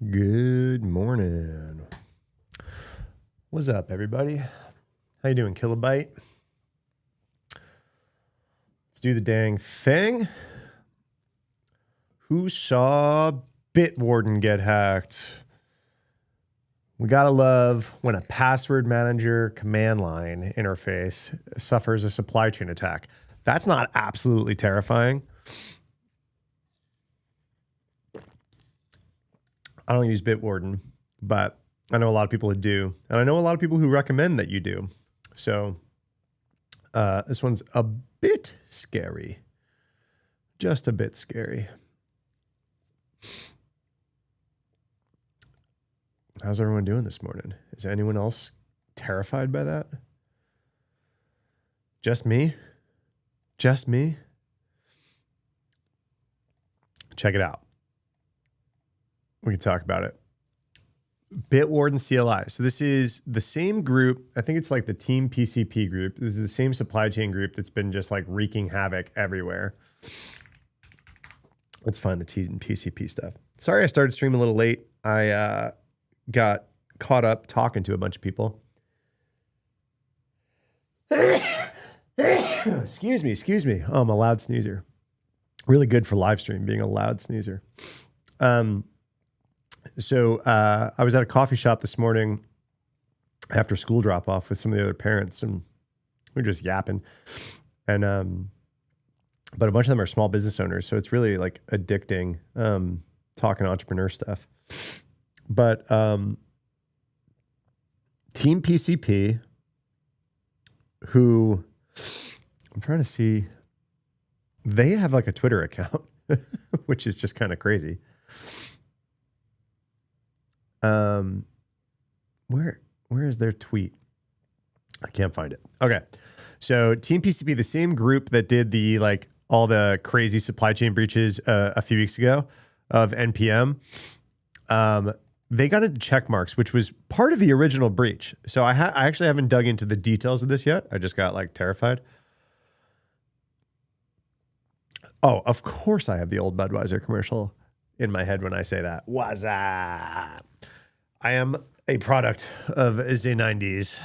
Good morning. What's up, everybody? How you doing, Kilobyte? Let's do the dang thing. Who saw Bitwarden get hacked? We gotta love when a password manager command line interface suffers a supply chain attack. That's not absolutely terrifying. I don't use Bitwarden, but I know a lot of people who do. And I know a lot of people who recommend that you do. So this one's a bit scary. Just a bit scary. How's everyone doing this morning? Is anyone else terrified by that? Just me? Just me? Check it out. We can talk about it. Bitwarden CLI. So this is the same group. I think it's like the Team PCP group. This is the same supply chain group that's been just like wreaking havoc everywhere. Let's find the Team PCP stuff. Sorry I started streaming a little late. I got caught up talking to a bunch of people. Excuse me. Oh, I'm a loud sneezer. Really good for live stream, being a loud sneezer. So I was at a coffee shop this morning after school drop off with some of the other parents, and we were just yapping. And but a bunch of them are small business owners, so it's really like addicting talking entrepreneur stuff. But Team PCP, who I'm trying to see, they have like a Twitter account, which is just kind of crazy. Where is their tweet? I can't find it. Okay. So Team PCP, the same group that did the like all the crazy supply chain breaches a few weeks ago of NPM, they got into check marks, which was part of the original breach. So I actually haven't dug into the details of this yet. I just got like terrified. Oh, of course I have the old Budweiser commercial in my head when I say that. What's up? I am a product of the 90s.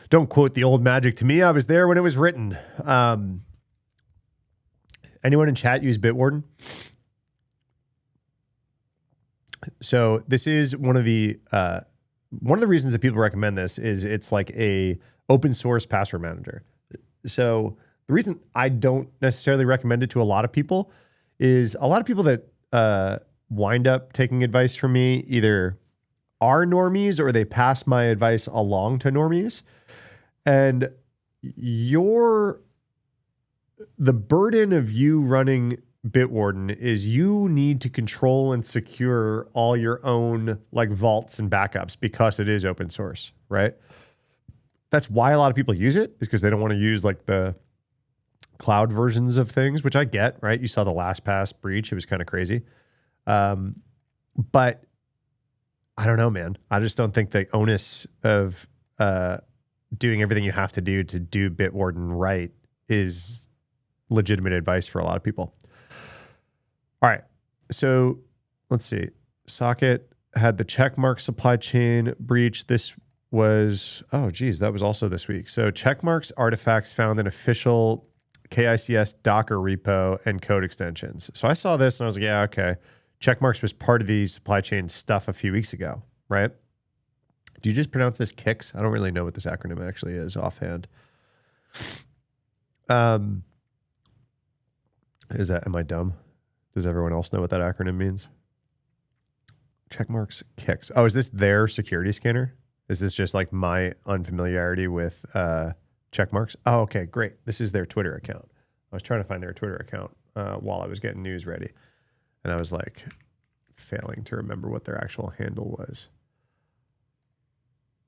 Don't quote the old magic to me. I was there when it was written. Anyone in chat use Bitwarden? So this is one of the reasons that people recommend this is it's like a open source password manager. So the reason I don't necessarily recommend it to a lot of people is a lot of people that wind up taking advice from me either are normies or they pass my advice along to normies. And the burden of you running Bitwarden is you need to control and secure all your own like vaults and backups because it is open source, right? That's why a lot of people use it, is because they don't want to use like the cloud versions of things, which I get, right? You saw the LastPass breach. It was kind of crazy. But I don't know, man. I just don't think the onus of doing everything you have to do Bitwarden right is legitimate advice for a lot of people. All right. So let's see. Socket had the checkmark supply chain breach. This was, that was also this week. So checkmarks artifacts found in official KICS Docker repo and code extensions. So I saw this and I was like, yeah, okay. Checkmarks was part of the supply chain stuff a few weeks ago, right? Do you just pronounce this KICS? I don't really know what this acronym actually is offhand. Am I dumb? Does everyone else know what that acronym means? Checkmarks, KICS. Oh, is this their security scanner? Is this just like my unfamiliarity with checkmarks? Oh, okay, great. This is their Twitter account. I was trying to find their Twitter account while I was getting news ready. And I was like failing to remember what their actual handle was.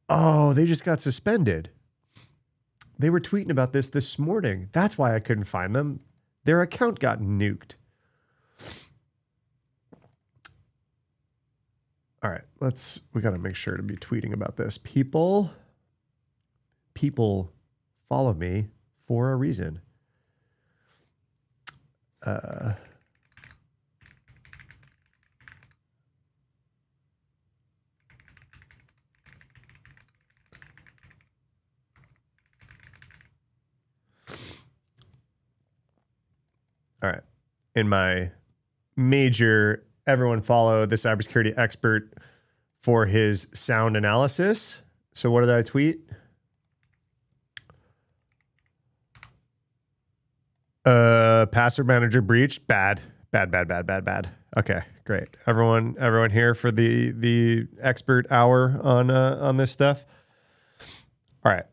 Oh, they just got suspended. They were tweeting about this morning. That's why I couldn't find them. Their account got nuked. All right, we got to make sure to be tweeting about this. People follow me for a reason. All right. In my major, everyone follow the cybersecurity expert for his sound analysis. So what did I tweet? Password manager breached. Bad. Okay, great. Everyone here for the expert hour on this stuff. All right.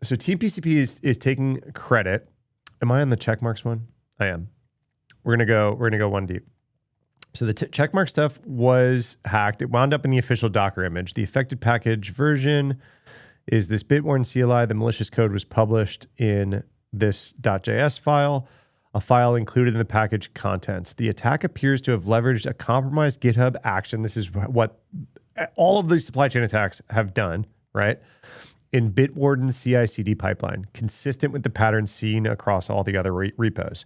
So TPCP is taking credit. Am I on the checkmarks one? I am. We're gonna go one deep. So the checkmark stuff was hacked. It wound up in the official Docker image. The affected package version is this Bitwarden CLI. The malicious code was published in this .js file, a file included in the package contents. The attack appears to have leveraged a compromised GitHub action. This is what all of these supply chain attacks have done, right? In Bitwarden CI/CD pipeline, consistent with the pattern seen across all the other repos.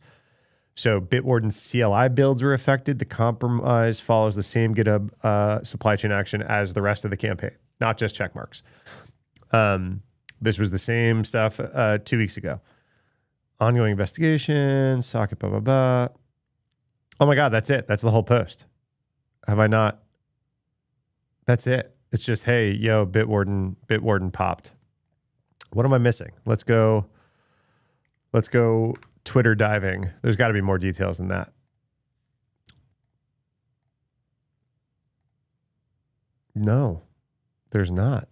So Bitwarden CLI builds were affected. The compromise follows the same GitHub supply chain action as the rest of the campaign, not just checkmarks. This was the same stuff 2 weeks ago. Ongoing investigation, socket, blah, blah, blah. Oh my God, that's it. That's the whole post. Have I not? That's it. It's just, hey, yo, Bitwarden popped. What am I missing? Let's go Twitter diving. There's got to be more details than that. No, there's not.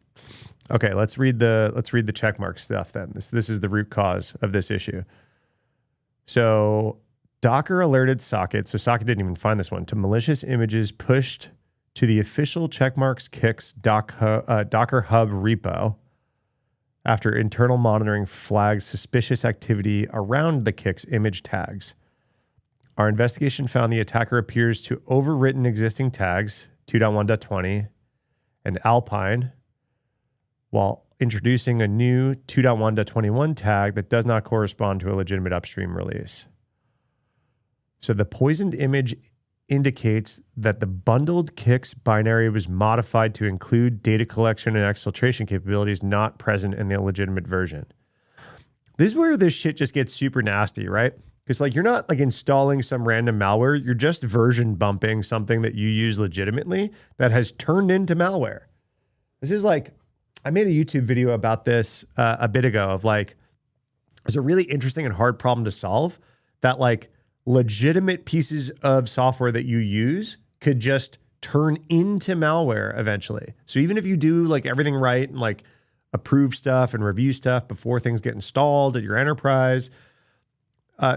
Okay, let's read the checkmark stuff then. This is the root cause of this issue. So Docker alerted Socket, so Socket didn't even find this one, to malicious images pushed to the official checkmarks kicks Docker Hub repo after internal monitoring flagged suspicious activity around the kicks image tags. Our investigation found the attacker appears to overwritten existing tags, 2.1.20 and Alpine, while introducing a new 2.1.21 tag that does not correspond to a legitimate upstream release. So the poisoned image indicates that the bundled kicks binary was modified to include data collection and exfiltration capabilities not present in the legitimate version. This is where this shit just gets super nasty, right? Because like you're not like installing some random malware, you're just version bumping something that you use legitimately that has turned into malware. This is like, I made a YouTube video about this a bit ago of like, it's a really interesting and hard problem to solve that like legitimate pieces of software that you use could just turn into malware eventually. So even if you do like everything right and like approve stuff and review stuff before things get installed at your enterprise,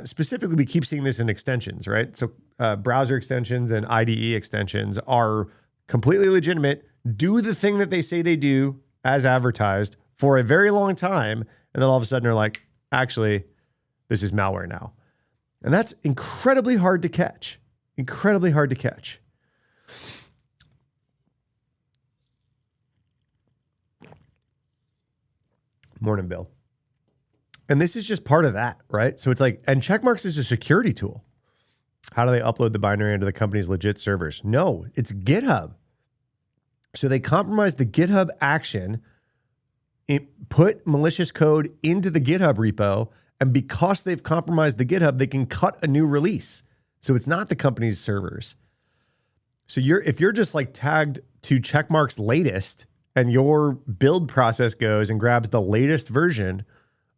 specifically, we keep seeing this in extensions, right? So browser extensions and IDE extensions are completely legitimate, do the thing that they say they do as advertised for a very long time. And then all of a sudden they're like, actually, this is malware now. And that's incredibly hard to catch. Incredibly hard to catch. Morning, Bill. And this is just part of that, right? So it's like, and checkmarks is a security tool. How do they upload the binary into the company's legit servers? No, it's GitHub. So they compromised the GitHub action, put malicious code into the GitHub repo, and because they've compromised the GitHub, they can cut a new release. So it's not the company's servers. So if you're just like tagged to checkmarks latest and your build process goes and grabs the latest version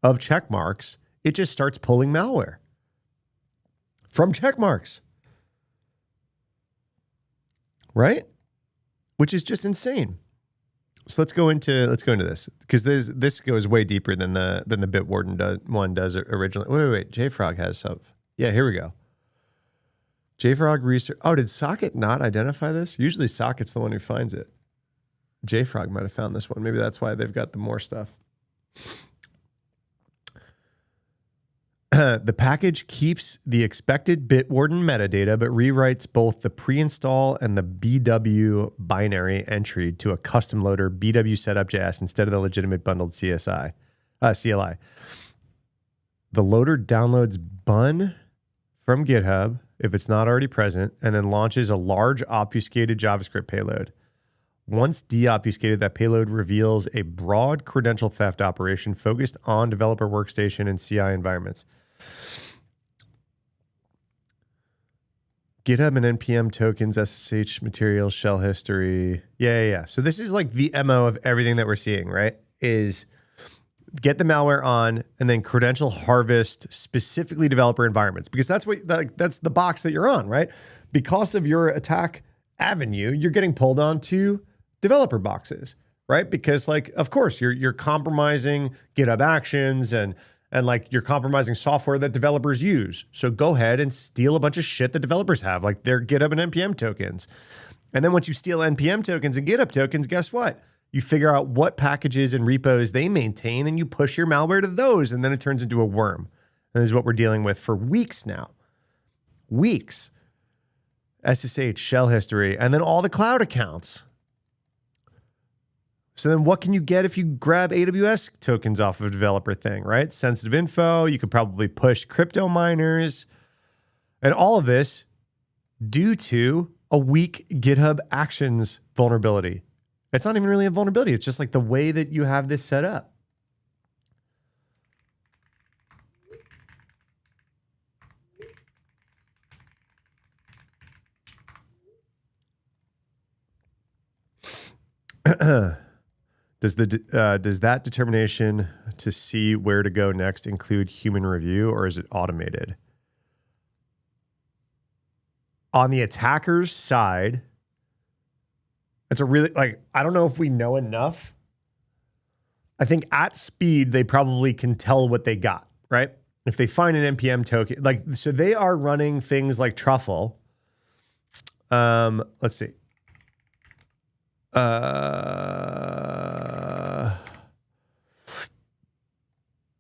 of checkmarks, it just starts pulling malware from checkmarks. Right? Which is just insane. So let's go into this because this goes way deeper than the Bitwarden one does originally. Wait. JFrog has some. Yeah, here we go. JFrog research. Oh, did Socket not identify this? Usually Socket's the one who finds it. JFrog might have found this one. Maybe that's why they've got the more stuff. The package keeps the expected Bitwarden metadata, but rewrites both the pre-install and the BW binary entry to a custom loader BW setup.js instead of the legitimate bundled CLI. The loader downloads bun from GitHub if it's not already present, and then launches a large obfuscated JavaScript payload. Once deobfuscated, that payload reveals a broad credential theft operation focused on developer workstation and CI environments. GitHub and NPM tokens, SSH material, shell history. Yeah. So this is like the MO of everything that we're seeing, right? Is get the malware on and then credential harvest specifically developer environments, because that's that's the box that you're on, right? Because of your attack avenue, you're getting pulled onto developer boxes, right? Because like, of course, you're compromising GitHub Actions and like you're compromising software that developers use. So go ahead and steal a bunch of shit that developers have, like their GitHub and NPM tokens. And then once you steal NPM tokens and GitHub tokens, guess what? You figure out what packages and repos they maintain and you push your malware to those, and then it turns into a worm. And this is what we're dealing with for weeks now. Weeks. SSH, shell history, and then all the cloud accounts. So then what can you get if you grab AWS tokens off of a developer thing, right? Sensitive info, you could probably push crypto miners, and all of this due to a weak GitHub Actions vulnerability. It's not even really a vulnerability. It's just like the way that you have this set up. Does that determination to see where to go next include human review, or is it automated? On the attacker's side, it's a really, like, I don't know if we know enough. I think at speed, they probably can tell what they got, right? If they find an NPM token, like, so they are running things like Truffle. Let's see.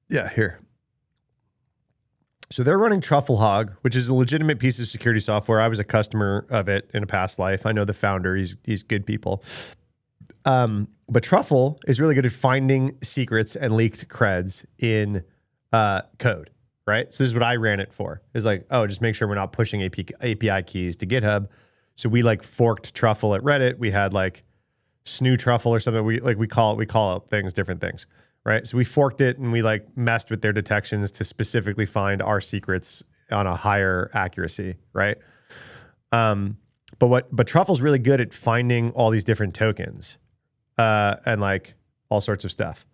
Yeah, here. So they're running Trufflehog, which is a legitimate piece of security software. I was a customer of it in a past life. I know the founder. He's good people. But Truffle is really good at finding secrets and leaked creds in code, right? So this is what I ran it for. It's like, oh, just make sure we're not pushing API keys to GitHub. So we like forked Truffle at Reddit. We had like Snoo Truffle or something. We call it things, different things. Right. So we forked it and we like messed with their detections to specifically find our secrets on a higher accuracy. Right. But Truffle's really good at finding all these different tokens and like all sorts of stuff.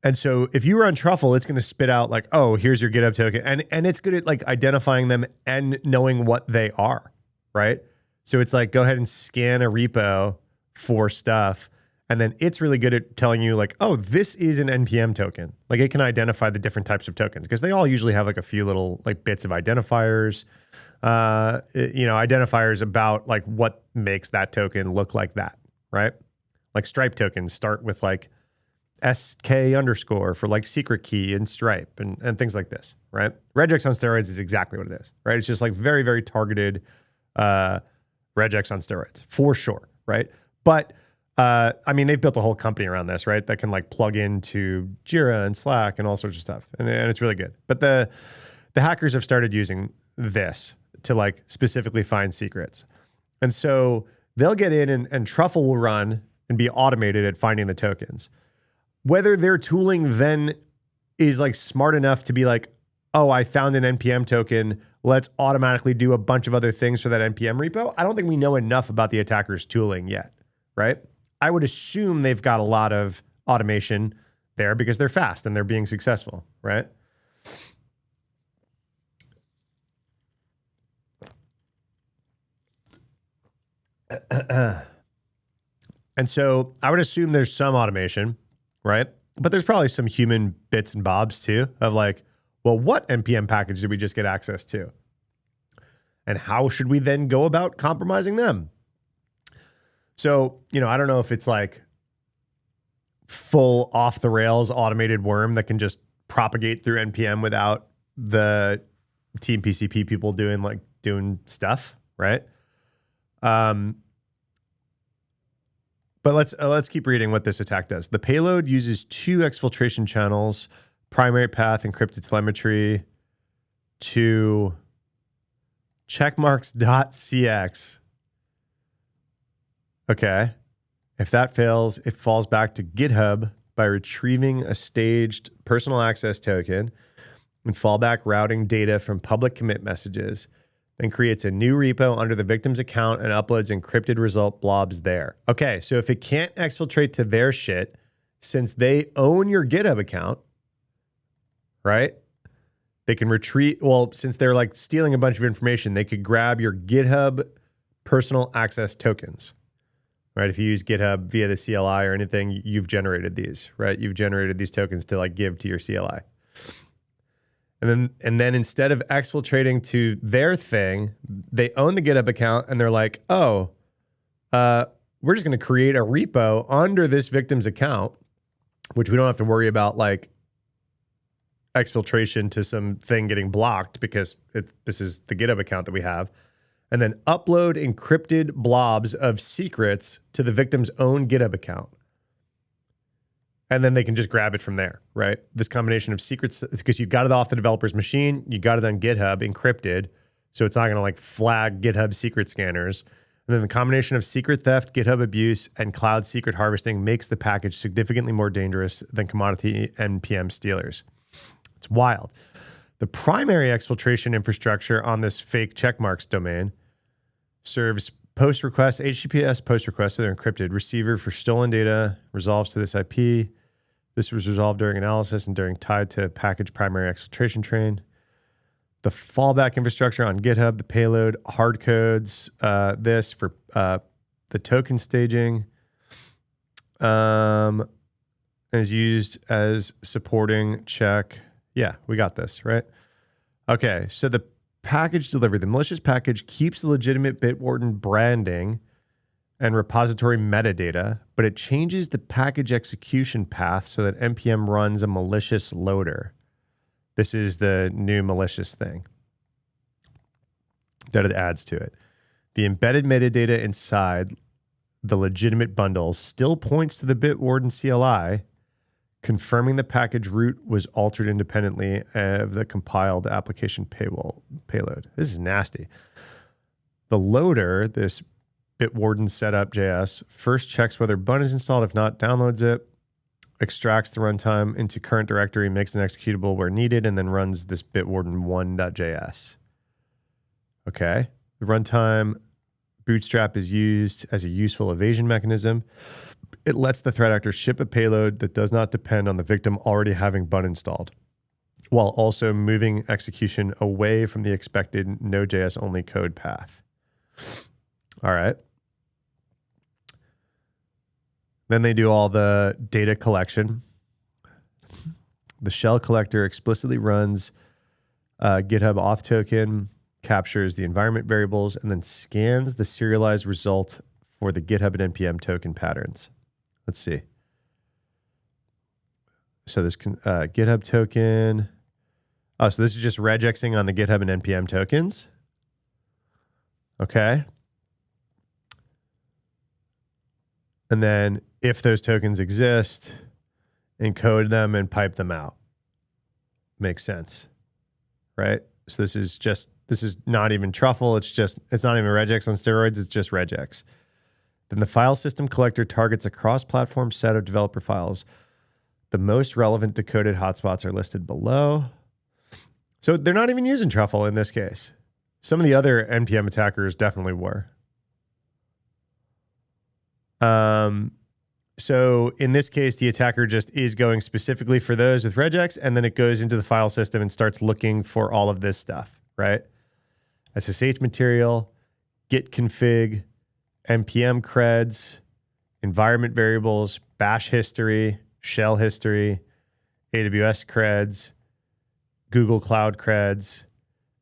And so if you run Truffle, it's going to spit out like, oh, here's your GitHub token. And it's good at like identifying them and knowing what they are, right? So it's like, go ahead and scan a repo for stuff. And then it's really good at telling you like, oh, this is an NPM token. Like it can identify the different types of tokens because they all usually have like a few little like bits of identifiers, identifiers about like what makes that token look like that, right? Like Stripe tokens start with like SK underscore for like secret key in Stripe and things like this, right? Regex on steroids is exactly what it is, right? It's just like very, very targeted regex on steroids for sure, right? But I mean, they've built a whole company around this, right? That can like plug into Jira and Slack and all sorts of stuff. And it's really good. But the hackers have started using this to like specifically find secrets. And so they'll get in and Truffle will run and be automated at finding the tokens. Whether their tooling then is like smart enough to be like, oh, I found an NPM token, let's automatically do a bunch of other things for that NPM repo. I don't think we know enough about the attacker's tooling yet, right? I would assume they've got a lot of automation there because they're fast and they're being successful, right? And so I would assume there's some automation, right? But there's probably some human bits and bobs too of like, well, what NPM package did we just get access to? And how should we then go about compromising them? So, I don't know if it's like full off the rails automated worm that can just propagate through NPM without the Team PCP people doing stuff, right? But let's keep reading what this attack does. The payload uses 2 exfiltration channels, primary path encrypted telemetry to checkmarks.cx. Okay. If that fails, it falls back to GitHub by retrieving a staged personal access token and fallback routing data from public commit messages, then creates a new repo under the victim's account and uploads encrypted result blobs there. Okay, so if it can't exfiltrate to their shit, since they own your GitHub account, right? They can retrieve, well, since they're like stealing a bunch of information, they could grab your GitHub personal access tokens, right? If you use GitHub via the CLI or anything, you've generated these, right? You've generated these tokens to like give to your CLI. And then instead of exfiltrating to their thing, they own the GitHub account and they're like, oh, we're just going to create a repo under this victim's account, which we don't have to worry about like exfiltration to some thing getting blocked because this is the GitHub account that we have. And then upload encrypted blobs of secrets to the victim's own GitHub account. And then they can just grab it from there, right? This combination of secrets, because you got it off the developer's machine, you got it on GitHub encrypted, so it's not going to like flag GitHub secret scanners. And then the combination of secret theft, GitHub abuse, and cloud secret harvesting makes the package significantly more dangerous than commodity NPM stealers. It's wild. The primary exfiltration infrastructure on this fake checkmarks domain serves post requests, HTTPS post requests that are encrypted. Receiver for stolen data resolves to this IP. This was resolved during analysis and during tied to package primary exfiltration train. The fallback infrastructure on GitHub, the payload, hard codes, this for the token staging, and is used as supporting check. Yeah, we got this, right? Okay, so the package delivery, the malicious package keeps the legitimate Bitwarden branding and repository metadata, but it changes the package execution path so that NPM runs a malicious loader. This is the new malicious thing that it adds to it. The embedded metadata inside the legitimate bundle still points to the Bitwarden CLI, confirming the package root was altered independently of the compiled application payload. This is nasty. The loader, this Bitwarden setup.js, first checks whether bun is installed. If not, downloads it, extracts the runtime into current directory, makes an executable where needed, and then runs this Bitwarden 1.js. Okay. The runtime bootstrap is used as a useful evasion mechanism. It lets the threat actor ship a payload that does not depend on the victim already having bun installed, while also moving execution away from the expected Node.js only code path. All right. Then they do all the data collection. The shell collector explicitly runs GitHub auth token, captures the environment variables, and then scans the serialized result for the GitHub and NPM token patterns. Let's see. So this GitHub token. Oh, so this is just regexing on the GitHub and NPM tokens. Okay. And then if those tokens exist, encode them and pipe them out. Makes sense, right? So this is not even truffle. It's not even regex on steroids. It's just regex. Then the file system collector targets a cross-platform set of developer files. The most relevant decoded hotspots are listed below. So they're not even using truffle in this case. Some of the other NPM attackers definitely were. So in this case, the attacker just is going specifically for those with regex, and then it goes into the file system and starts looking for all of this stuff, right? SSH material, git config, NPM creds, environment variables, bash history, shell history, AWS creds, Google Cloud creds,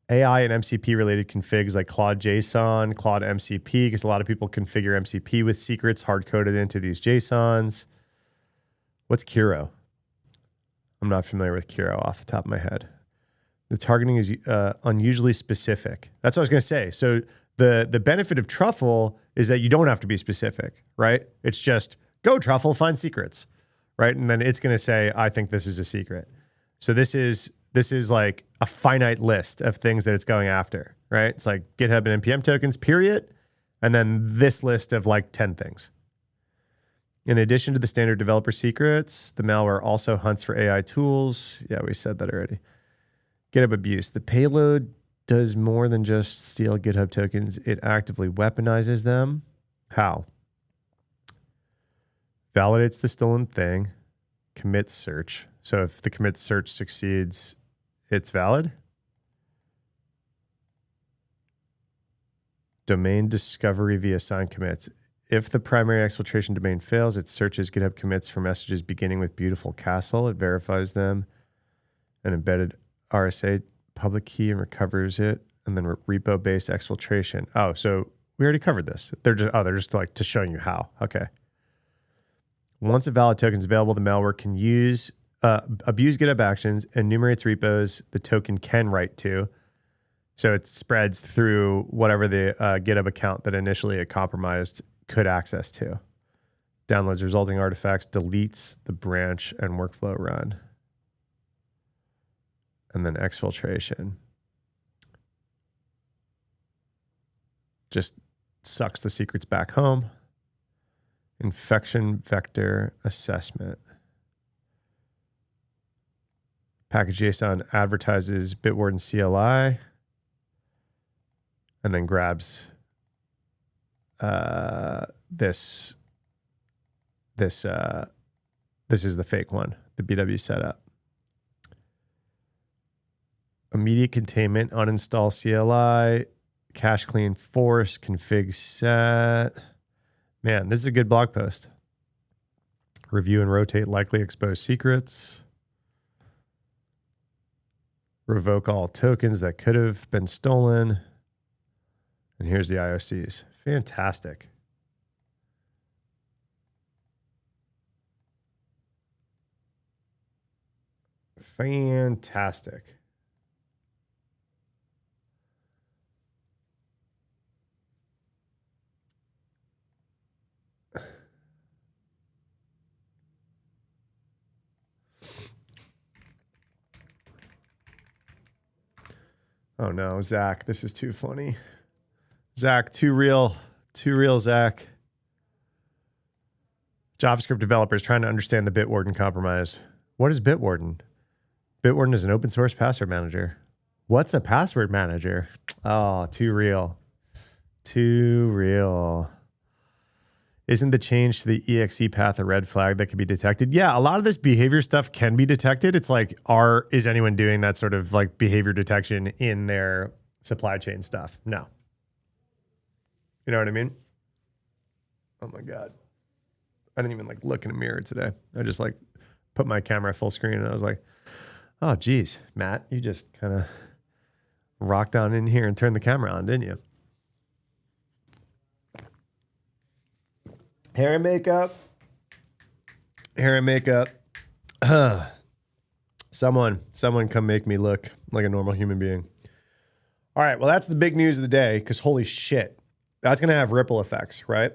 AI and MCP related configs like Claude JSON, Claude MCP, because a lot of people configure MCP with secrets hard-coded into these JSONs. What's Kiro? I'm not familiar with Kiro off the top of my head. The targeting is unusually specific. That's what I was going to say. So the benefit of truffle is that you don't have to be specific, right? It's just go truffle, find secrets, right? And then it's going to say, I think this is a secret. So this is like a finite list of things that it's going after, right? It's like GitHub and NPM tokens, period. And then this list of like 10 things. In addition to the standard developer secrets, the malware also hunts for AI tools. Yeah, we said that already. GitHub abuse. The payload does more than just steal GitHub tokens. It actively weaponizes them. How? Validates the stolen thing. Commits search. So if the commit search succeeds, it's valid. Domain discovery via signed commits. If the primary exfiltration domain fails, it searches GitHub commits for messages beginning with beautiful castle. It verifies them. An embedded RSA public key and recovers it. And then repo-based exfiltration. Oh, so we already covered this. They're just like to showing you how. Okay. Once a valid token is available, the malware can abuse GitHub actions, enumerates repos the token can write to. So it spreads through whatever the GitHub account that initially it compromised could access to. Downloads resulting artifacts, deletes the branch and workflow run. And then exfiltration. Just sucks the secrets back home. Infection vector assessment. Package JSON advertises Bitwarden CLI and then grabs this is the fake one, the BW setup. Immediate containment, uninstall CLI, cache clean force, config set. Man, this is a good blog post. Review and rotate likely exposed secrets. Revoke all tokens that could have been stolen. And here's the IOCs. Fantastic. Fantastic. Oh no, Zach, this is too funny. Zach, too real, Zach. JavaScript developers trying to understand the Bitwarden compromise. What is Bitwarden? Bitwarden is an open source password manager. What's a password manager? Oh, too real. Too real. Isn't the change to the exe path a red flag that can be detected? Yeah, a lot of this behavior stuff can be detected. It's like, is anyone doing that sort of like behavior detection in their supply chain stuff? No. You know what I mean? Oh my God. I didn't even like look in a mirror today. I just like put my camera full screen and I was like, oh geez, Matt, you just kind of rocked on in here and turned the camera on, didn't you? Hair and makeup. Someone come make me look like a normal human being. All right, well, that's the big news of the day because holy shit, that's going to have ripple effects, right?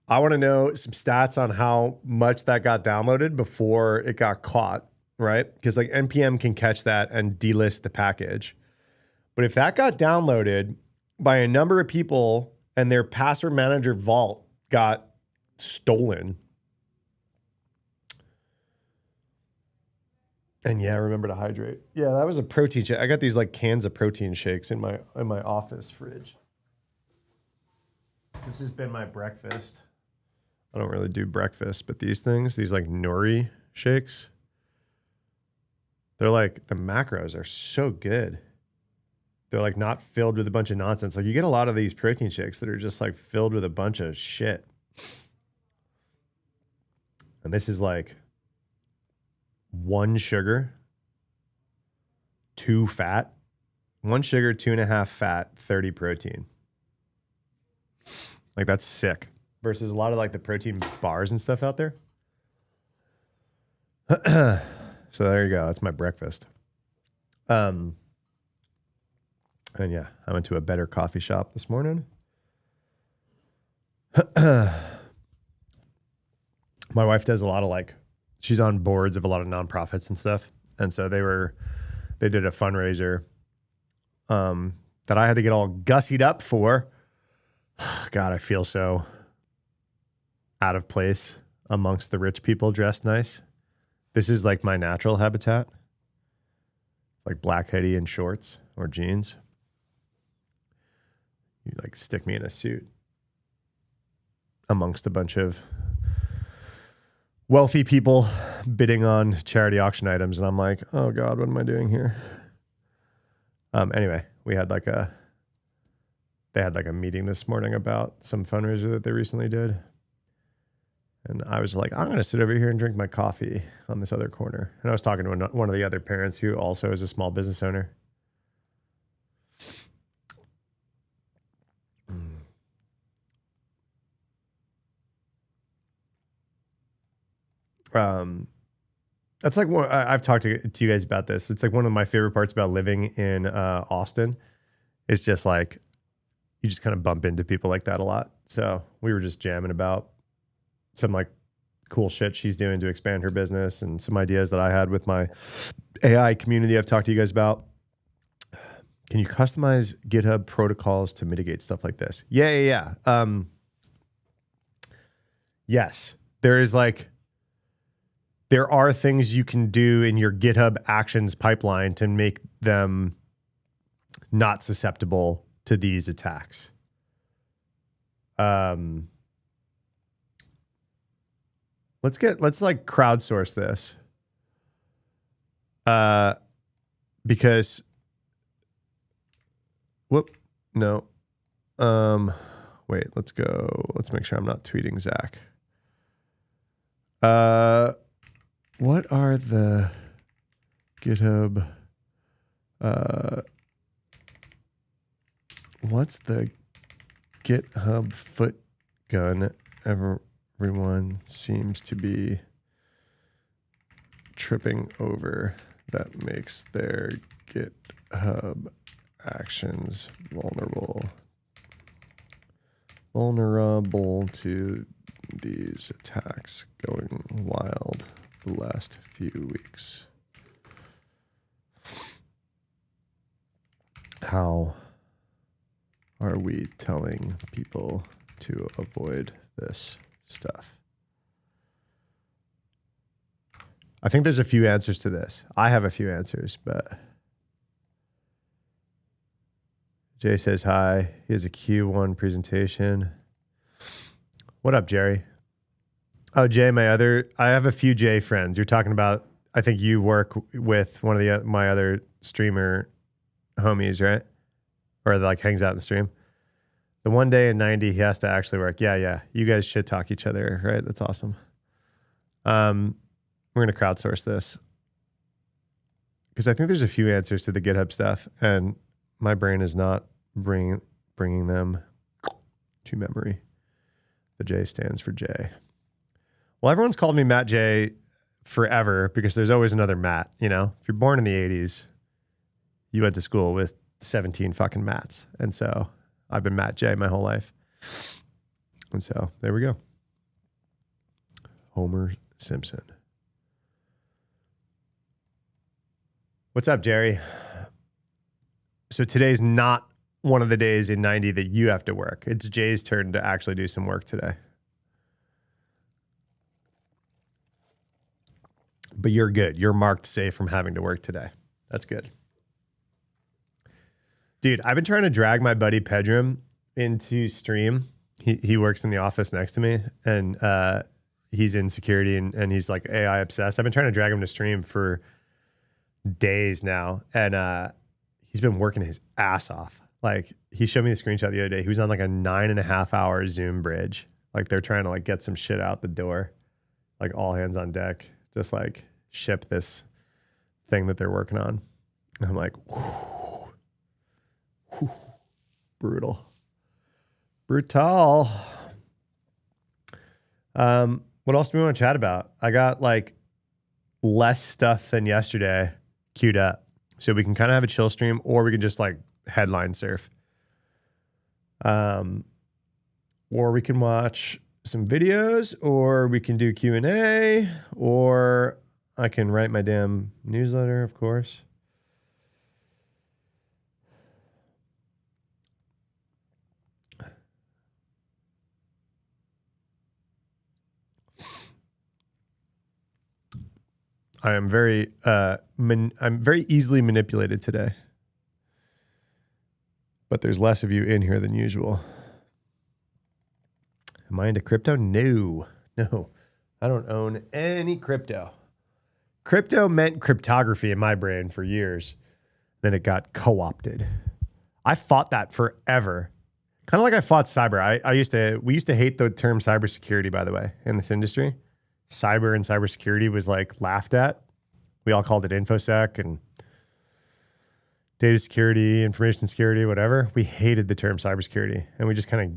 I want to know some stats on how much that got downloaded before it got caught, right? Because like NPM can catch that and delist the package. But if that got downloaded by a number of people and their password manager vault got stolen, and yeah, remember to hydrate. Yeah, that was a protein shake. I got these like cans of protein shakes in my office fridge. This has been my breakfast. I don't really do breakfast, but these like nori shakes, they're like, the macros are so good. They're like not filled with a bunch of nonsense. Like you get a lot of these protein shakes that are just like filled with a bunch of shit. And this is like 1 sugar, 2 fat, 1 sugar, 2.5 fat, 30 protein. Like that's sick. Versus a lot of like the protein bars and stuff out there. So there you go. That's my breakfast. And yeah, I went to a better coffee shop this morning. My wife does a lot of like, she's on boards of a lot of nonprofits and stuff. And so they did a fundraiser that I had to get all gussied up for. God, I feel so out of place amongst the rich people dressed nice. This is like my natural habitat. Like black hoodie and shorts or jeans. You like stick me in a suit amongst a bunch of wealthy people bidding on charity auction items. And I'm like, oh God, what am I doing here? Anyway, they had like a meeting this morning about some fundraiser that they recently did. And I was like, I'm going to sit over here and drink my coffee on this other corner. And I was talking to one of the other parents who also is a small business owner. That's like I've talked to you guys about this. It's like one of my favorite parts about living in Austin. It's just like you just kind of bump into people like that a lot. So we were just jamming about some like cool shit she's doing to expand her business and some ideas that I had with my AI community I've talked to you guys about. Can you customize GitHub protocols to mitigate stuff like this? Yeah. Yes, there are things you can do in your GitHub Actions pipeline to make them not susceptible to these attacks. Let's like crowdsource this. Because wait, let's make sure I'm not tweeting Zach. What are the GitHub, what's the GitHub foot gun everyone seems to be tripping over that makes their GitHub actions vulnerable to these attacks going wild the last few weeks? How are we telling people to avoid this stuff? I think there's a few answers to this. I have a few answers, but Jay says hi. He has a Q1 presentation. What up, Jerry? Oh, Jay, I have a few Jay friends. You're talking about, I think you work with one of my other streamer homies, right? Or like hangs out in the stream. The one day in 90, he has to actually work. Yeah. You guys shit talk each other, right? That's awesome. We're going to crowdsource this because I think there's a few answers to the GitHub stuff, and my brain is not bringing them to memory. The J stands for J. Well, everyone's called me Matt J forever because there's always another Matt. You know, if you're born in the 80s, you went to school with 17 fucking Matts. And so I've been Matt J my whole life. And so there we go. Homer Simpson. What's up, Jerry? So today's not one of the days in 90 that you have to work. It's Jay's turn to actually do some work today. But you're good. You're marked safe from having to work today. That's good. Dude, I've been trying to drag my buddy Pedram into stream. He works in the office next to me, and he's in security, and he's like AI obsessed. I've been trying to drag him to stream for days now, and he's been working his ass off. Like, he showed me the screenshot the other day. He was on like a 9.5 hour Zoom bridge. Like, they're trying to like get some shit out the door, like all hands on deck, just like ship this thing that they're working on. And I'm like, whew, brutal. What else do we want to chat about? I got like less stuff than yesterday queued up, so we can kind of have a chill stream, or we can just like headline surf. Or we can watch some videos, or we can do Q&A, or I can write my damn newsletter, of course. I am very I'm very easily manipulated today. But there's less of you in here than usual. Am I into crypto? No. I don't own any crypto. Crypto meant cryptography in my brain for years. Then it got co-opted. I fought that forever. Kind of like I fought cyber. We used to hate the term cybersecurity, by the way, in this industry. Cyber and cybersecurity was like laughed at. We all called it infosec and data security, information security, whatever. We hated the term cybersecurity and we just kind of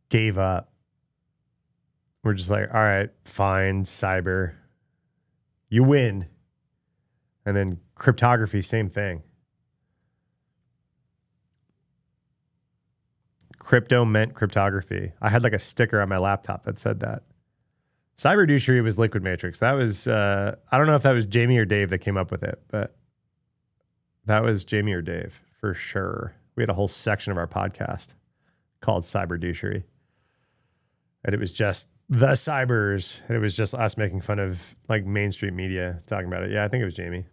gave up. We're just like, all right, fine, cyber. You win. And then cryptography, same thing. Crypto meant cryptography. I had like a sticker on my laptop that said that. Cyberdouchery was Liquid Matrix. That was, I don't know if that was Jamie or Dave that came up with it, but that was Jamie or Dave for sure. We had a whole section of our podcast called Cyberdouchery. And it was just the cybers. And it was just us making fun of like mainstream media talking about it. Yeah, I think it was Jamie.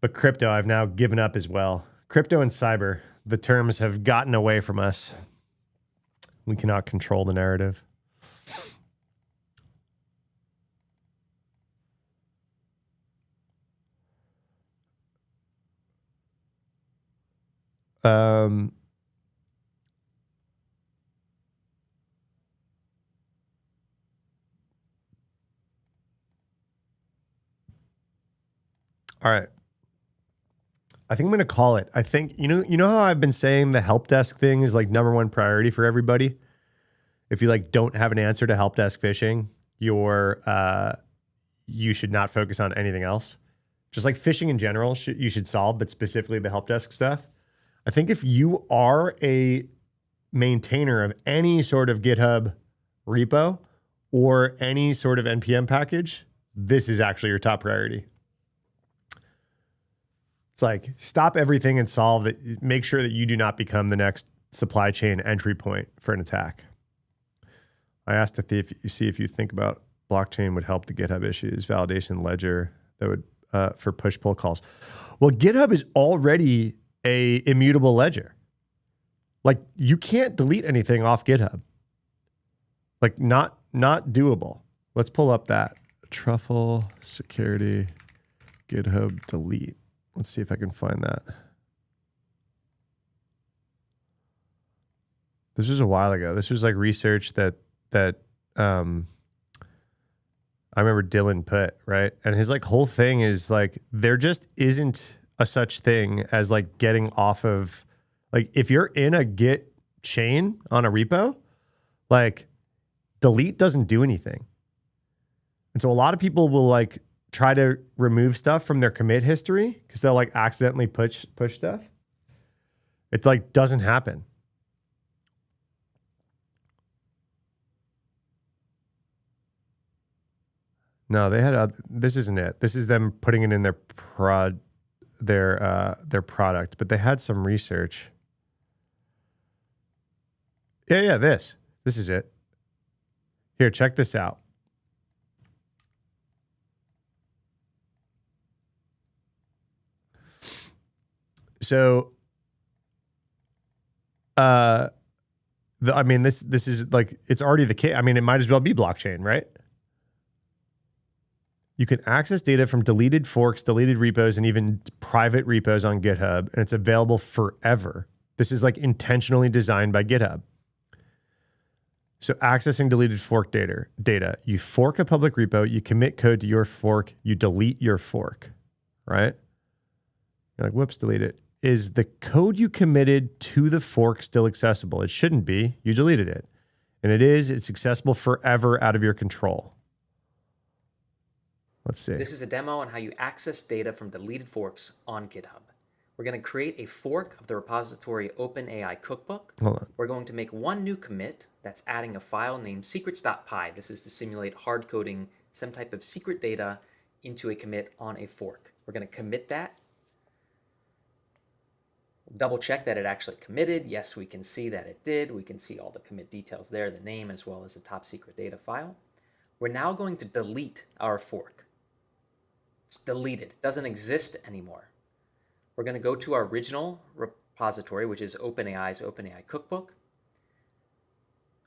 But crypto, I've now given up as well. Crypto and cyber, the terms have gotten away from us. We cannot control the narrative. All right. I think I'm going to call it. I think, you know how I've been saying the help desk thing is like number one priority for everybody? If you like don't have an answer to help desk phishing, you should not focus on anything else. Just like phishing in general, you should solve, but specifically the help desk stuff. I think if you are a maintainer of any sort of GitHub repo or any sort of NPM package, this is actually your top priority. It's like stop everything and solve that. Make sure that you do not become the next supply chain entry point for an attack. I asked if you think about blockchain would help the GitHub issues, validation ledger that would for push-pull calls. Well, GitHub is already a immutable ledger. Like you can't delete anything off GitHub. Like not doable. Let's pull up that truffle security GitHub delete. Let's see if I can find that. This was a while ago. This was like research that I remember Dylan put, right? And his like whole thing is like there just isn't a such thing as like getting off of, like if you're in a Git chain on a repo, like delete doesn't do anything. And so a lot of people will like try to remove stuff from their commit history because they'll like accidentally push stuff. It's like doesn't happen. No, they had this isn't it. This is them putting it in their product, but they had some research. Yeah, this is it. Here, check this out. So, I mean, this is like, it's already the case. I mean, it might as well be blockchain, right? You can access data from deleted forks, deleted repos, and even private repos on GitHub, and it's available forever. This is like intentionally designed by GitHub. So accessing deleted fork data, you fork a public repo, you commit code to your fork, you delete your fork, right? You're like, whoops, delete it. Is the code you committed to the fork still accessible? It shouldn't be. You deleted it. And it is. It's accessible forever out of your control. Let's see. This is a demo on how you access data from deleted forks on GitHub. We're going to create a fork of the repository OpenAI Cookbook. Hold on. We're going to make one new commit that's adding a file named secrets.py. This is to simulate hard coding some type of secret data into a commit on a fork. We're going to commit that. Double check that it actually committed. Yes, we can see that it did. We can see all the commit details there, the name as well as the top secret data file. We're now going to delete our fork. It's deleted, doesn't exist anymore. We're going to go to our original repository, which is OpenAI's OpenAI Cookbook.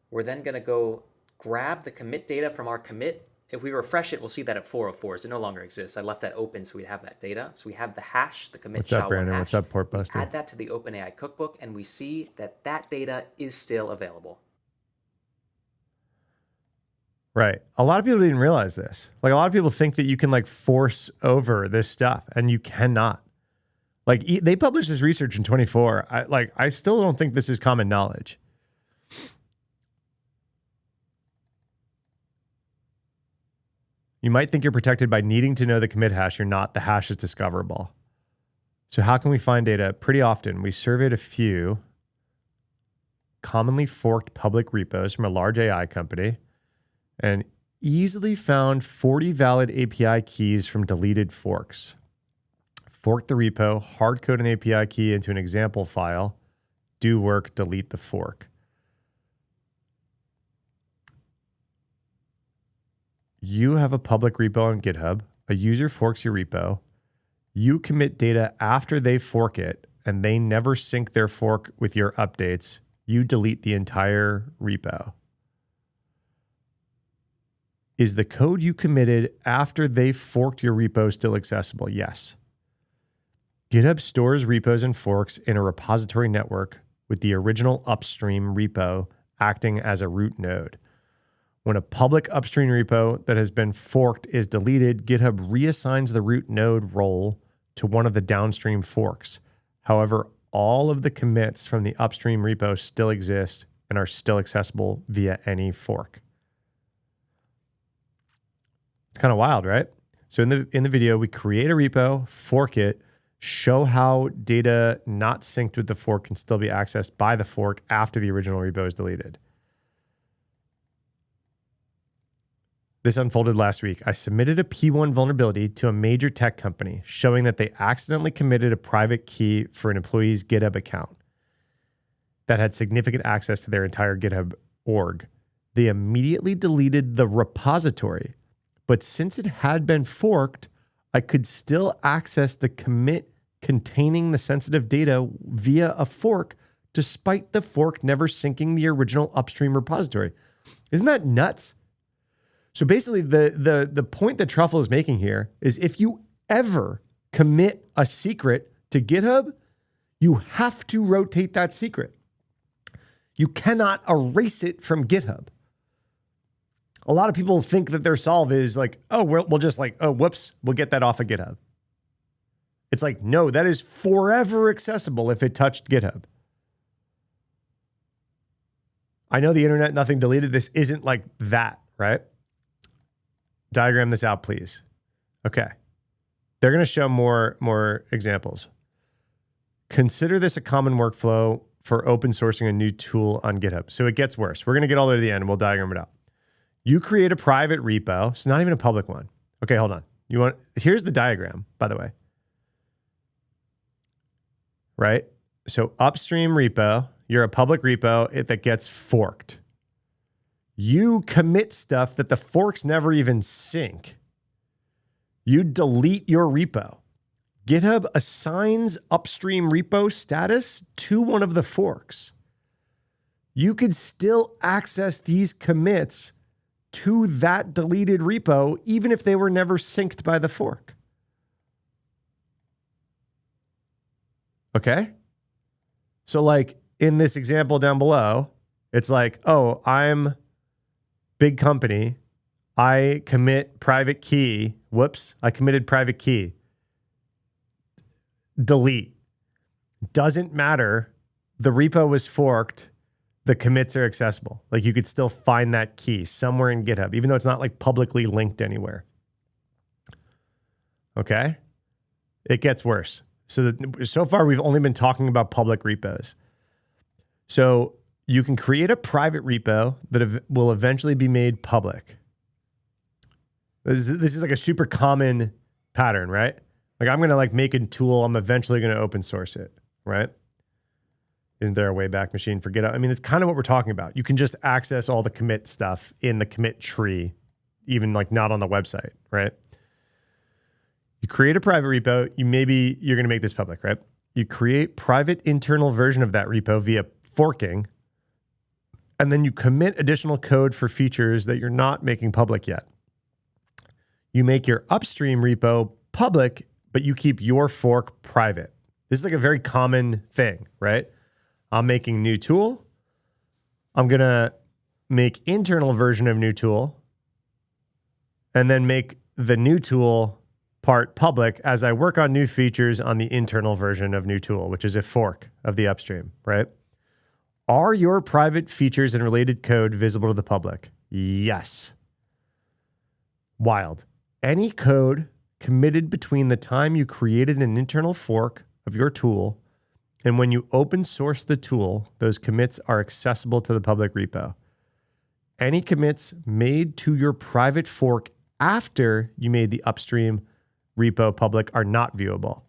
We're then going to go grab the commit data from our commit. If we refresh it, we'll see that at 404s. It no longer exists. I left that open so we'd have that data. So we have the hash, the commit What's up, Brandon? SHA-1 hash. What's up, Portbuster? Add that to the OpenAI Cookbook, and we see that that data is still available. Right. A lot of people didn't realize this. Like, a lot of people think that you can like force over this stuff, and you cannot. Like, they published this research in 24. I still don't think this is common knowledge. You might think you're protected by needing to know the commit hash. You're not. The hash is discoverable. So how can we find data? Pretty often, we surveyed a few commonly forked public repos from a large AI company and easily found 40 valid API keys from deleted forks. Fork the repo, hard code an API key into an example file, do work, delete the fork. You have a public repo on GitHub, a user forks your repo, you commit data after they fork it, and they never sync their fork with your updates, you delete the entire repo. Is the code you committed after they forked your repo still accessible? Yes. GitHub stores repos and forks in a repository network with the original upstream repo acting as a root node. When a public upstream repo that has been forked is deleted, GitHub reassigns the root node role to one of the downstream forks. However, all of the commits from the upstream repo still exist and are still accessible via any fork. It's kind of wild, right? So in the video, we create a repo, fork it, show how data not synced with the fork can still be accessed by the fork after the original repo is deleted. This unfolded last week. I submitted a P1 vulnerability to a major tech company showing that they accidentally committed a private key for an employee's GitHub account that had significant access to their entire GitHub org. They immediately deleted the repository, but since it had been forked, I could still access the commit containing the sensitive data via a fork, despite the fork never syncing the original upstream repository. Isn't that nuts? So basically, the point that Truffle is making here is if you ever commit a secret to GitHub, you have to rotate that secret. You cannot erase it from GitHub. A lot of people think that their solve is like, oh, we'll just like, oh, whoops, we'll get that off of GitHub. It's like, no, that is forever accessible if it touched GitHub. I know the internet, nothing deleted. This isn't like that, right? Diagram this out, please. Okay. They're going to show more examples. Consider this a common workflow for open sourcing a new tool on GitHub. So it gets worse. We're going to get all the way to the end and we'll diagram it out. You create a private repo. It's not even a public one. Okay, hold on. Here's the diagram, by the way. Right? So upstream repo, you're a public repo that gets forked. You commit stuff that the forks never even sync. You delete your repo. GitHub assigns upstream repo status to one of the forks. You could still access these commits to that deleted repo, even if they were never synced by the fork. Okay? So like in this example down below, it's like, oh, I'm big company. I commit private key. Whoops, I committed private key. Delete. Doesn't matter. The repo was forked. The commits are accessible. Like you could still find that key somewhere in GitHub, even though it's not like publicly linked anywhere. Okay? It gets worse. So far, we've only been talking about public repos. So you can create a private repo that will eventually be made public. This is like a super common pattern, right? Like I'm going to like make a tool. I'm eventually going to open source it, right? Isn't there a Wayback Machine for GitHub? I mean, it's kind of what we're talking about. You can just access all the commit stuff in the commit tree, even like not on the website, right? You create a private repo. You're going to make this public, right? You create private internal version of that repo via forking, and then you commit additional code for features that you're not making public yet. You make your upstream repo public, but you keep your fork private. This is like a very common thing, right? I'm making new tool. I'm going to make internal version of new tool and then make the new tool part public as I work on new features on the internal version of new tool, which is a fork of the upstream, right? Are your private features and related code visible to the public? Yes. Wild. Any code committed between the time you created an internal fork of your tool and when you open source the tool, those commits are accessible to the public repo. Any commits made to your private fork after you made the upstream repo public are not viewable.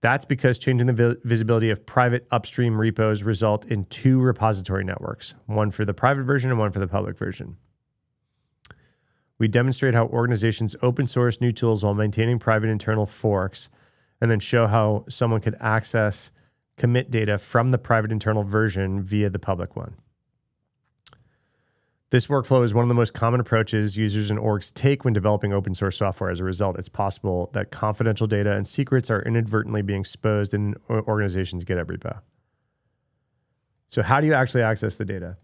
That's because changing the visibility of private upstream repos result in two repository networks, one for the private version and one for the public version. We demonstrate how organizations open source new tools while maintaining private internal forks, and then show how someone could access commit data from the private internal version via the public one. This workflow is one of the most common approaches users and orgs take when developing open source software. As a result, it's possible that confidential data and secrets are inadvertently being exposed in an organization's GitHub repo. So how do you actually access the data?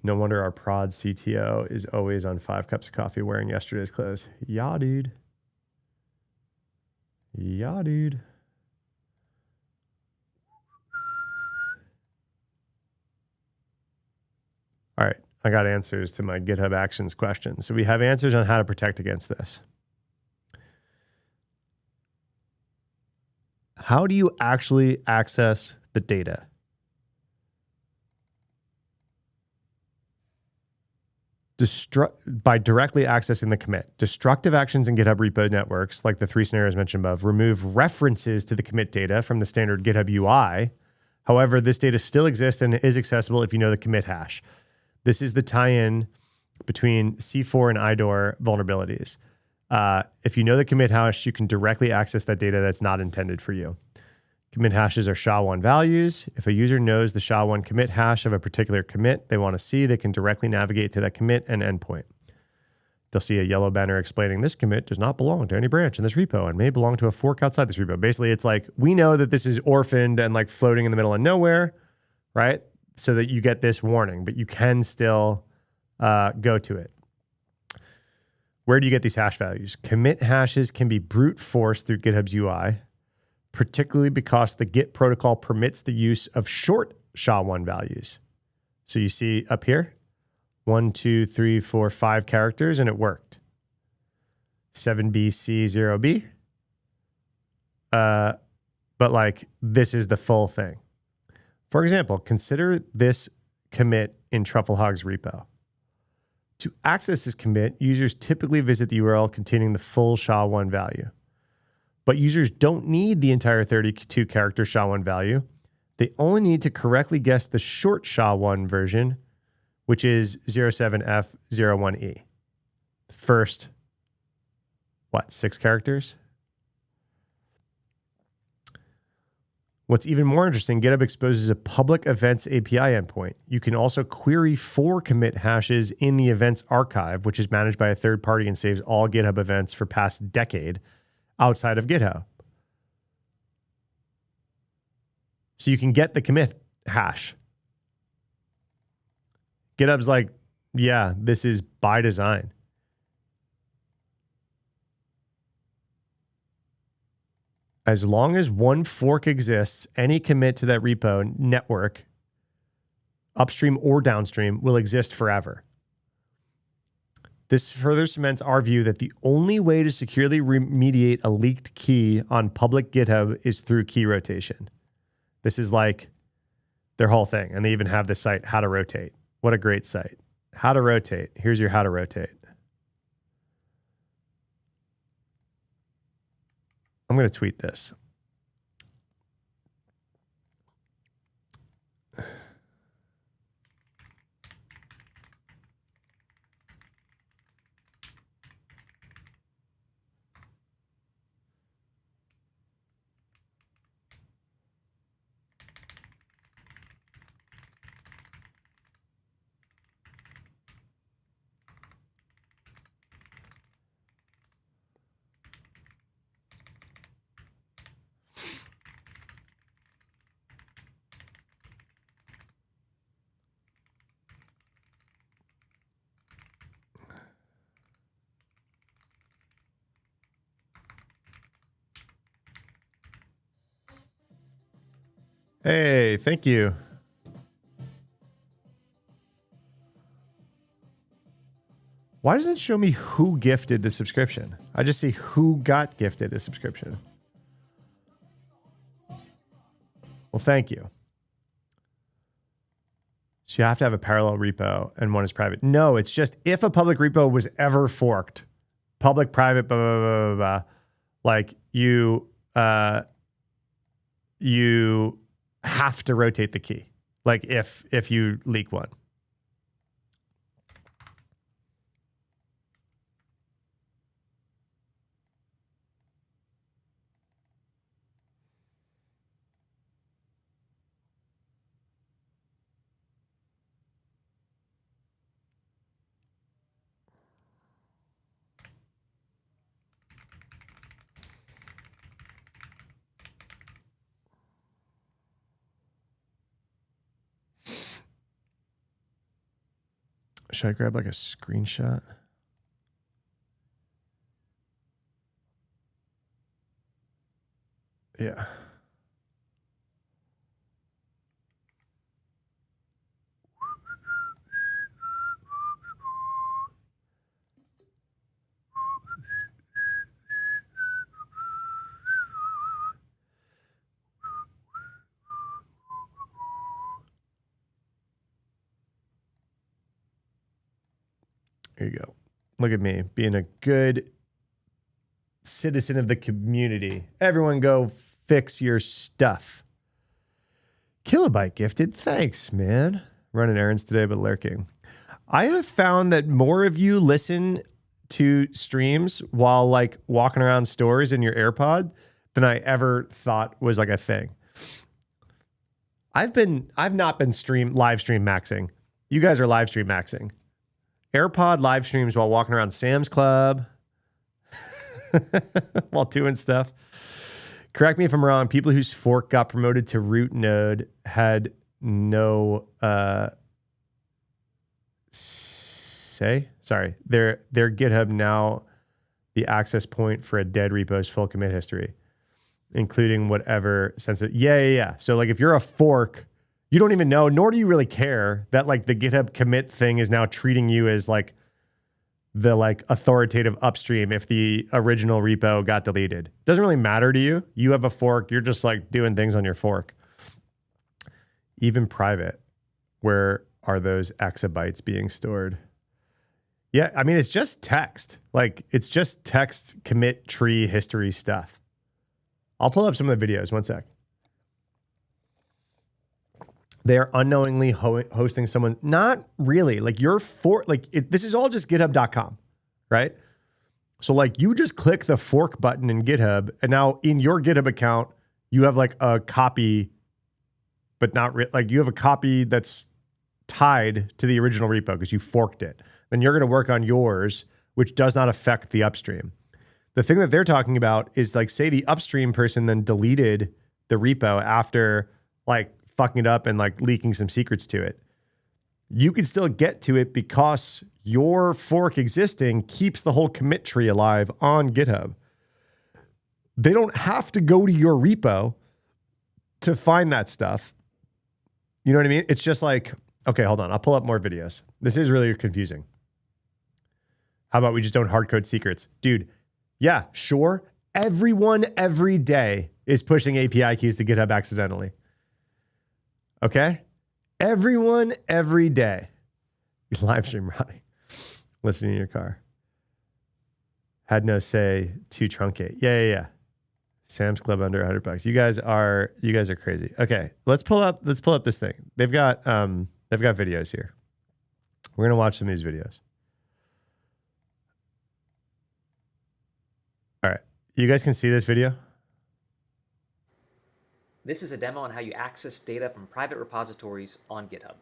No wonder our prod CTO is always on 5 cups of coffee wearing yesterday's clothes. Yeah, dude. Yeah, dude. All right, I got answers to my GitHub Actions question. So we have answers on how to protect against this. How do you actually access the data? By directly accessing the commit. Destructive actions in GitHub repo networks, like the 3 scenarios mentioned above, remove references to the commit data from the standard GitHub UI. However, this data still exists and is accessible if you know the commit hash. This is the tie-in between C4 and IDOR vulnerabilities. If you know the commit hash, you can directly access that data that's not intended for you. Commit hashes are SHA-1 values. If a user knows the SHA-1 commit hash of a particular commit they want to see, they can directly navigate to that commit and endpoint. They'll see a yellow banner explaining this commit does not belong to any branch in this repo and may belong to a fork outside this repo. Basically, it's like, we know that this is orphaned and like floating in the middle of nowhere, right? So that you get this warning, but you can still go to it. Where do you get these hash values? Commit hashes can be brute forced through GitHub's UI, particularly because the Git protocol permits the use of short SHA-1 values. So you see up here, 1, 2, 3, 4, 5 characters, and it worked. 7BC0B. But like, this is the full thing. For example, consider this commit in Trufflehog's repo. To access this commit, users typically visit the URL containing the full SHA-1 value. But users don't need the entire 32-character SHA-1 value. They only need to correctly guess the short SHA-1 version, which is 07F01E. The first, 6 characters? What's even more interesting, GitHub exposes a public events API endpoint. You can also query for commit hashes in the events archive, which is managed by a third party and saves all GitHub events for past decade outside of GitHub. So you can get the commit hash. GitHub's like, yeah, this is by design. As long as one fork exists, any commit to that repo network, upstream or downstream, will exist forever. This further cements our view that the only way to securely remediate a leaked key on public GitHub is through key rotation. This is like their whole thing. And they even have the site, How to Rotate. What a great site. How to Rotate. Here's your How to Rotate. I'm going to tweet this. Hey, thank you. Why doesn't it show me who gifted the subscription? I just see who got gifted a subscription. Well, thank you. So you have to have a parallel repo and one is private. No, it's just if a public repo was ever forked, public, private, blah, blah, blah, blah, blah, like you have to rotate the key. Like if you leak one. Should I grab like a screenshot? Yeah. Here you go. Look at me being a good citizen of the community. Everyone go fix your stuff. Kilobyte gifted. Thanks, man. Running errands today, but lurking. I have found that more of you listen to streams while like walking around stores in your AirPod than I ever thought was like a thing. I've not been live stream maxing. You guys are live stream maxing. AirPod live streams while walking around Sam's Club, while doing stuff. Correct me if I'm wrong. People whose fork got promoted to root node had no say. Sorry, their GitHub now the access point for a dead repo's full commit history, including whatever sensitive. Yeah. So like if you're a fork, you don't even know, nor do you really care that like the GitHub commit thing is now treating you as like the like authoritative upstream if the original repo got deleted. Doesn't really matter to you. You have a fork. You're just like doing things on your fork. Even private, where are those exabytes being stored? Yeah, I mean, it's just text. Like it's just text commit tree history stuff. I'll pull up some of the videos. One sec. They are unknowingly hosting someone. Not really. Like your fork, this is all just github.com, right? So like you just click the fork button in GitHub, and now in your GitHub account, you have like a copy, but not like you have a copy that's tied to the original repo because you forked it. Then you're going to work on yours, which does not affect the upstream. The thing that they're talking about is like, say the upstream person then deleted the repo after like fucking it up and like leaking some secrets to it. You can still get to it because your fork existing keeps the whole commit tree alive on GitHub. They don't have to go to your repo to find that stuff. You know what I mean? It's just like, okay, hold on. I'll pull up more videos. This is really confusing. How about we just don't hard code secrets? Dude, yeah, sure. Everyone every day is pushing API keys to GitHub accidentally. Okay? Everyone every day. Live stream routing. Listening in your car. Had no say to truncate. Yeah. Sam's Club under $100. You guys are crazy. Okay, let's pull up this thing. They've got videos here. We're gonna watch some of these videos. All right, you guys can see this video. This is a demo on how you access data from private repositories on GitHub.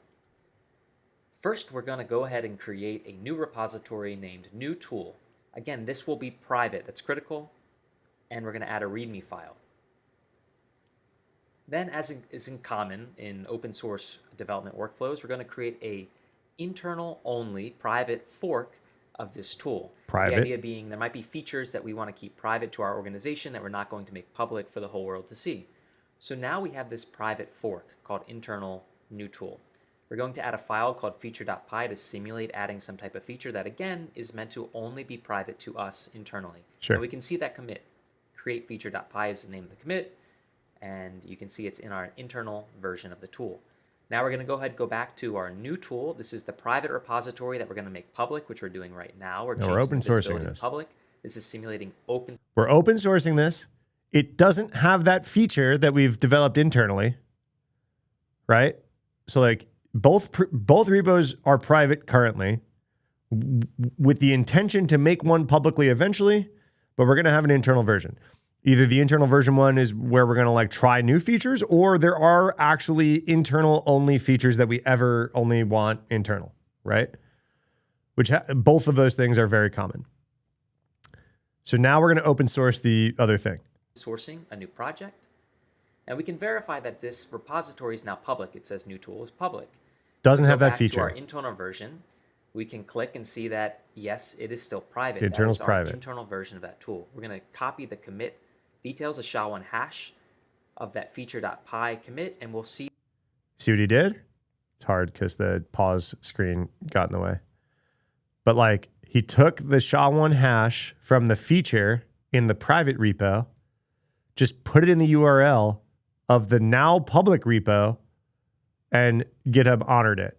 First, we're going to go ahead and create a new repository named new tool. Again, this will be private. That's critical. And we're going to add a README file. Then, as is in common in open source development workflows, we're going to create a internal only private fork of this tool. Private. The idea being there might be features that we want to keep private to our organization that we're not going to make public for the whole world to see. So now we have this private fork called internal new tool. We're going to add a file called feature.py to simulate adding some type of feature that, again, is meant to only be private to us internally. Sure. And we can see that commit. Create feature.py is the name of the commit, and you can see it's in our internal version of the tool. Now we're going to go ahead and go back to our new tool. This is the private repository that we're going to make public, which we're doing right now. We're open sourcing this. Public. This is simulating open. We're open sourcing this. It doesn't have that feature that we've developed internally, right? So like both repos are private currently with the intention to make one publicly eventually, but we're going to have an internal version. Either the internal version one is where we're going to like try new features, or there are actually internal only features that we ever only want internal, right? Which both of those things are very common. So now we're going to open source the other thing. Sourcing a new project. And we can verify that this repository is now public. It says new tool is public. Doesn't have that back feature. To our internal version, we can click and see that, yes, it is still private. Internal is private. Internal version of that tool. We're going to copy the commit details, a SHA-1 hash of that feature.py commit, and we'll see. See what he did? It's hard because the pause screen got in the way. But like he took the SHA-1 hash from the feature in the private repo, just put it in the URL of the now public repo, and GitHub honored it,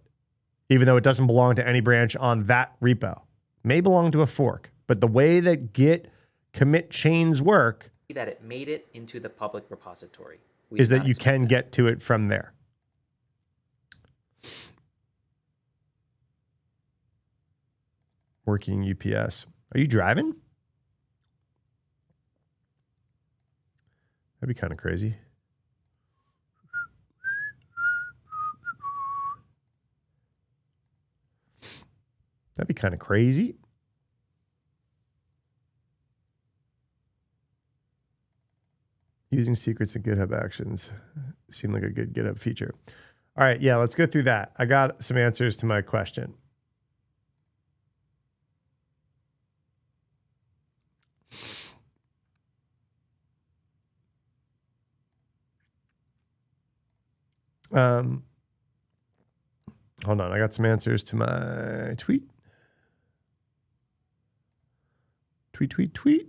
even though it doesn't belong to any branch on that repo. It may belong to a fork, but the way that Git commit chains work that it made it into the public repository. Is that you can get to it from there. Working UPS. Are you driving? That'd be kind of crazy. That'd be kind of crazy. Using secrets in GitHub Actions seemed like a good GitHub feature. All right, yeah, let's go through that. I got some answers to my question. Hold on, I got some answers to my tweet. Tweet.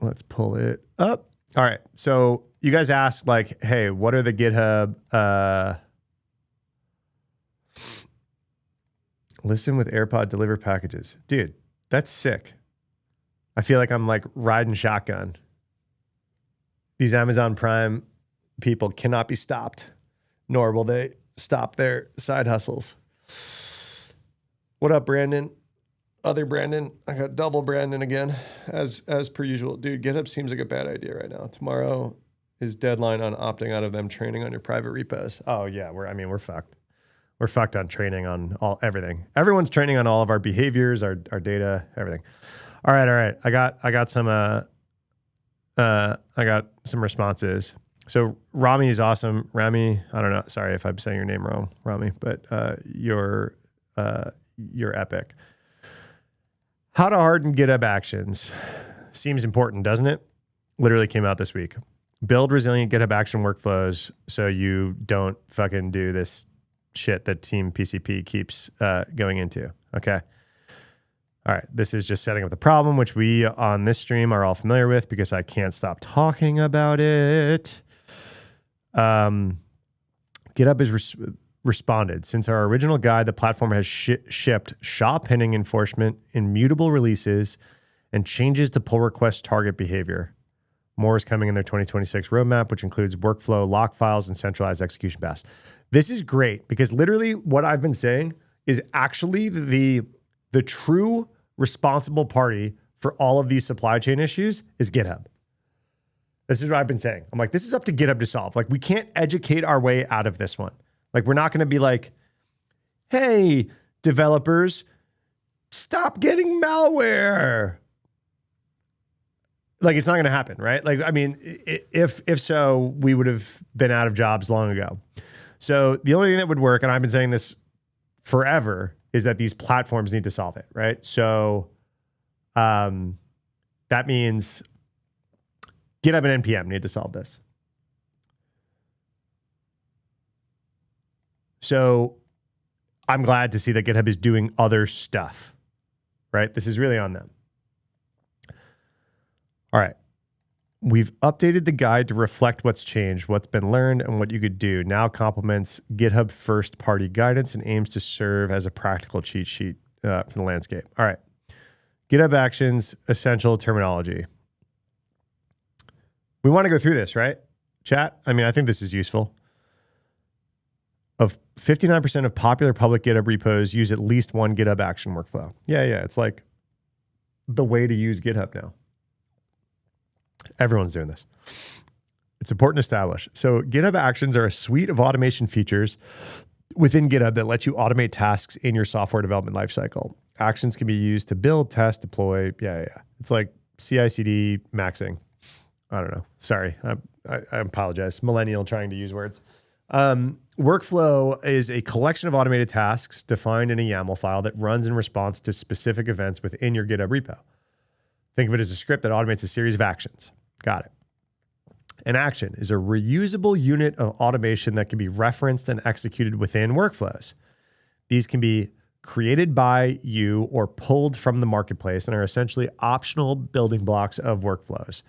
Let's pull it up. All right. So you guys asked like, hey, what are the GitHub listen with AirPod deliver packages? Dude, that's sick. I feel like I'm like riding shotgun. These Amazon Prime people cannot be stopped, nor will they stop their side hustles. What up, Brandon? Other Brandon. I got double Brandon again, as per usual. Dude, GitHub seems like a bad idea right now. Tomorrow is deadline on opting out of them training on your private repos. Oh yeah, we're fucked. We're fucked on training on everything. Everyone's training on all of our behaviors, our data, everything. All right. I got some responses. So Rami is awesome. Rami, I don't know. Sorry if I'm saying your name wrong, Rami, but you're epic. How to harden GitHub Actions. Seems important, doesn't it? Literally came out this week. Build resilient GitHub Action workflows so you don't fucking do this shit that Team PCP keeps going into. Okay. All right. This is just setting up the problem, which we on this stream are all familiar with because I can't stop talking about it. GitHub has responded. Since our original guide, the platform has shipped SHA pending enforcement, immutable releases, and changes to pull request target behavior. More is coming in their 2026 roadmap, which includes workflow, lock files, and centralized execution paths. This is great because literally what I've been saying is actually the true responsible party for all of these supply chain issues is GitHub. This is what I've been saying. I'm like, this is up to GitHub to solve. Like, we can't educate our way out of this one. Like, we're not going to be like, hey, developers, stop getting malware. Like, it's not going to happen, right? Like, I mean, if so, we would have been out of jobs long ago. So the only thing that would work, and I've been saying this forever, is that these platforms need to solve it, right? So That means GitHub and NPM need to solve this. So I'm glad to see that GitHub is doing other stuff, right? This is really on them. All right. We've updated the guide to reflect what's changed, what's been learned, and what you could do. Now complements GitHub first-party guidance and aims to serve as a practical cheat sheet for the landscape. All right. GitHub Actions, essential terminology. We want to go through this, right? Chat? I mean, I think this is useful. Of 59% of popular public GitHub repos use at least one GitHub action workflow. Yeah. It's like the way to use GitHub now. Everyone's doing this. It's important to establish. So GitHub Actions are a suite of automation features within GitHub that let you automate tasks in your software development lifecycle. Actions can be used to build, test, deploy. Yeah. It's like CI/CD maxing. I don't know. Sorry. I apologize. Millennial trying to use words. Workflow is a collection of automated tasks defined in a YAML file that runs in response to specific events within your GitHub repo. Think of it as a script that automates a series of actions. Got it. An action is a reusable unit of automation that can be referenced and executed within workflows. These can be created by you or pulled from the marketplace and are essentially optional building blocks of workflows.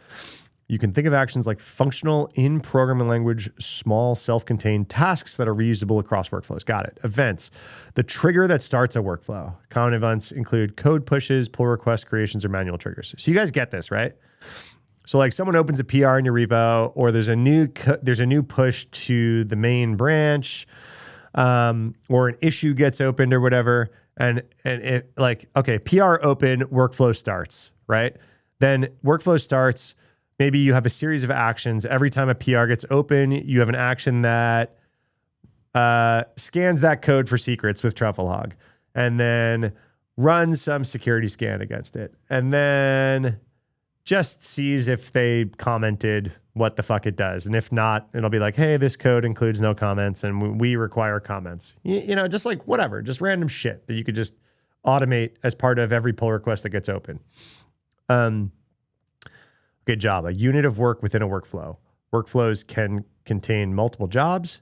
You can think of actions like functional in programming language, small self-contained tasks that are reusable across workflows. Got it. Events, the trigger that starts a workflow. Common events include code pushes, pull request creations, or manual triggers. So you guys get this, right? So like someone opens a PR in your repo, or there's a new push to the main branch, or an issue gets opened or whatever, and it like, okay, PR open, workflow starts, right? Then workflow starts. Maybe you have a series of actions. Every time a PR gets open, you have an action that scans that code for secrets with Trufflehog, and then runs some security scan against it, and then just sees if they commented what the fuck it does. And if not, it'll be like, hey, this code includes no comments, and we require comments. You know, just like whatever, just random shit that you could just automate as part of every pull request that gets open. Okay, job, a unit of work within a workflow. Workflows can contain multiple jobs,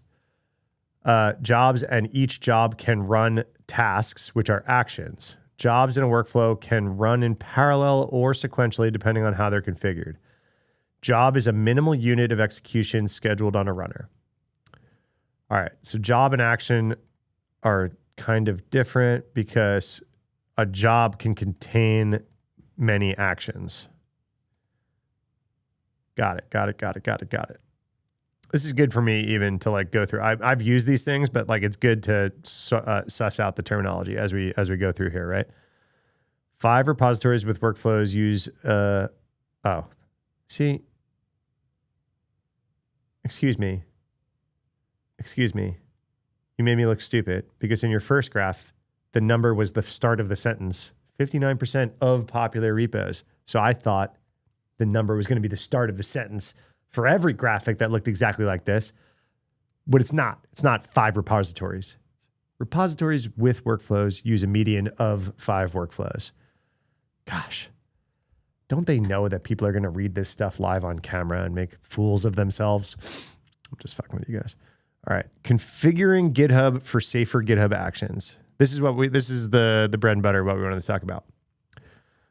and each job can run tasks, which are actions. Jobs in a workflow can run in parallel or sequentially, depending on how they're configured. Job is a minimal unit of execution scheduled on a runner. All right, so job and action are kind of different because a job can contain many actions. Got it. This is good for me even to like go through. I've used these things, but like it's good to suss out the terminology as we go through here, right? 5 repositories with workflows use. Excuse me. You made me look stupid because in your first graph, the number was the start of the sentence. 59% of popular repos. So I thought the number was going to be the start of the sentence for every graphic that looked exactly like this, but it's not. It's not 5 repositories. Repositories with workflows use a median of 5 workflows. Gosh, don't they know that people are going to read this stuff live on camera and make fools of themselves? I'm just fucking with you guys. All right, configuring GitHub for safer GitHub actions. This is the bread and butter of what we wanted to talk about.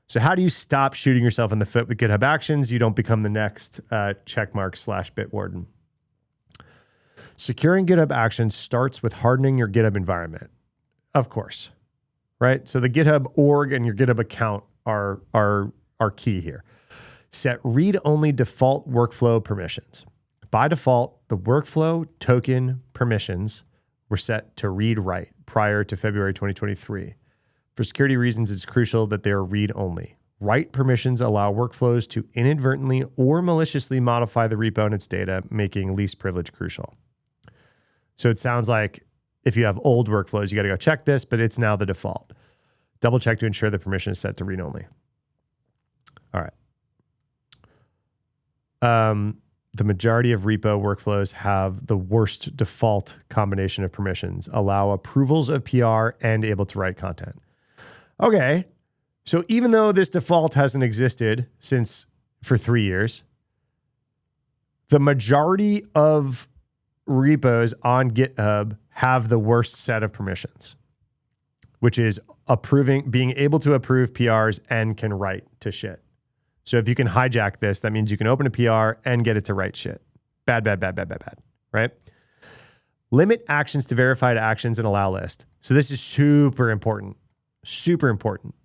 So how do you stop shooting yourself in the foot with GitHub Actions? You don't become the next checkmark/Bitwarden. Securing GitHub Actions starts with hardening your GitHub environment. Of course, right? So the GitHub org and your GitHub account are key here. Set read-only default workflow permissions. By default, the workflow token permissions were set to read-write prior to February 2023. For security reasons, it's crucial that they are read-only. Write permissions allow workflows to inadvertently or maliciously modify the repo and its data, making least privilege crucial. So it sounds like if you have old workflows, you got to go check this, but it's now the default. Double check to ensure the permission is set to read-only. All right. The majority of repo workflows have the worst default combination of permissions, allow approvals of PR, and able to write content. Okay, So even though this default hasn't existed for 3 years, the majority of repos on GitHub have the worst set of permissions, which is being able to approve PRs and can write to shit. So if you can hijack this, that means you can open a PR and get it to write shit. Bad, right? Limit actions to verified actions and allow list. So this is super important. Super important.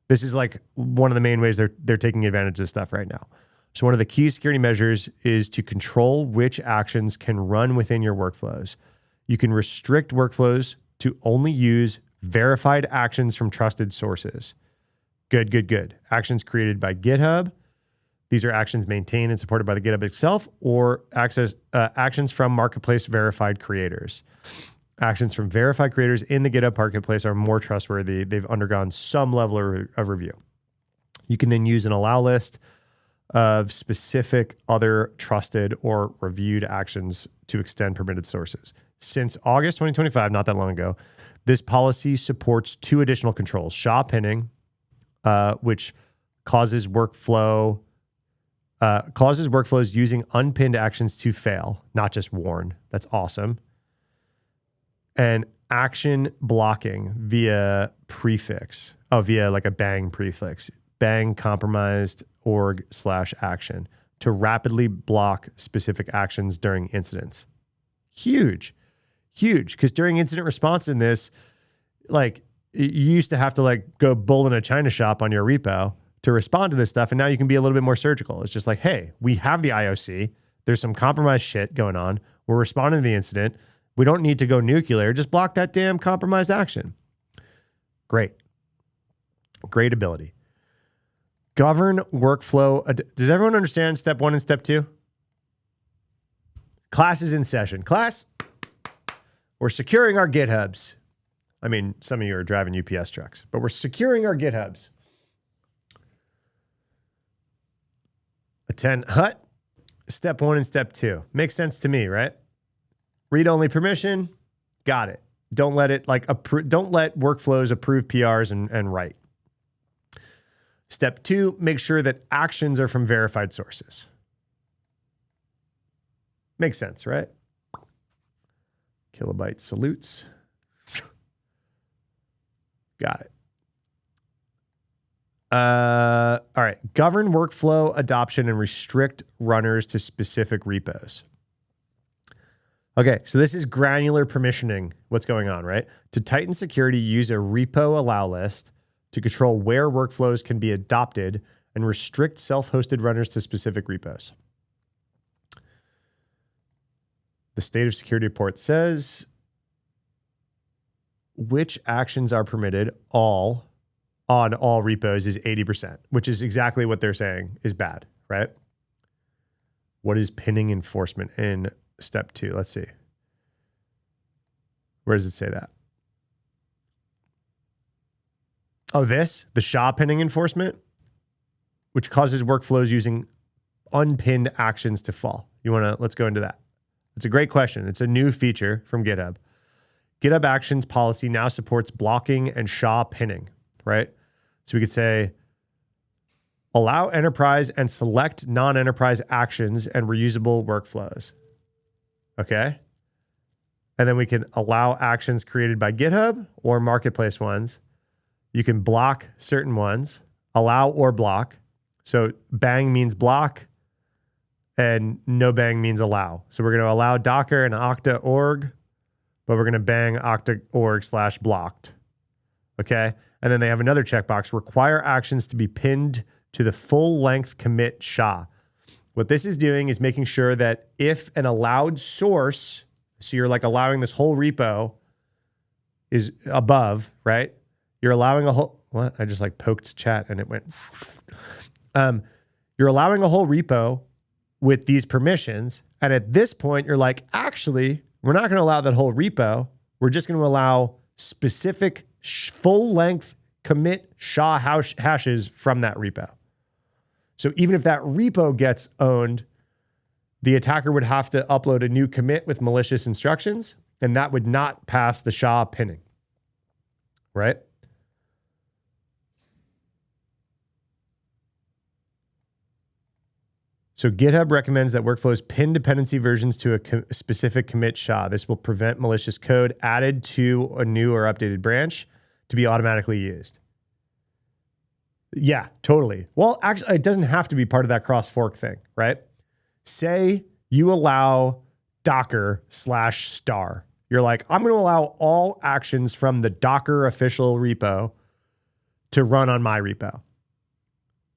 This is like one of the main ways they're taking advantage of this stuff right now. So one of the key security measures is to control which actions can run within your workflows. You can restrict workflows to only use verified actions from trusted sources. Good. Actions created by GitHub. These are actions maintained and supported by the GitHub itself, or actions from marketplace verified creators. Actions from verified creators in the GitHub marketplace are more trustworthy. They've undergone some level of review. You can then use an allow list of specific other trusted or reviewed actions to extend permitted sources. Since August 2025, not that long ago, this policy supports 2 additional controls: SHA pinning, which causes workflows using unpinned actions to fail, not just warn. That's awesome. And action blocking via like a bang prefix, bang compromised org/action to rapidly block specific actions during incidents. Huge. Because during incident response in this, like, you used to have to like go bull in a china shop on your repo to respond to this stuff. And now you can be a little bit more surgical. It's just like, hey, we have the IOC. There's some compromised shit going on. We're responding to the incident. We don't need to go nuclear. Just block that damn compromised action. Great ability. Govern workflow. Does everyone understand step 1 and step 2? Class is in session. Class, we're securing our GitHubs. I mean, some of you are driving UPS trucks, but we're securing our GitHubs. Attend HUT, step 1 and step 2. Makes sense to me, right? Read-only permission, got it. Don't let workflows approve PRs and write. Step 2, make sure that actions are from verified sources. Makes sense, right? Kilobyte salutes. Got it. All right. Govern workflow adoption and restrict runners to specific repos. Okay, so this is granular permissioning, what's going on, right? To tighten security, use a repo allow list to control where workflows can be adopted and restrict self-hosted runners to specific repos. The state of security report says which actions are permitted on all repos is 80%, which is exactly what they're saying is bad, right? What is pinning enforcement in step 2? Let's see. Where does it say that? Oh, the SHA pinning enforcement, which causes workflows using unpinned actions to fall. Let's go into that. It's a great question. It's a new feature from GitHub. GitHub Actions policy now supports blocking and SHA pinning, right? So we could say, allow enterprise and select non-enterprise actions and reusable workflows. Okay. And then we can allow actions created by GitHub or marketplace ones. You can block certain ones, allow or block. So bang means block and no bang means allow. So we're going to allow Docker and Okta org, but we're going to bang Okta org/blocked. Okay. And then they have another checkbox, require actions to be pinned to the full length commit SHA. What this is doing is making sure that if an allowed source, so you're like allowing this whole repo is above, right? You're allowing a whole, what? I just like poked chat and it went. You're allowing a whole repo with these permissions. And at this point, you're like, actually, we're not going to allow that whole repo. We're just going to allow specific full length commit SHA hashes from that repo. So even if that repo gets owned, the attacker would have to upload a new commit with malicious instructions, and that would not pass the SHA pinning, right? So GitHub recommends that workflows pin dependency versions to a specific commit SHA. This will prevent malicious code added to a new or updated branch to be automatically used. Yeah, totally. Well, actually, it doesn't have to be part of that cross fork thing, right? Say you allow Docker/star. You're like, I'm going to allow all actions from the Docker official repo to run on my repo,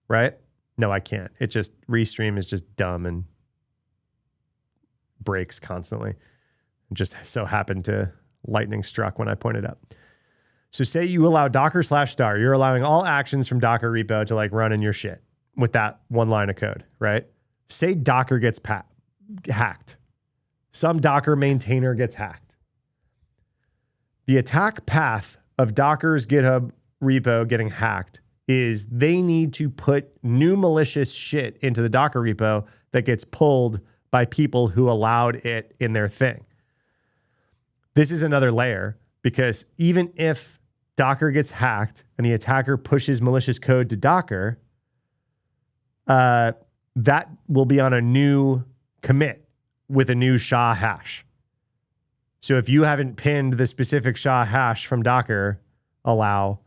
right? No, I can't. It just, Restream is just dumb and breaks constantly. It just so happened to lightning struck when I pointed up. So say you allow Docker/star, you're allowing all actions from Docker repo to like run in your shit with that one line of code, right? Say Docker gets hacked. Some Docker maintainer gets hacked. The attack path of Docker's GitHub repo getting hacked is they need to put new malicious shit into the Docker repo that gets pulled by people who allowed it in their thing. This is another layer because even if Docker gets hacked and the attacker pushes malicious code to Docker, that will be on a new commit with a new SHA hash. So if you haven't pinned the specific SHA hash from Docker, allow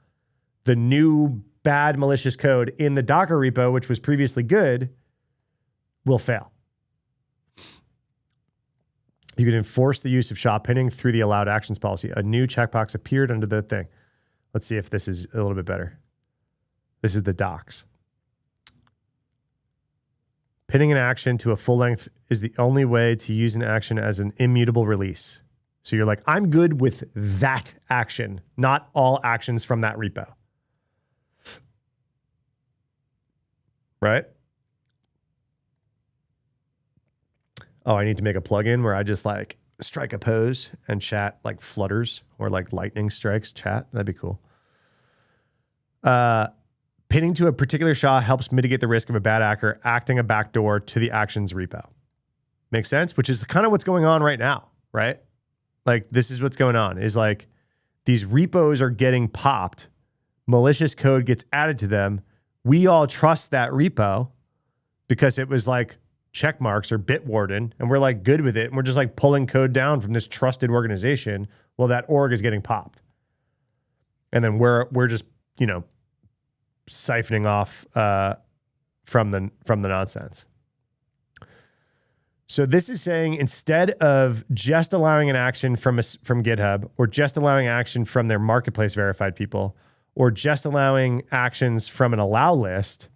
the new bad malicious code in the Docker repo, which was previously good, will fail. You can enforce the use of SHA pinning through the allowed actions policy. A new checkbox appeared under the thing. Let's see if this is a little bit better. This is the docs. Pinning an action to a full length is the only way to use an action as an immutable release. So you're like, I'm good with that action, not all actions from that repo. Right? Oh, I need to make a plugin where I just like strike a pose and chat like flutters or like lightning strikes chat. That'd be cool. Pinning to a particular SHA helps mitigate the risk of a bad actor acting a backdoor to the actions repo. Makes sense? Which is kind of what's going on right now, right? Like this is what's going on is like these repos are getting popped. Malicious code gets added to them. We all trust that repo because it was like check marks or Bitwarden and we're like good with it. And we're just like pulling code down from this trusted organization. Well, that org is getting popped. And then we're just, you know, siphoning off from the nonsense. So this is saying instead of just allowing an action from GitHub or just allowing action from their marketplace verified people or just allowing actions from an allow list,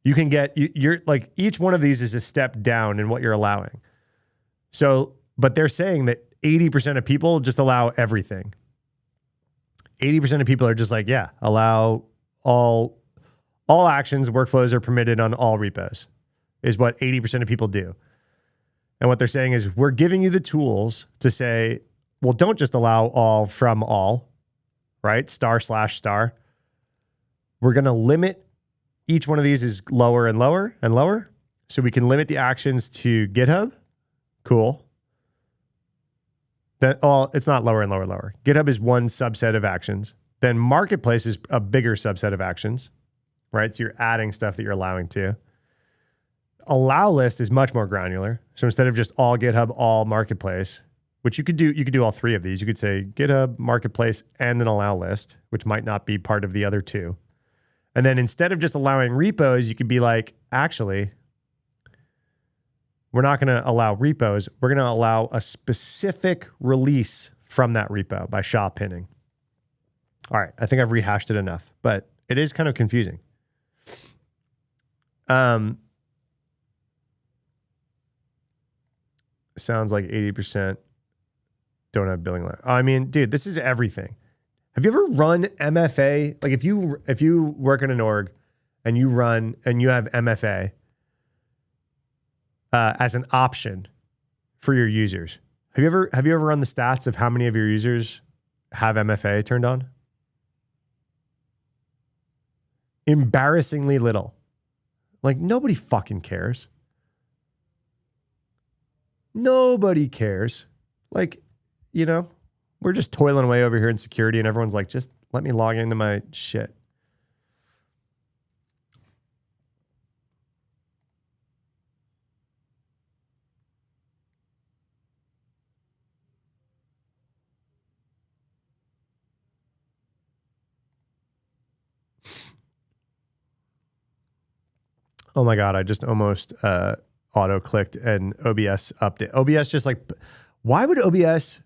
you can get, you're like each one of these is a step down in what you're allowing. So, but they're saying that 80% of people just allow everything. 80% of people are just like, yeah, allow all actions, workflows are permitted on all repos is what 80% of people do. And what they're saying is we're giving you the tools to say, well, don't just allow all from all, right? */*. We're going to limit each one of these is lower and lower and lower. So we can limit the actions to GitHub. Cool. Then, well, it's not lower and lower, lower. GitHub is one subset of actions. Then Marketplace is a bigger subset of actions, right? So you're adding stuff that you're allowing to. Allow list is much more granular. So instead of just all GitHub, all Marketplace, which you could do all three of these. You could say GitHub, Marketplace, and an allow list, which might not be part of the other two. And then instead of just allowing repos, you could be like, actually, we're not going to allow repos. We're going to allow a specific release from that repo by SHA pinning. All right. I think I've rehashed it enough, but it is kind of confusing. Sounds like 80% don't have billing line. I mean, dude, this is everything. Have you ever run MFA? Like if you work in an org and you run and you have MFA as an option for your users, have you ever run the stats of how many of your users have MFA turned on? Embarrassingly little. Like nobody fucking cares. Nobody cares. Like, you know, we're just toiling away over here in security and everyone's like, just let me log into my shit. Oh my God, I just almost auto clicked an OBS update. OBS just like, why would OBS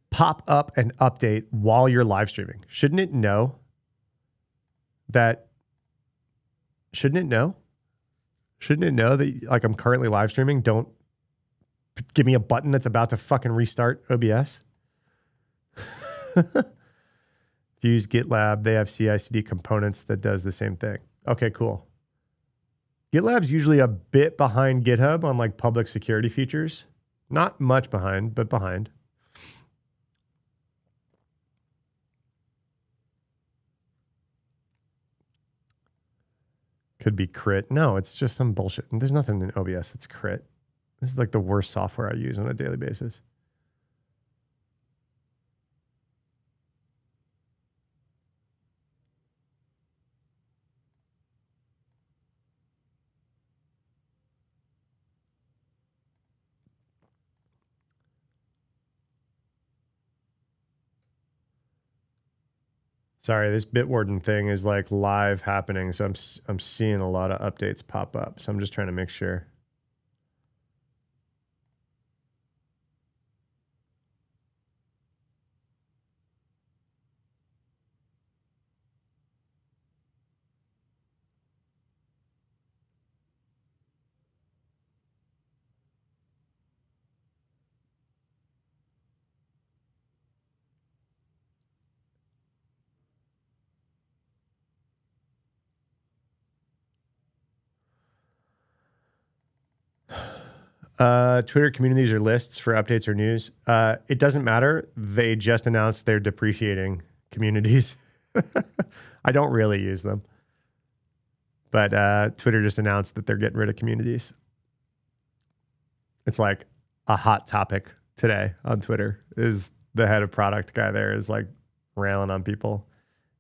pop up and update while you're live streaming? Shouldn't it know that? Shouldn't it know? Shouldn't it know that like I'm currently live streaming? Don't give me a button that's about to fucking restart OBS. If you use GitLab, they have CI/CD components that does the same thing. Okay, cool. GitLab's usually a bit behind GitHub on like public security features. Not much behind, but behind. Could be crit. No, it's just some bullshit. There's nothing in OBS that's crit. This is like the worst software I use on a daily basis. Sorry, this Bitwarden thing is like live happening, so I'm seeing a lot of updates pop up. So I'm just trying to make sure. Twitter communities or lists for updates or news. It doesn't matter. They just announced they're depreciating communities. I don't really use them. But Twitter just announced that they're getting rid of communities. It's like a hot topic today on Twitter. Is the head of product guy there is like railing on people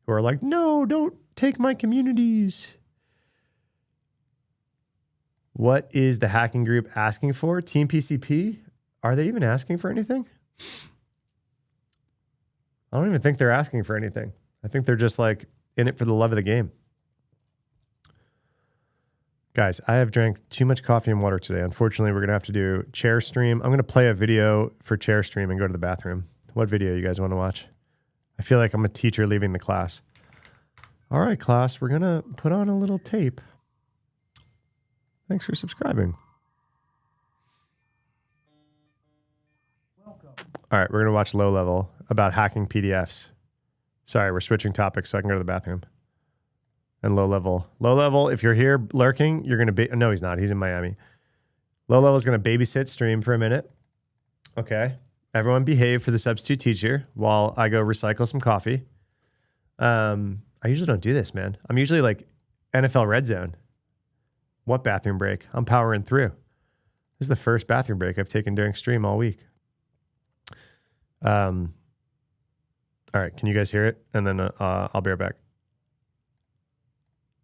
who are like, no, don't take my communities. What is the hacking group asking for? Team PCP? Are they even asking for anything? I don't even think they're asking for anything. I think they're just like in it for the love of the game. Guys, I have drank too much coffee and water today. Unfortunately, we're going to have to do chair stream. I'm going to play a video for chair stream and go to the bathroom. What video you guys want to watch? I feel like I'm a teacher leaving the class. All right, class, we're going to put on a little tape. Thanks for subscribing. Welcome. All right, we're going to watch Low Level about hacking PDFs. Sorry, we're switching topics so I can go to the bathroom. And Low Level, if you're here lurking, you're going to be... No, he's not. He's in Miami. Low Level is going to babysit stream for a minute. Okay. Everyone behave for the substitute teacher while I go recycle some coffee. I usually don't do this, man. I'm usually like NFL Red Zone. What bathroom break? I'm powering through. This is the first bathroom break I've taken during stream all week. All right, can you guys hear it? And then I'll be right back.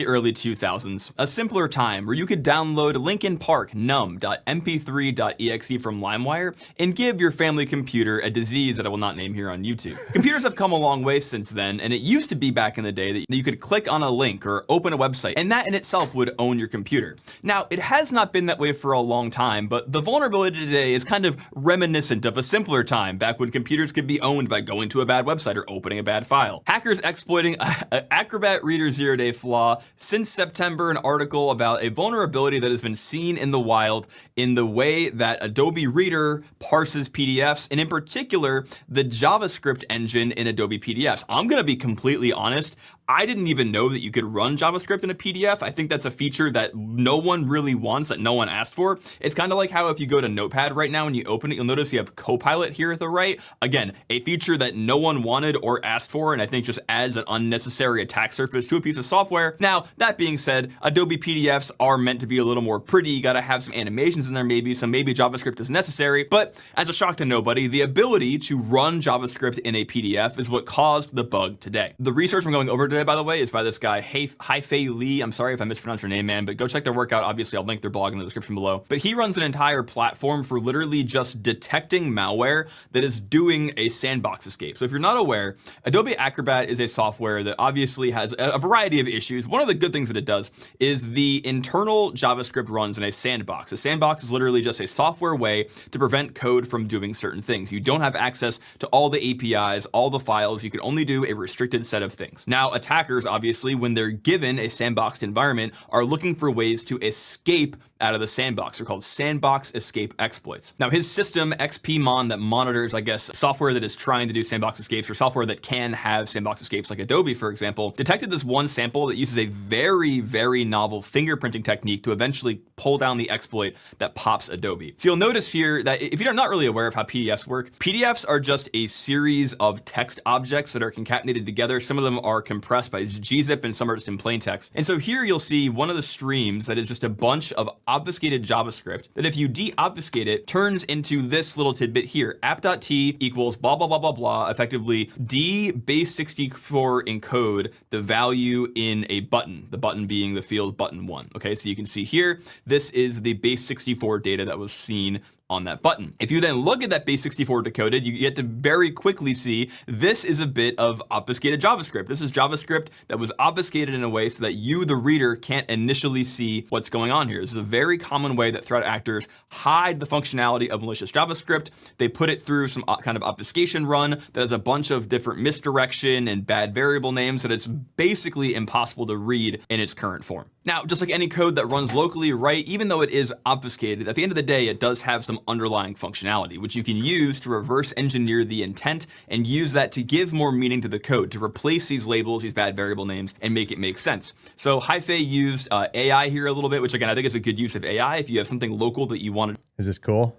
Early 2000s, a simpler time where you could download Linkin Park num.mp3.exe from LimeWire and give your family computer a disease that I will not name here on YouTube. Computers have come a long way since then, and it used to be back in the day that you could click on a link or open a website, and that in itself would own your computer. Now, it has not been that way for a long time, but the vulnerability today is kind of reminiscent of a simpler time back when computers could be owned by going to a bad website or opening a bad file. Hackers exploiting an Acrobat Reader zero-day flaw. Since September, an article about a vulnerability that has been seen in the wild in the way that Adobe Reader parses PDFs, and in particular, the JavaScript engine in Adobe PDFs. I'm going to be completely honest. I didn't even know that you could run JavaScript in a PDF. I think that's a feature that no one really wants, that no one asked for. It's kind of like how if you go to Notepad right now and you open it, you'll notice you have Copilot here at the right. Again, a feature that no one wanted or asked for, and I think just adds an unnecessary attack surface to a piece of software. Now, that being said, Adobe PDFs are meant to be a little more pretty. You got to have some animations in there maybe, so maybe JavaScript is necessary. But as a shock to nobody, the ability to run JavaScript in a PDF is what caused the bug today. The research I'm going over today, by the way, is by this guy, Haifei Lee. I'm sorry if I mispronounced your name, man, but go check their workout. Obviously, I'll link their blog in the description below. But he runs an entire platform for literally just detecting malware that is doing a sandbox escape. So if you're not aware, Adobe Acrobat is a software that obviously has a variety of issues. One of the good things that it does is the internal JavaScript runs in a sandbox. A sandbox is literally just a software way to prevent code from doing certain things. You don't have access to all the APIs, all the files. You can only do a restricted set of things. Now, attackers, obviously, when they're given a sandboxed environment, are looking for ways to escape out of the sandbox. They're called sandbox escape exploits. Now, his system, XPmon, that monitors, I guess, software that is trying to do sandbox escapes or software that can have sandbox escapes, like Adobe, for example, detected this one sample that uses a very, very novel fingerprinting technique to eventually pull down the exploit that pops Adobe. So you'll notice here that if you're not really aware of how PDFs work, PDFs are just a series of text objects that are concatenated together. Some of them are compressed by gzip and some are just in plain text. And so here you'll see one of the streams that is just a bunch of obfuscated JavaScript that if you de-obfuscate it, turns into this little tidbit here. app.t equals blah, blah, blah, blah, blah, effectively base64 encode the value in a button, the button being the field button 1. Okay, so you can see here, this is the base64 data that was seen on that button. If you then look at that base64 decoded, you get to very quickly see this is a bit of obfuscated JavaScript. This is JavaScript that was obfuscated in a way so that you, the reader, can't initially see what's going on here. This is a very common way that threat actors hide the functionality of malicious JavaScript. They put it through some kind of obfuscation run that has a bunch of different misdirection and bad variable names that it's basically impossible to read in its current form. Now, just like any code that runs locally, right, even though it is obfuscated, at the end of the day, it does have some underlying functionality, which you can use to reverse engineer the intent and use that to give more meaning to the code, to replace these labels, these bad variable names, and make it make sense. So Haifei used AI here a little bit, which again, I think is a good use of AI if you have something local that you wanted. Is this cool?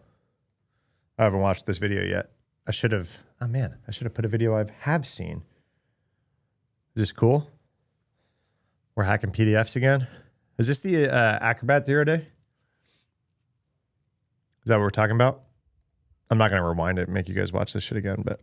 I haven't watched this video yet. I should have, oh man, I should have put a video I have seen. Is this cool? We're hacking PDFs again. Is this the Acrobat 0 day? Is that what we're talking about? I'm not going to rewind it and make you guys watch this shit again, but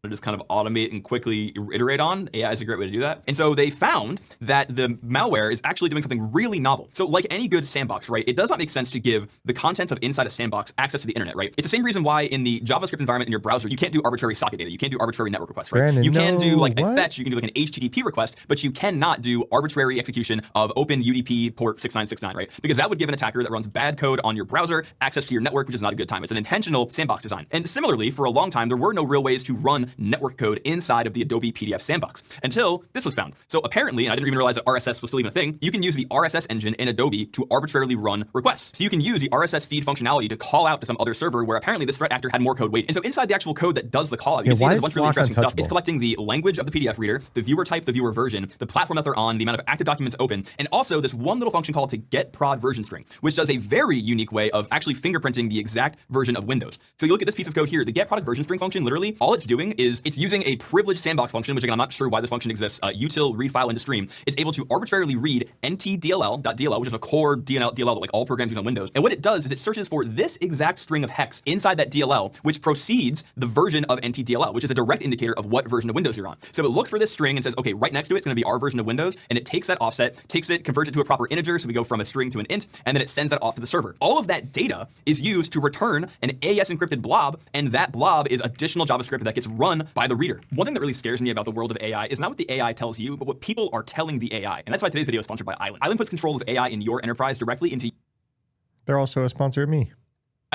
just kind of automate and quickly iterate on. AI is a great way to do that. And so they found that the malware is actually doing something really novel. So like any good sandbox, right, it does not make sense to give the contents of inside a sandbox access to the internet, right? It's the same reason why in the JavaScript environment in your browser, you can't do arbitrary socket data. You can't do arbitrary network requests, right? Brandon, you can do like what? a fetch, you can do like an HTTP request, but you cannot do arbitrary execution of open UDP port 6969, right? Because that would give an attacker that runs bad code on your browser access to your network, which is not a good time. It's an intentional sandbox design. And similarly, for a long time, there were no real ways to run network code inside of the Adobe PDF sandbox until this was found. So apparently, and I didn't even realize that RSS was still even a thing, you can use the RSS engine in Adobe to arbitrarily run requests. So you can use the RSS feed functionality to call out to some other server where apparently this threat actor had more code weight. And so inside the actual code that does the call out, you can see there's a bunch of really interesting stuff. It's collecting the language of the PDF reader, the viewer type, the viewer version, the platform that they're on, the amount of active documents open, and also this one little function called to get prod version string, which does a very unique way of actually fingerprinting the exact version of Windows. So you look at this piece of code here, the get product version string function, literally all it's doing is it's using a privileged sandbox function, which again, I'm not sure why this function exists, util read file into stream. It's able to arbitrarily read ntdll.dll, which is a core DLL that like all programs use on Windows. And what it does is it searches for this exact string of hex inside that DLL, which precedes the version of ntdll, which is a direct indicator of what version of Windows you're on. So it looks for this string and says, okay, right next to it's going to be our version of Windows, and it takes that offset, takes it, converts it to a proper integer, so we go from a string to an int, and then it sends that off to the server. All of that data is used to return an AES encrypted blob, and that blob is additional JavaScript that gets run by the reader. One thing that really scares me about the world of AI is not what the AI tells you, but what people are telling the AI. And that's why today's video is sponsored by Island. Island puts control of AI in your enterprise directly into. they're also a sponsor of me.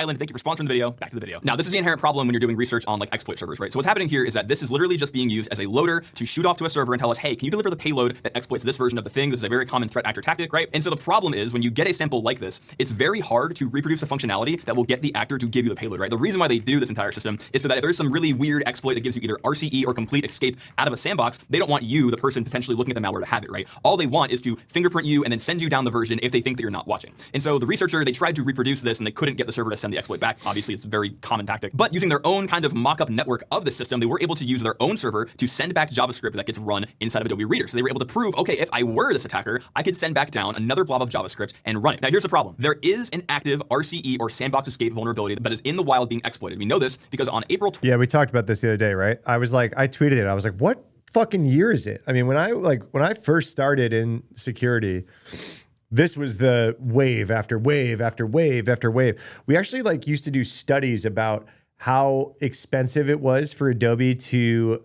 Island, thank you for sponsoring the video. Back to the video. Now, this is the inherent problem when you're doing research on like exploit servers, right? So what's happening here is that this is literally just being used as a loader to shoot off to a server and tell us, hey, can you deliver the payload that exploits this version of the thing? This is a very common threat actor tactic, right? And so the problem is when you get a sample like this, it's very hard to reproduce a functionality that will get the actor to give you the payload, right? The reason why they do this entire system is so that if there's some really weird exploit that gives you either RCE or complete escape out of a sandbox, they don't want you, the person potentially looking at the malware, to have it, right? All they want is to fingerprint you and then send you down the version if they think that you're not watching. And so the researcher, they tried to reproduce this and they couldn't get the server to send the exploit back. Obviously, it's a very common tactic. But using their own kind of mock-up network of the system, they were able to use their own server to send back JavaScript that gets run inside of Adobe Reader. So they were able to prove, okay, if I were this attacker, I could send back down another blob of JavaScript and run it. Now, here's the problem. There is an active RCE or sandbox escape vulnerability that is in the wild being exploited. We know this because on April 20th, Yeah, we talked about this the other day, right? I was like, I tweeted it. I was like, what fucking year is it? I mean, when I first started in security, this was the wave after wave after wave after wave. We actually like used to do studies about how expensive it was for Adobe to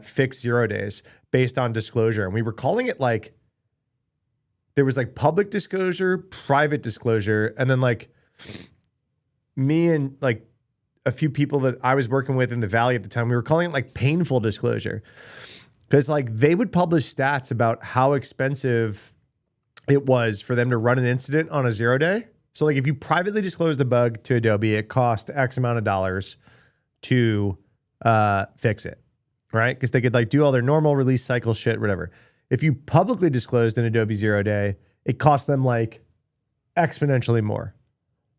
fix 0 days based on disclosure. And we were calling it like, there was like public disclosure, private disclosure, and then like me and like a few people that I was working with in the Valley at the time, we were calling it like painful disclosure. Because like they would publish stats about how expensive it was for them to run an incident on a 0 day. So like if you privately disclosed a bug to Adobe, it cost X amount of dollars to fix it, right? Because they could like do all their normal release cycle shit, whatever. If you publicly disclosed an Adobe 0 day, it cost them like exponentially more.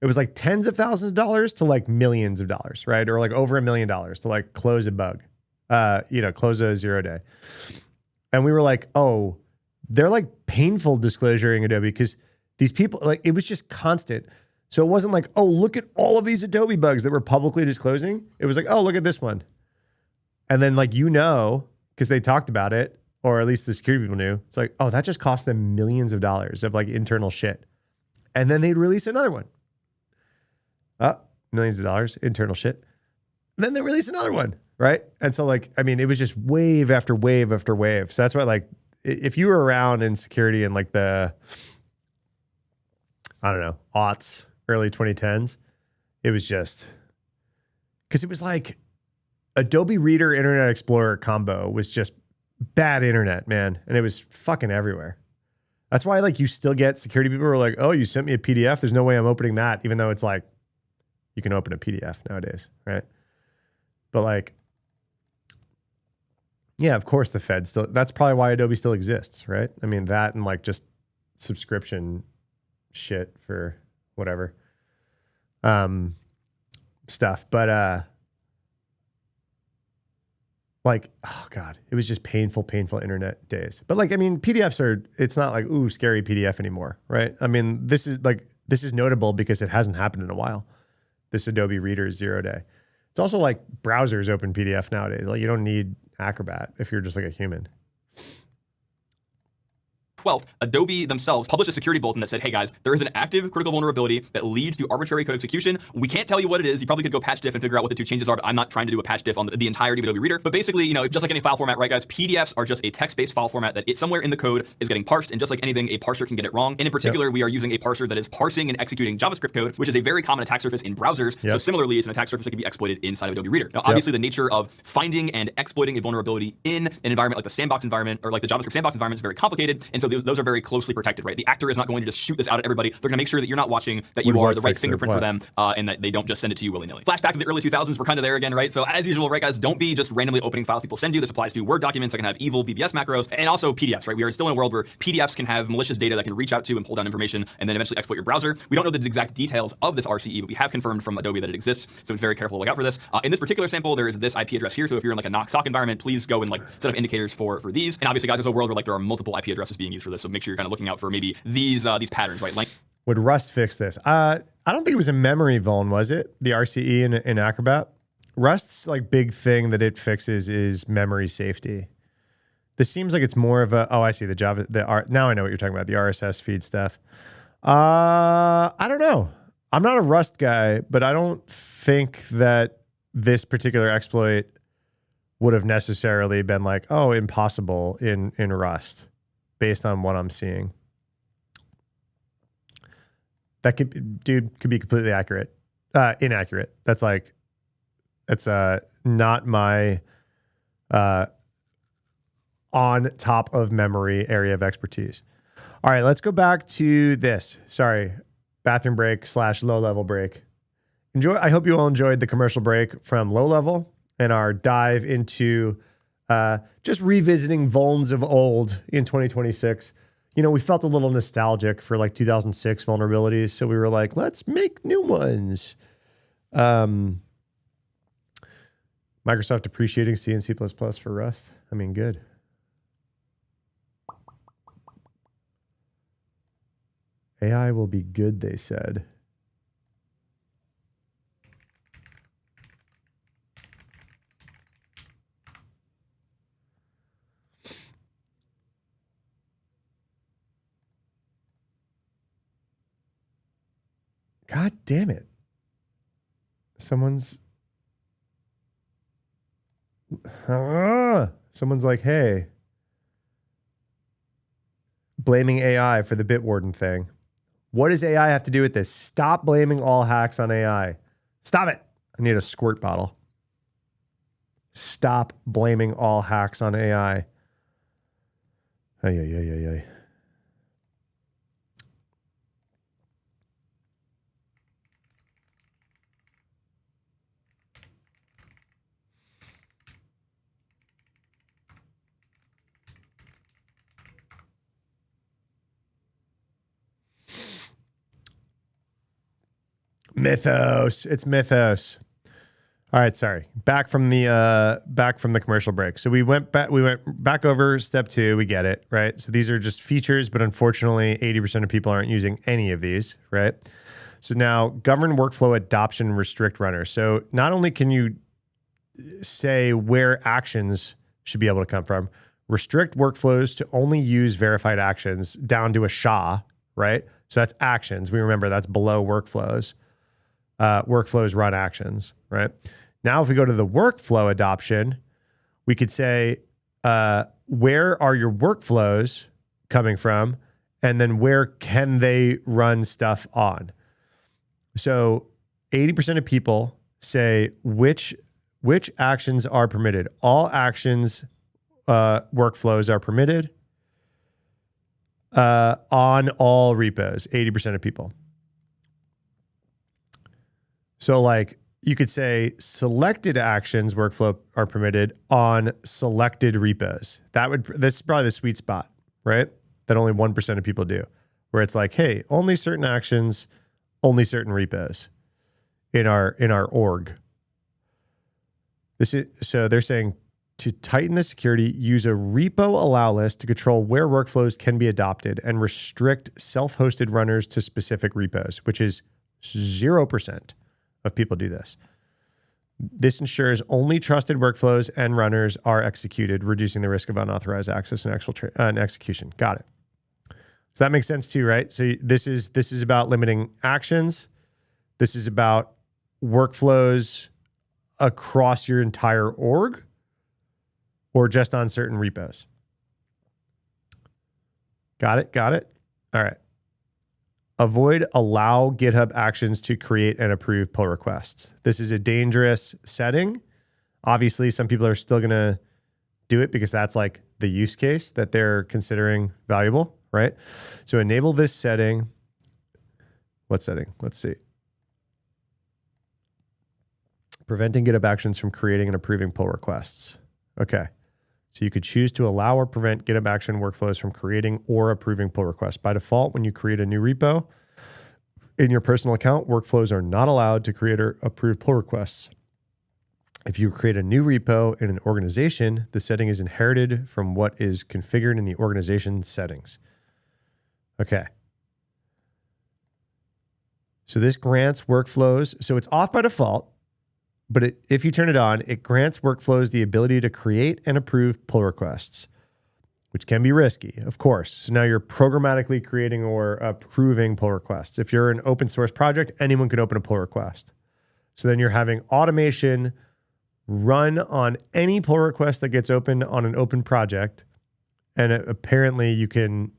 It was like tens of thousands of dollars to like millions of dollars, right? Or like over $1 million to like close a bug, close a 0 day. And we were like, oh, they're like painful disclosuring Adobe because these people, like, it was just constant. So it wasn't like, oh, look at all of these Adobe bugs that we're publicly disclosing. It was like, oh, look at this one. And then like, because they talked about it, or at least the security people knew, it's like, oh, that just cost them millions of dollars of like internal shit. And then they'd release another one. Millions of dollars, internal shit. And then they release another one, right? And so like, I mean, it was just wave after wave after wave. So that's why like, if you were around in security in like the, I don't know, aughts, early 2010s, it was just, because it was like Adobe Reader, Internet Explorer combo was just bad internet, man. And it was fucking everywhere. That's why like you still get security people who are like, oh, you sent me a PDF. There's no way I'm opening that, even though it's like, you can open a PDF nowadays, right? But like, yeah, of course the Fed still, that's probably why Adobe still exists, right? I mean, that and like just subscription shit for whatever stuff. But like, oh God, it was just painful internet days. But like, I mean, PDFs are, it's not like, ooh, scary PDF anymore, right? I mean, this is notable because it hasn't happened in a while. This Adobe Reader 0 day. It's also like browsers open PDF nowadays. Like you don't need Acrobat if you're just like a human. 12th, Adobe themselves published a security bulletin that said, hey guys, there is an active critical vulnerability that leads to arbitrary code execution. We can't tell you what it is. You probably could go patch diff and figure out what the two changes are, but I'm not trying to do a patch diff on the entirety of Adobe Reader. But basically, just like any file format, right guys, PDFs are just a text-based file format that somewhere in the code is getting parsed, and just like anything, a parser can get it wrong. And in particular, we are using a parser that is parsing and executing JavaScript code, which is a very common attack surface in browsers. So similarly, it's an attack surface that can be exploited inside of Adobe Reader. Now, obviously, the nature of finding and exploiting a vulnerability in an environment like the sandbox environment, or like the JavaScript sandbox environment, is very complicated. And so those are very closely protected, right? The actor is not going to just shoot this out at everybody. They're going to make sure that you're not watching, that you are the right fingerprint for them, and that they don't just send it to you willy-nilly. Flashback to the early 2000s, we're kind of there again, right? So as usual, right guys, don't be just randomly opening files people send you. This applies to Word documents that can have evil VBS macros, and also PDFs, right? We are still in a world where PDFs can have malicious data that can reach out to and pull down information and then eventually exploit your browser. We don't know the exact details of this RCE, but we have confirmed from Adobe that it exists, so it's very careful to look out for this. In this particular sample, there is this IP address here, so if you're in like a knock sock environment, please go and like set up indicators for these. And obviously, guys, there's a world where like there are multiple IP addresses being used for this, so make sure you're kind of looking out for maybe these patterns, right? Like, would Rust fix this? I don't think it was a memory vuln, was it? The RCE in Acrobat? Rust's like big thing that it fixes is memory safety. This seems like it's more of a, oh, I see the Java, now I know what you're talking about, the RSS feed stuff. I don't know. I'm not a Rust guy, but I don't think that this particular exploit would have necessarily been like, oh, impossible in Rust based on what I'm seeing. That could be completely inaccurate. That's like, it's not my on top of memory area of expertise. All right, let's go back to this. Sorry, bathroom break / low level break. I hope you all enjoyed the commercial break from low level and our dive into just revisiting vulns of old in 2026. We felt a little nostalgic for like 2006 vulnerabilities. So we were like, let's make new ones. Microsoft depreciating C and C++ for Rust. I mean, good. AI will be good, they said. God damn it. Someone's like, hey, blaming AI for the Bitwarden thing. What does AI have to do with this? Stop blaming all hacks on AI. Stop it. I need a squirt bottle. Stop blaming all hacks on AI. Ay. Mythos. It's Mythos. All right, sorry. Back from the commercial break. So we went back over step 2. We get it, right? So these are just features, but unfortunately, 80% of people aren't using any of these, right? So now govern workflow adoption, restrict runners. So not only can you say where actions should be able to come from, restrict workflows to only use verified actions down to a SHA, right? So that's actions. We remember that's below workflows. Workflows run actions, right? Now, if we go to the workflow adoption, we could say, where are your workflows coming from? And then where can they run stuff on? So 80% of people say which actions are permitted. All actions, workflows are permitted on all repos, 80% of people. So like you could say selected actions workflow are permitted on selected repos. This is probably the sweet spot, right? That only 1% of people do, where it's like, hey, only certain actions, only certain repos in our org. So they're saying to tighten the security, use a repo allow list to control where workflows can be adopted and restrict self-hosted runners to specific repos, which is 0% of people do this. This ensures only trusted workflows and runners are executed, reducing the risk of unauthorized access and execution. Got it. So that makes sense too, right? So this is about limiting actions. This is about workflows across your entire org or just on certain repos. Got it. All right. Avoid allow GitHub actions to create and approve pull requests. This is a dangerous setting. Obviously, some people are still going to do it because that's like the use case that they're considering valuable, right? So enable this setting. What setting? Let's see. Preventing GitHub actions from creating and approving pull requests. Okay. So you could choose to allow or prevent GitHub action workflows from creating or approving pull requests. By default, when you create a new repo in your personal account, workflows are not allowed to create or approve pull requests. If you create a new repo in an organization, the setting is inherited from what is configured in the organization settings. Okay. So this grants workflows. So it's off by default. But if you turn it on, it grants workflows the ability to create and approve pull requests, which can be risky, of course. So now you're programmatically creating or approving pull requests. If you're an open source project, anyone can open a pull request. So then you're having automation run on any pull request that gets opened on an open project. And apparently you can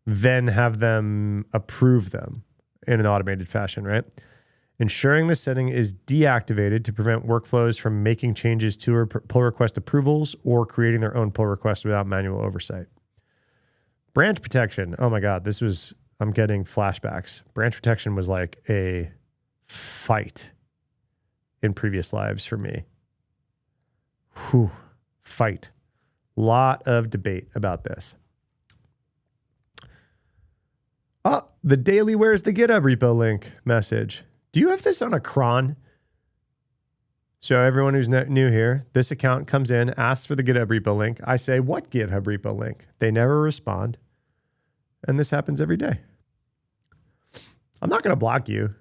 then have them approve them in an automated fashion, right? Ensuring the setting is deactivated to prevent workflows from making changes to pull request approvals or creating their own pull requests without manual oversight. Branch protection. Oh my God, I'm getting flashbacks. Branch protection was like a fight in previous lives for me. Fight. Lot of debate about this. Oh, the daily where's the GitHub repo link message. Do you have this on a cron? So everyone who's new here, this account comes in, asks for the GitHub repo link. I say, what GitHub repo link? They never respond. And this happens every day. I'm not going to block you.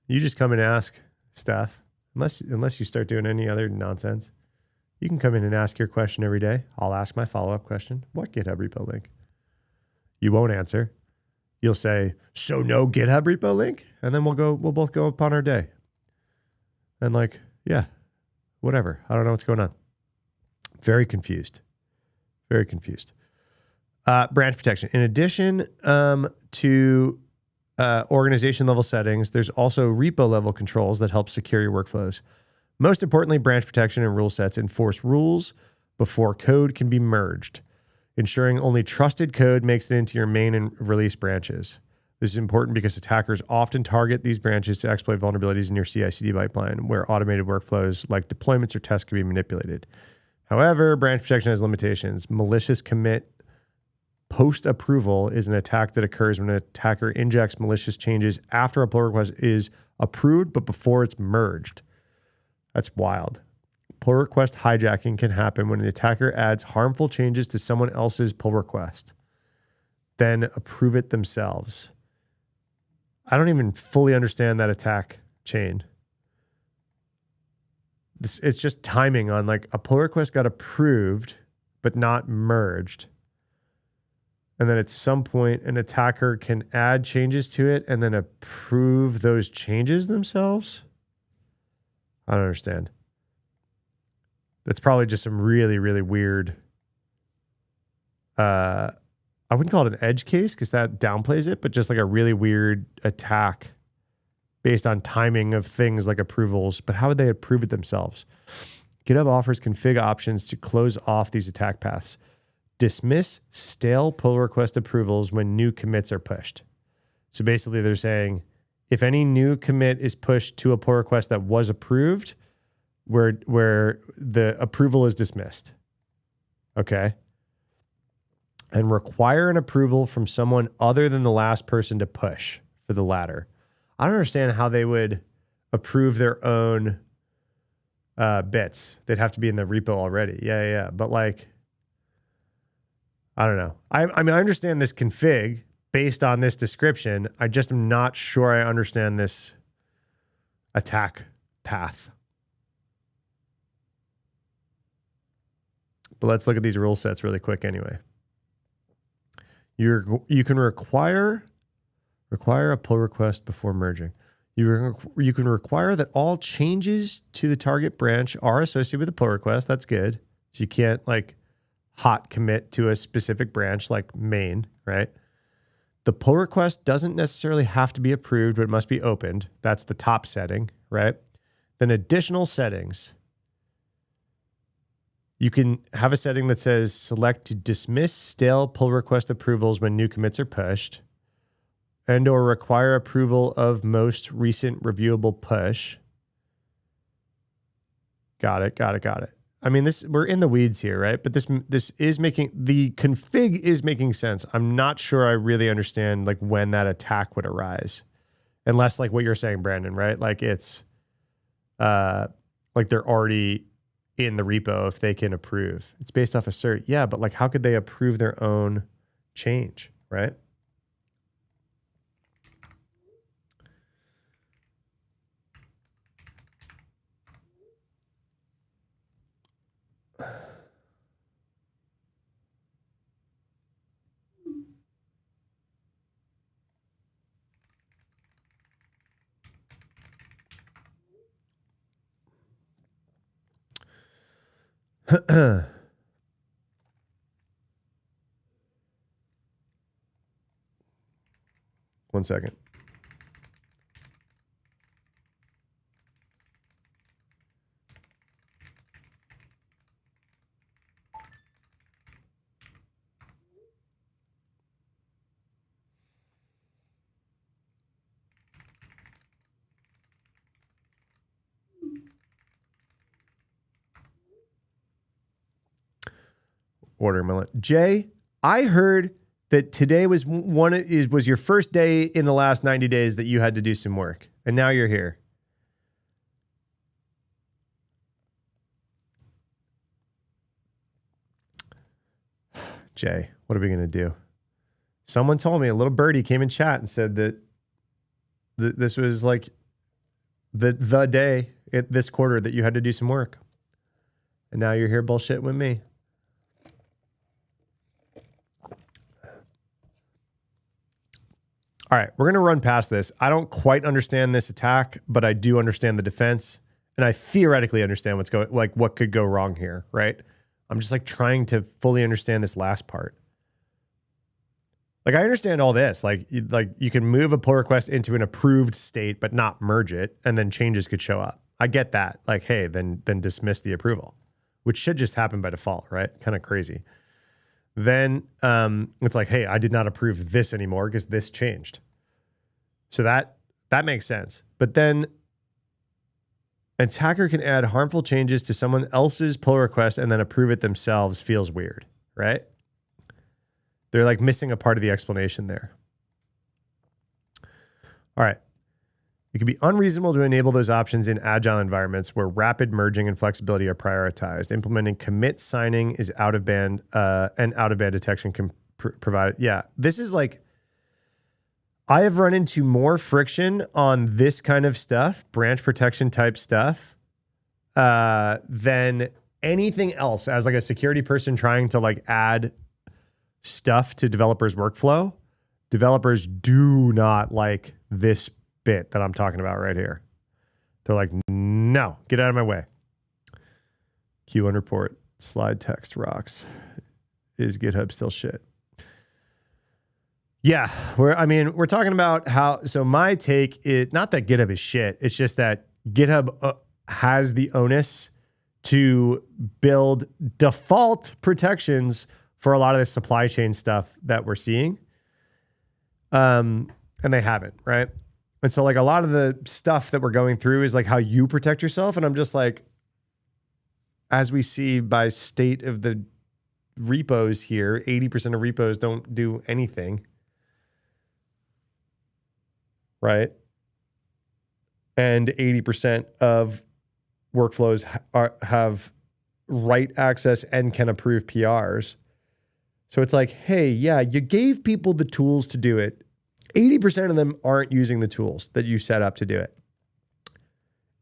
You just come and ask stuff. Unless you start doing any other nonsense. You can come in and ask your question every day. I'll ask my follow-up question. What GitHub repo link? You won't answer. you'll say, so no GitHub repo link? And then we'll both go upon our day. And like, yeah, whatever. I don't know what's going on. Very confused. Very confused. Branch protection. In addition to organization level settings, there's also repo level controls that help secure your workflows. Most importantly, branch protection and rule sets enforce rules before code can be merged, ensuring only trusted code makes it into your main and release branches. This is important because attackers often target these branches to exploit vulnerabilities in your CI/CD pipeline, where automated workflows like deployments or tests can be manipulated. However, branch protection has limitations. Malicious commit post-approval is an attack that occurs when an attacker injects malicious changes after a pull request is approved, but before it's merged. That's wild. Pull request hijacking can happen when an attacker adds harmful changes to someone else's pull request, then approve it themselves. I don't even fully understand that attack chain. It's just timing on like a pull request got approved, but not merged. And then at some point, an attacker can add changes to it and then approve those changes themselves. I don't understand. That's probably just some really, really weird. I wouldn't call it an edge case because that downplays it, but just like a really weird attack based on timing of things like approvals. But how would they approve it themselves? GitHub offers config options to close off these attack paths. Dismiss stale pull request approvals when new commits are pushed. So basically they're saying if any new commit is pushed to a pull request that was approved, where the approval is dismissed. Okay. And require an approval from someone other than the last person to push for the latter. I don't understand how they would approve their own bits. They'd have to be in the repo already. Yeah. But like, I don't know. I mean, I understand this config based on this description. I just am not sure I understand this attack path. But let's look at these rule sets really quick anyway. You can require a pull request before merging. You can require that all changes to the target branch are associated with the pull request. That's good. So you can't like hot commit to a specific branch like main, right? The pull request doesn't necessarily have to be approved, but it must be opened. That's the top setting, right? Then additional settings. You can have a setting that says select to dismiss stale pull request approvals when new commits are pushed, and or require approval of most recent reviewable push. Got it. I mean, we're in the weeds here, right? But this is making, the config is making sense. I'm not sure I really understand like when that attack would arise. Unless like what you're saying, Brandon, right? Like it's like they're already in the repo if they can approve. It's based off a cert. Yeah, but like how could they approve their own change, right? One second. Watermelon. Jay, I heard that today was was your first day in the last 90 days that you had to do some work, and now you're here. Jay, what are we going to do? Someone told me, a little birdie came in chat and said that this was like the day this quarter that you had to do some work. And now you're here bullshitting with me. All right, we're going to run past this. I don't quite understand this attack, but I do understand the defense, and I theoretically understand what could go wrong here, right? I'm just like trying to fully understand this last part. Like, I understand all this. Like you can move a pull request into an approved state, but not merge it, and then changes could show up. I get that. Like, hey, then dismiss the approval, which should just happen by default, right? Kind of crazy. Then it's like, hey, I did not approve this anymore because this changed. So that makes sense. But then an attacker can add harmful changes to someone else's pull request and then approve it themselves. Feels weird, right? They're like missing a part of the explanation there. All right. It can be unreasonable to enable those options in agile environments where rapid merging and flexibility are prioritized. Implementing commit signing is out of band and out of band detection can provide. Yeah, this is like, I have run into more friction on this kind of stuff, branch protection type stuff, than anything else as like a security person trying to like add stuff to developers' workflow. Developers do not like this bit that I'm talking about right here. They're like, no, get out of my way. Q1 report, slide text rocks. Is GitHub still shit? Yeah, we're talking about how, so my take is not that GitHub is shit. It's just that GitHub has the onus to build default protections for a lot of the supply chain stuff that we're seeing. And they haven't, right? And so like a lot of the stuff that we're going through is like how you protect yourself. And I'm just like, as we see by state of the repos here, 80% of repos don't do anything. Right? And 80% of workflows have write access and can approve PRs. So it's like, hey, yeah, you gave people the tools to do it. 80% of them aren't using the tools that you set up to do it.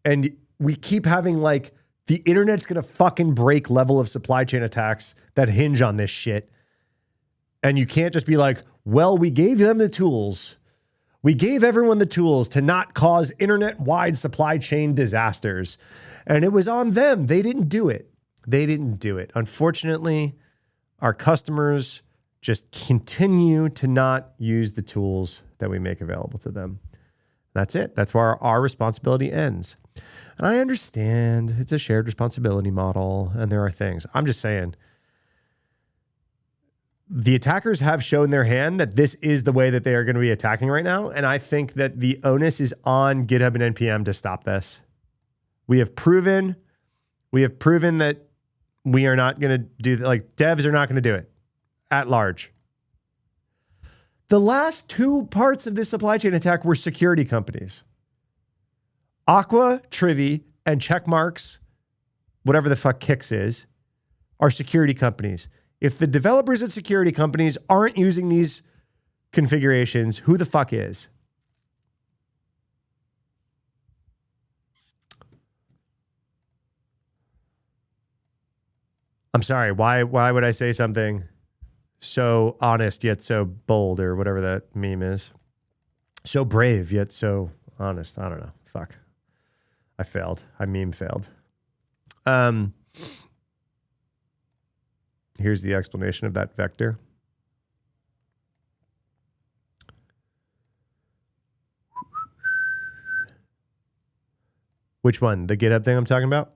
And we keep having like, the internet's going to fucking break level of supply chain attacks that hinge on this shit. And you can't just be like, well, we gave them the tools. We gave everyone the tools to not cause internet-wide supply chain disasters. And it was on them. They didn't do it. They didn't do it. Unfortunately, our customers just continue to not use the tools that we make available to them. That's it. That's where our responsibility ends. And I understand it's a shared responsibility model and there are things. I'm just saying, the attackers have shown their hand that this is the way that they are going to be attacking right now. And I think that the onus is on GitHub and NPM to stop this. We have proven that we are not going to do that. Like, devs are not going to do it at large. The last two parts of this supply chain attack were security companies. Aqua, Trivy, and Checkmarks, whatever the fuck Kix is, are security companies. If the developers at security companies aren't using these configurations, who the fuck is? I'm sorry, why would I say something so honest yet so bold, or whatever that meme is? So brave yet so honest. I don't know. Fuck. I failed. I meme failed. Here's the explanation of that vector. Which one? The GitHub thing I'm talking about?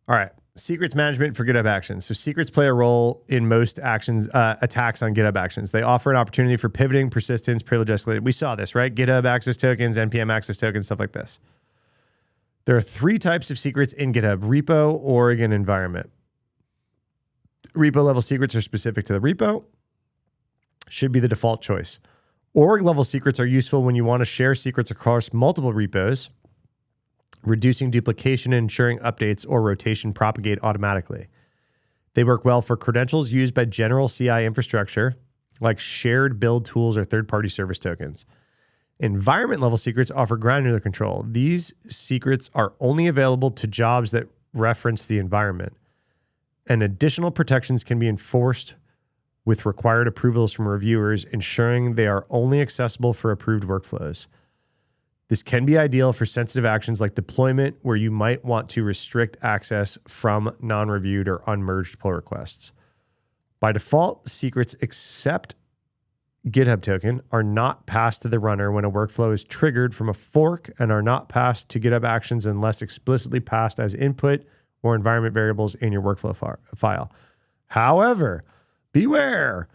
All right. Secrets management for GitHub Actions. So secrets play a role in most actions, attacks on GitHub Actions. They offer an opportunity for pivoting, persistence, privilege escalated. We saw this, right? GitHub access tokens, NPM access tokens, stuff like this. There are three types of secrets in GitHub: repo, org, and environment. Repo level secrets are specific to the repo. Should be the default choice. Org level secrets are useful when you want to share secrets across multiple repos, reducing duplication and ensuring updates or rotation propagate automatically. They work well for credentials used by general CI infrastructure, like shared build tools or third-party service tokens. Environment level secrets offer granular control. These secrets are only available to jobs that reference the environment, and additional protections can be enforced with required approvals from reviewers, ensuring they are only accessible for approved workflows. This can be ideal for sensitive actions like deployment, where you might want to restrict access from non-reviewed or unmerged pull requests. By default, secrets except GitHub token are not passed to the runner when a workflow is triggered from a fork and are not passed to GitHub Actions unless explicitly passed as input or environment variables in your workflow file. However, beware,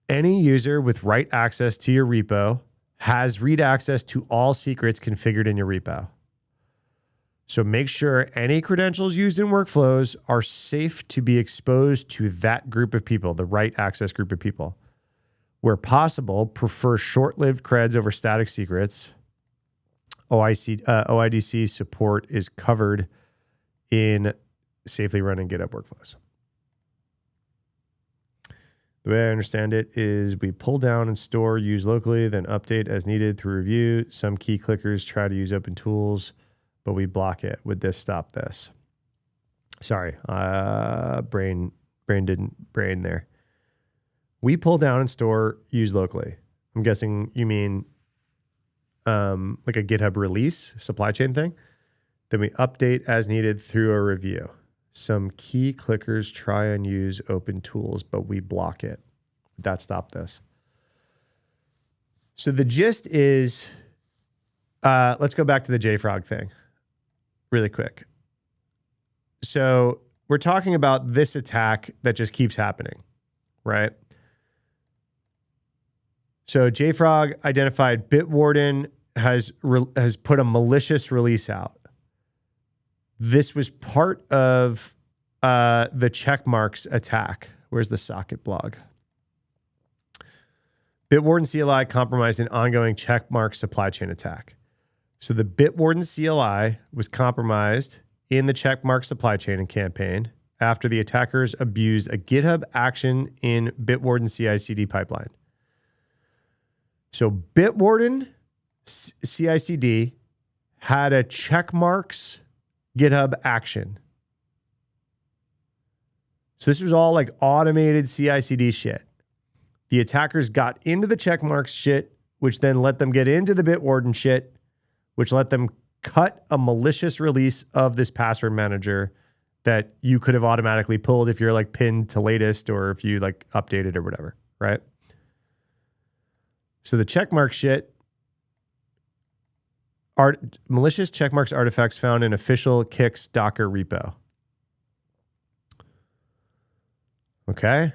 any user with write access to your repo has read access to all secrets configured in your repo. So make sure any credentials used in workflows are safe to be exposed to that group of people, the write access group of people. Where possible, prefer short-lived creds over static secrets. OIDC support is covered in safely running GitHub workflows. The way I understand it is we pull down and store, use locally, then update as needed through review. Some key clickers try to use open tools, but we block it. Would this stop this? Sorry, brain didn't brain there. We pull down and store, use locally. I'm guessing you mean like a GitHub release supply chain thing. Then we update as needed through a review. Some key clickers try and use open tools, but we block it. Would that stop this? So the gist is, let's go back to the JFrog thing really quick. So we're talking about this attack that just keeps happening, right? So JFrog identified Bitwarden has put a malicious release out. This was part of the checkmarks attack. Where's the socket blog? Bitwarden CLI compromised an ongoing checkmark supply chain attack. So the Bitwarden CLI was compromised in the checkmark supply chain and campaign after the attackers abused a GitHub action in Bitwarden CI/CD pipeline. So Bitwarden CI/CD had a checkmarks GitHub action. So this was all like automated CI/CD shit. The attackers got into the checkmarks shit, which then let them get into the Bitwarden shit, which let them cut a malicious release of this password manager that you could have automatically pulled if you're like pinned to latest or if you like updated or whatever, right? So the checkmark shit, malicious checkmarks artifacts found in official Kix Docker repo. Okay.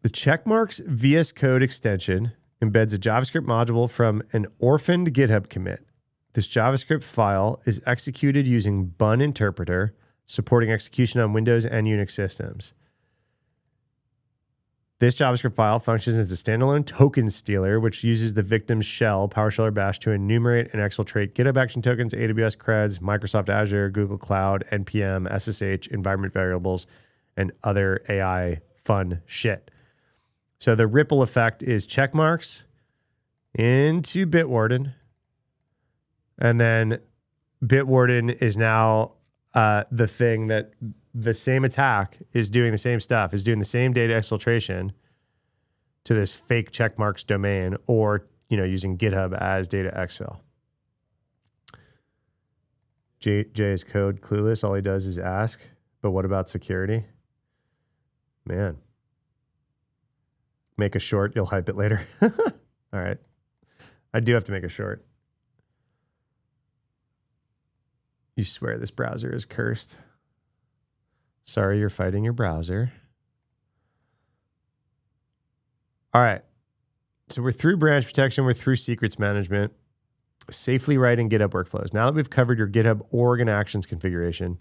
The checkmarks VS Code extension embeds a JavaScript module from an orphaned GitHub commit. This JavaScript file is executed using Bun interpreter, supporting execution on Windows and Unix systems. This JavaScript file functions as a standalone token stealer, which uses the victim's shell, PowerShell or Bash, to enumerate and exfiltrate GitHub action tokens, AWS creds, Microsoft Azure, Google Cloud, NPM, SSH, environment variables, and other AI fun shit. So the ripple effect is checkmarks into Bitwarden. And then Bitwarden is now the thing that the same attack is doing the same stuff, is doing the same data exfiltration to this fake checkmarks domain, or, you know, using GitHub as data exfil. Jay is code clueless. All he does is ask, but what about security? Man. Make a short, you'll hype it later. All right. I do have to make a short. You swear this browser is cursed. Sorry, you're fighting your browser. All right. So we're through branch protection. We're through secrets management. Safely writing GitHub workflows. Now that we've covered your GitHub org and actions configuration,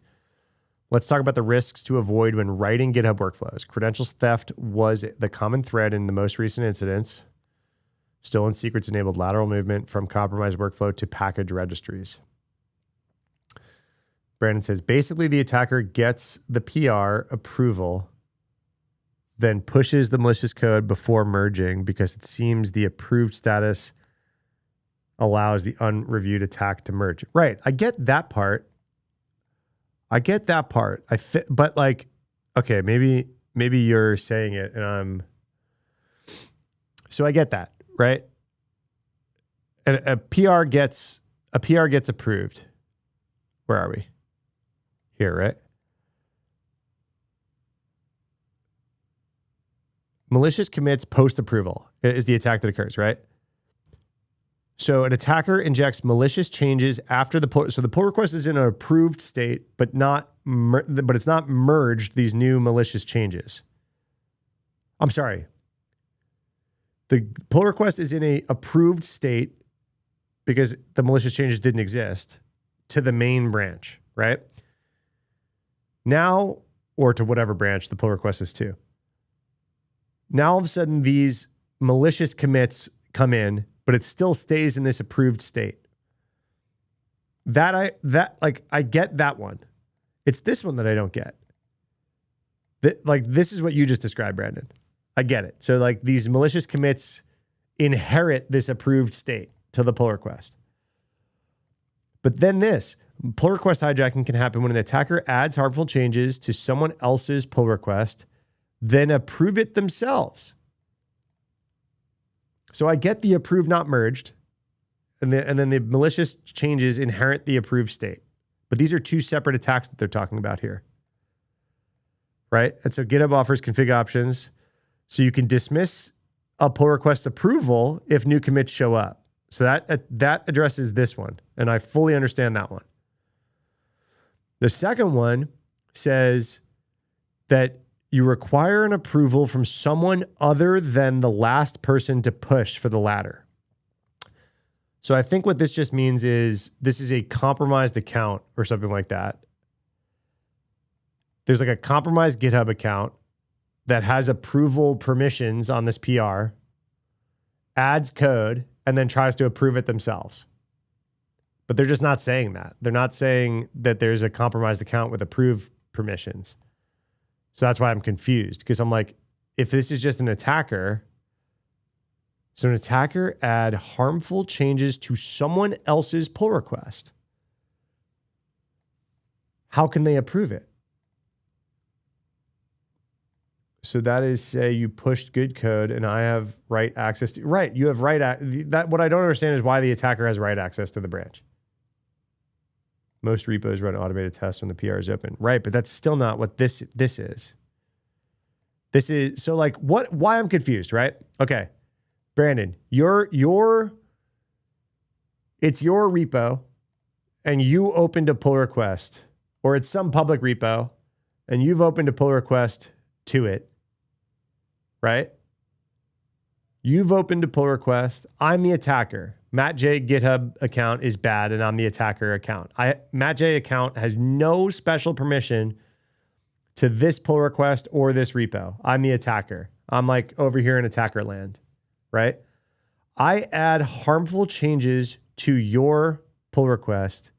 Let's talk about the risks to avoid when writing GitHub workflows. Credentials theft was the common thread in the most recent incidents. Stolen secrets enabled lateral movement from compromised workflow to package registries. Brandon says, basically the attacker gets the PR approval, then pushes the malicious code before merging because it seems the approved status allows the unreviewed attack to merge. Right. I get that part. But like, okay, maybe you're saying it and so I get that, right? And a PR gets approved. Where are we? Here, right? Malicious commits post-approval is the attack that occurs, right? So an attacker injects malicious changes after the pull. So the pull request is in an approved state, but it's not merged these new malicious changes. I'm sorry. The pull request is in a approved state because the malicious changes didn't exist to the main branch, right? Now, or to whatever branch the pull request is to. Now all of a sudden these malicious commits come in, but it still stays in this approved state. I get that one. It's this one that I don't get. This is what you just described, Brandon. I get it. So like these malicious commits inherit this approved state to the pull request. But then this pull request hijacking can happen when an attacker adds harmful changes to someone else's pull request, then approve it themselves. So I get the approved not merged, and then the malicious changes inherit the approved state. But these are two separate attacks that they're talking about here, right? And so GitHub offers config options, so you can dismiss a pull request approval if new commits show up. So that addresses this one, and I fully understand that one. The second one says that you require an approval from someone other than the last person to push for the latter. So I think what this just means is this is a compromised account or something like that. There's like a compromised GitHub account that has approval permissions on this PR, adds code, and then tries to approve it themselves. But they're just not saying that. They're not saying that there's a compromised account with approved permissions. So that's why I'm confused, because I'm like, if this is just an attacker, so an attacker add harmful changes to someone else's pull request. How can they approve it? So that is, say you pushed good code and I have write access to, right, you have that. What I don't understand is why the attacker has write access to the branch. Most repos run automated tests when the PR is open. Right, but that's still not what this is. This is, so like why I'm confused, right? Okay. Brandon, it's your repo and you opened a pull request, or it's some public repo and you've opened a pull request to it, right? You've opened a pull request. I'm the attacker. Matt J GitHub account is bad and I'm the attacker account. Matt J account has no special permission to this pull request or this repo. I'm the attacker. I'm like over here in attacker land, right? I add harmful changes to your pull request.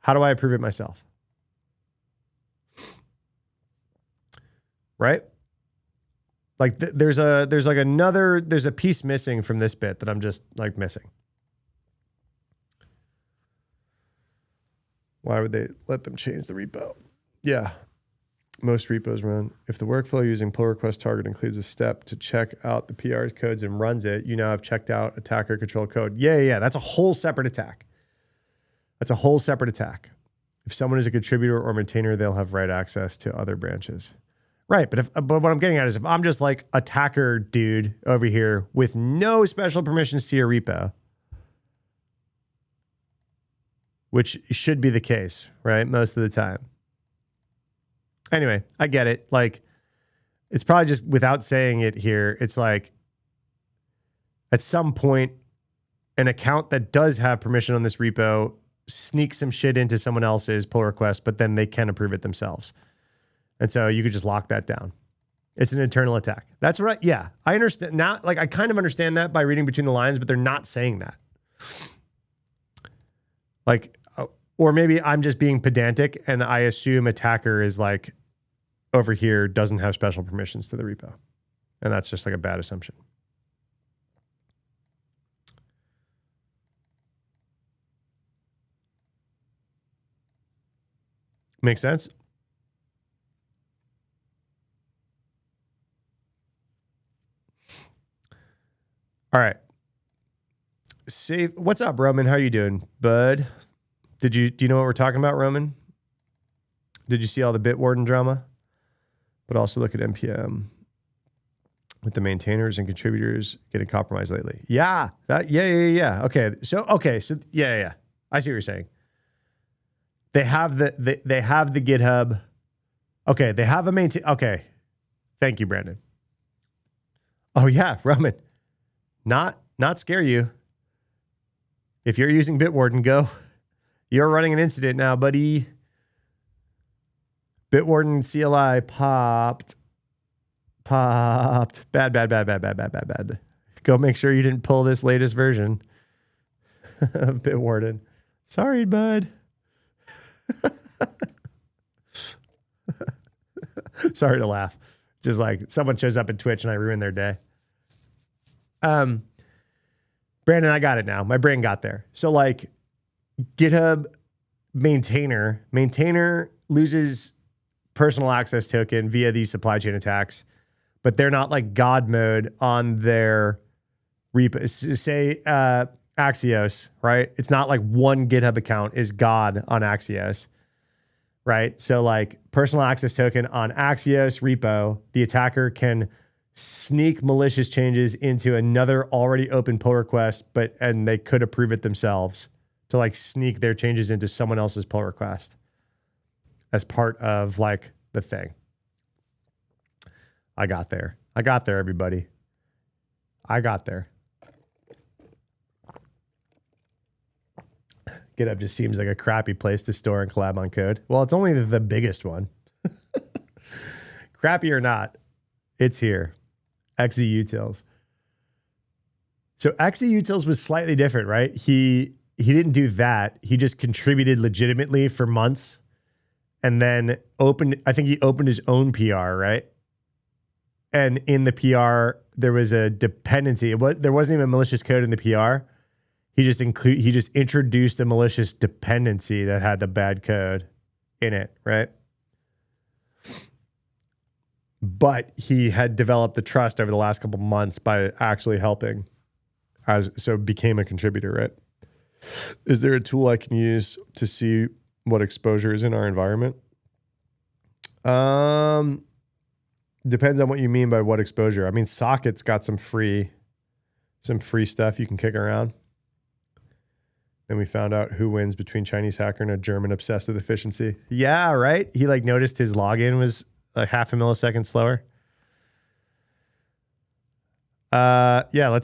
How do I approve it myself? Right? Like there's a piece missing from this bit that I'm just like missing. Why would they let them change the repo? Yeah. Most repos run. If the workflow using pull request target includes a step to check out the PR codes and runs it, you now have checked out attacker control code. Yeah. That's a whole separate attack. If someone is a contributor or maintainer, they'll have write access to other branches. Right, but what I'm getting at is if I'm just like attacker dude over here with no special permissions to your repo, which should be the case, right? Most of the time. Anyway, I get it. Like, it's probably just without saying it here, it's like at some point, an account that does have permission on this repo sneak some shit into someone else's pull request, but then they can approve it themselves. And so you could just lock that down. It's an internal attack. That's right. Yeah, I understand now. Like, I kind of understand that by reading between the lines, but they're not saying that. Like, or maybe I'm just being pedantic and I assume attacker is like over here doesn't have special permissions to the repo. And that's just like a bad assumption. Make sense? All right. Save. What's up, Roman? How are you doing, bud? Do you know what we're talking about, Roman? Did you see all the Bitwarden drama? But also look at NPM with the maintainers and contributors getting compromised lately. Yeah. Yeah. Okay. So yeah. I see what you're saying. They have the GitHub. Okay, they have a maintain. Okay. Thank you, Brandon. Oh yeah, Roman. Not scare you. If you're using Bitwarden, go. You're running an incident now, buddy. Bitwarden CLI popped. Bad. Go make sure you didn't pull this latest version of Bitwarden. Sorry, bud. Sorry to laugh. Just like someone shows up in Twitch and I ruin their day. Brandon, I got it now. My brain got there. So like GitHub maintainer loses personal access token via these supply chain attacks, but they're not like God mode on their repo. Say Axios, right? It's not like one GitHub account is God on Axios, right? So like personal access token on Axios repo, the attacker can sneak malicious changes into another already open pull request, and they could approve it themselves to like sneak their changes into someone else's pull request as part of like the thing. I got there, everybody. I got there. GitHub just seems like a crappy place to store and collab on code. Well, it's only the biggest one. Crappy or not, it's here. XeUtils. So XeUtils was slightly different, right? He didn't do that. He just contributed legitimately for months and then I think he opened his own PR, right? And in the PR, there was a dependency. There wasn't even malicious code in the PR. He just introduced a malicious dependency that had the bad code in it, right? But he had developed the trust over the last couple months by actually helping, so became a contributor, right? Is there a tool I can use to see what exposure is in our environment? Depends on what you mean by what exposure. I mean, Socket's got some free stuff you can kick around. Then we found out who wins between Chinese hacker and a German obsessed with efficiency. Yeah, right? He like noticed his login was like half a millisecond slower. Yeah,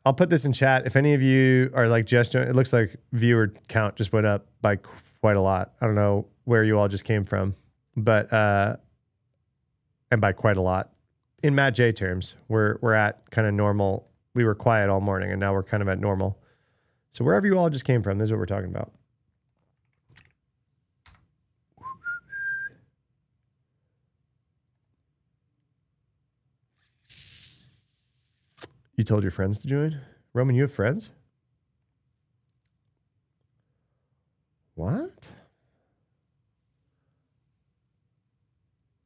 I'll put this in chat. If any of you are like just, it looks like viewer count just went up by quite a lot. I don't know where you all just came from, but, and by quite a lot. In Matt J terms, we're at kind of normal. We were quiet all morning and now we're kind of at normal. So wherever you all just came from, this is what we're talking about. You told your friends to join? Roman, you have friends? What?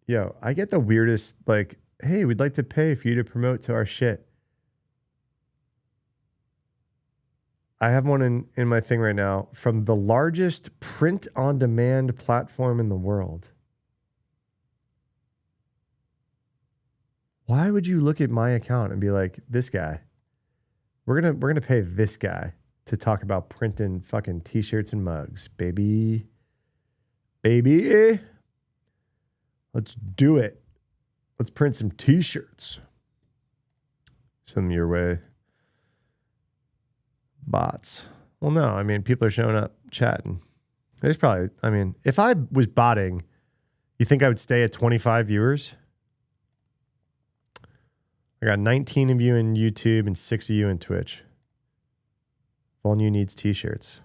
Yo, I get the weirdest, like, hey, we'd like to pay for you to promote to our shit. I have one in my thing right now from the largest print-on-demand platform in the world. Why would you look at my account and be like, this guy? We're gonna pay this guy to talk about printing fucking t-shirts and mugs, baby. Baby. Let's do it. Let's print some t-shirts. Send them your way. Bots. Well, no, I mean, people are showing up chatting. There's probably, I mean, if I was botting, you think I would stay at 25 viewers? I got 19 of you in YouTube and 6 of you in Twitch. Volnu needs t-shirts.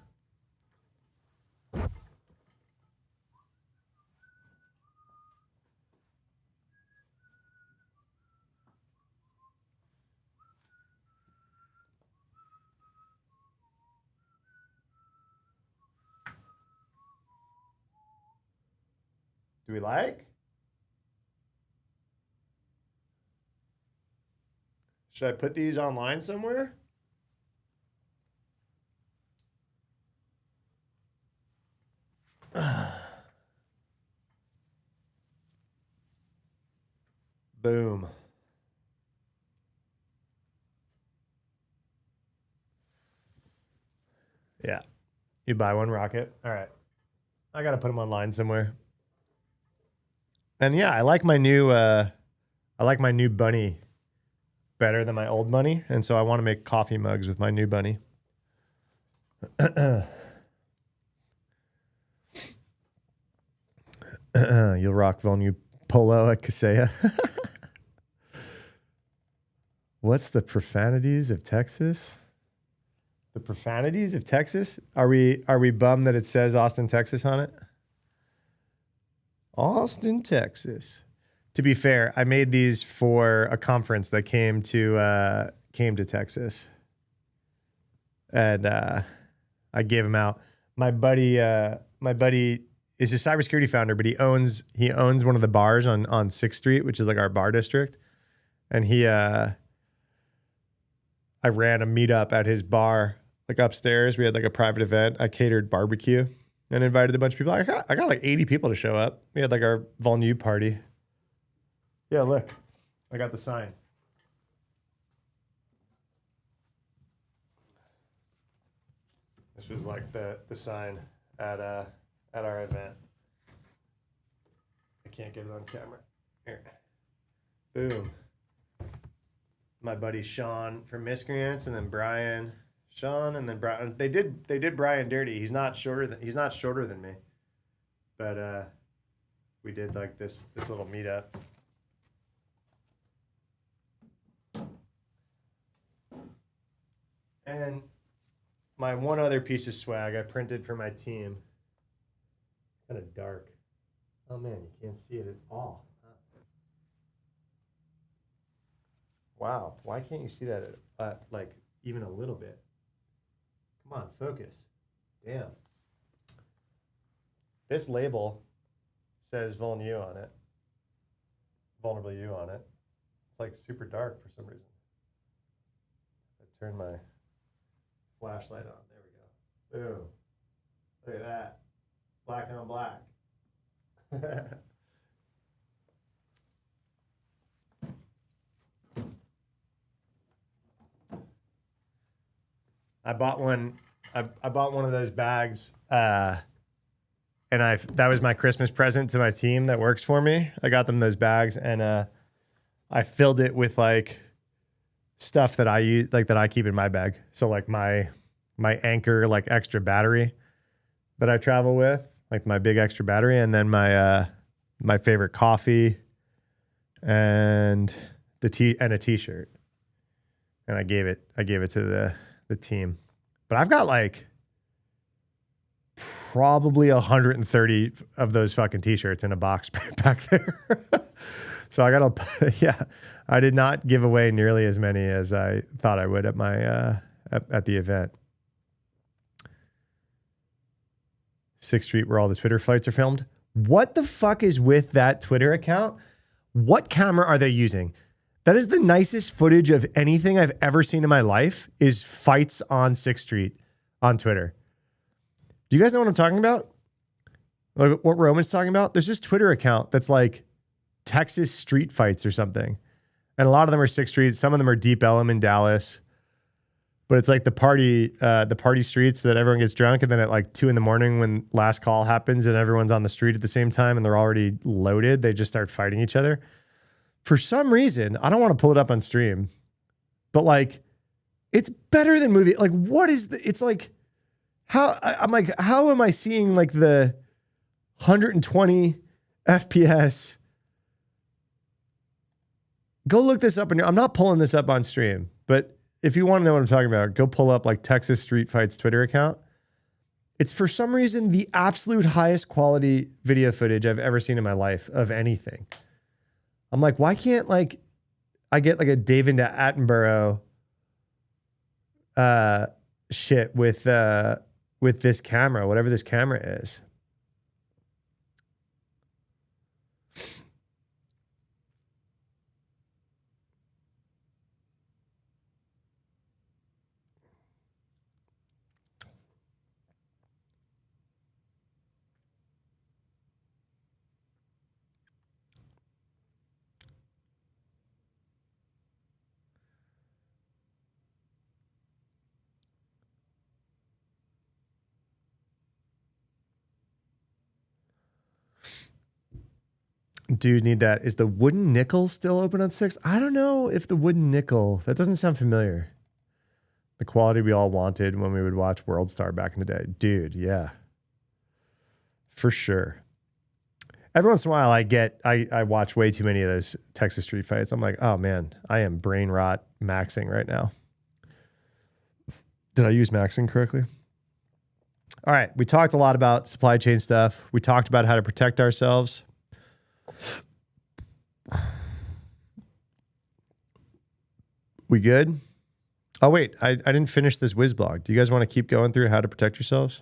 Do we like? Should I put these online somewhere? Boom. Yeah. You buy one rocket. All right. I got to put them online somewhere. And yeah, I like my new bunny better than my old bunny, and so I want to make coffee mugs with my new bunny. You'll rock Volnu polo at Kaseya. What's the profanities of Texas? The profanities of Texas? Are we bummed that it says Austin, Texas on it? Austin, Texas. To be fair, I made these for a conference that came to Texas, and I gave them out. My buddy is a cybersecurity founder, but he owns one of the bars on 6th Street, which is like our bar district, and I ran a meetup at his bar, like upstairs. We had like a private event. I catered barbecue and invited a bunch of people. I got like 80 people to show up. We had like our Volnu party. Yeah, look, I got the sign. This was like the sign at our event. I can't get it on camera. Here. Boom. My buddy Sean from Miscreants, and then Brian, Sean, and then Brian. They did Brian dirty. He's not shorter than me, but we did like this little meetup. And my one other piece of swag I printed for my team. It's kind of dark. Oh man, you can't see it at all. Wow, why can't you see that like even a little bit? Come on, focus. Damn. This label says Volnu on it. Vulnerable U on it. It's like super dark for some reason. I turn my flashlight on. There we go. Boom. Look at that. Black on black. I bought one of those bags, and that was my Christmas present to my team that works for me. I got them those bags, and I filled it with like stuff that I use, like that I keep in my bag. So like my Anchor like extra battery that I travel with, like my big extra battery, and then my favorite coffee, and a t-shirt. And I gave it to the team. But I've got like probably 130 of those fucking t-shirts in a box back there. So I did not give away nearly as many as I thought I would at my at the event. 6th Street, where all the Twitter fights are filmed. What the fuck is with that Twitter account? What camera are they using? That is the nicest footage of anything I've ever seen in my life, is fights on 6th Street on Twitter. Do you guys know what I'm talking about? Like what Roman's talking about? There's this Twitter account that's like Texas street fights or something. And a lot of them are 6th Street. Some of them are Deep Ellum in Dallas. But it's like the party streets that everyone gets drunk, and then at like 2 a.m. when last call happens and everyone's on the street at the same time and they're already loaded, they just start fighting each other. For some reason, I don't want to pull it up on stream, but like, it's better than movie. Like, it's like, I'm like, how am I seeing like the 120 FPS? Go look this up. I'm not pulling this up on stream, but if you want to know what I'm talking about, go pull up like Texas Street Fights Twitter account. It's for some reason the absolute highest quality video footage I've ever seen in my life of anything. I'm like, why can't like I get like a David Attenborough shit with this camera, whatever this camera is. Dude, need that. Is the wooden nickel still open on 6? I don't know if the wooden nickel, that doesn't sound familiar. The quality we all wanted when we would watch World Star back in the day. Dude, yeah. For sure. Every once in a while I watch way too many of those Texas Street Fights. I'm like, oh man, I am brain rot maxing right now. Did I use maxing correctly? All right, we talked a lot about supply chain stuff. We talked about how to protect ourselves. We good? Oh, wait, I didn't finish this whiz blog. Do you guys want to keep going through how to protect yourselves?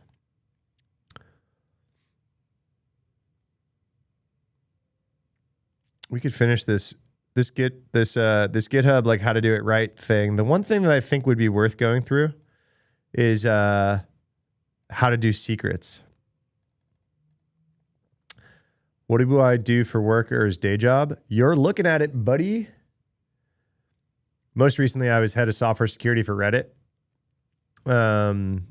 We could finish this GitHub, like how to do it right thing. The one thing that I think would be worth going through is how to do secrets. What do I do for work or as day job? You're looking at it, buddy. Most recently, I was head of software security for Reddit. And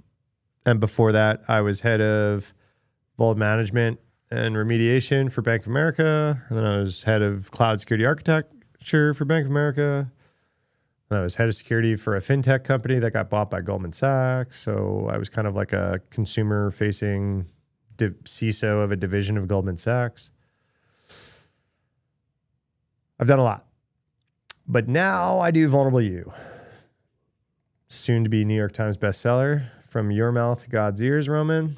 before that, I was head of vault management and remediation for Bank of America. And then I was head of cloud security architecture for Bank of America. And I was head of security for a fintech company that got bought by Goldman Sachs. So I was kind of like a consumer-facing CISO of a division of Goldman Sachs. I've done a lot. But now I do Vulnerable You. Soon to be New York Times bestseller. From your mouth to God's ears, Roman.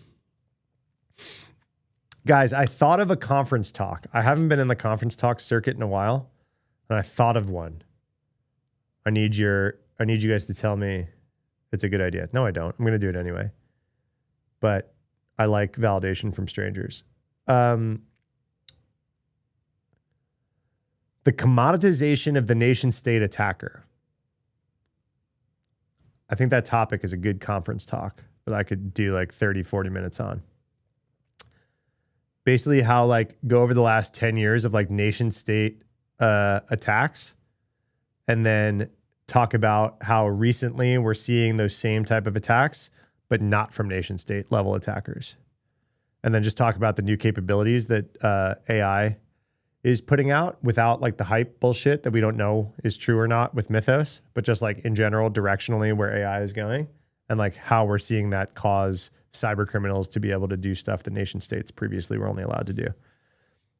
Guys, I thought of a conference talk. I haven't been in the conference talk circuit in a while, and I thought of one. I need you guys to tell me it's a good idea. No, I don't. I'm going to do it anyway. But I like validation from strangers. The commoditization of the nation state attacker. I think that topic is a good conference talk that I could do like 30, 40 minutes on. Basically how like go over the last 10 years of like nation state attacks and then talk about how recently we're seeing those same type of attacks, but not from nation state level attackers. And then just talk about the new capabilities that AI is putting out without like the hype bullshit that we don't know is true or not with Mythos, but just like in general, directionally where AI is going and like how we're seeing that cause cyber criminals to be able to do stuff that nation states previously were only allowed to do.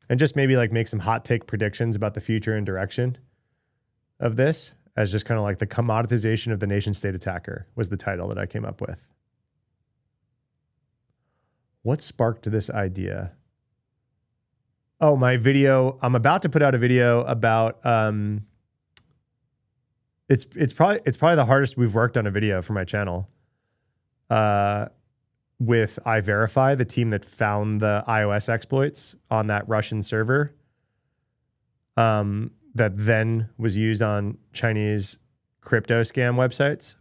And just maybe like make some hot take predictions about the future and direction of this as just kind of like the commoditization of the nation state attacker was the title that I came up with. What sparked this idea? Oh, my video. I'm about to put out a video about it's probably the hardest we've worked on a video for my channel. With iVerify, the team that found the iOS exploits on that Russian server that then was used on Chinese crypto scam websites.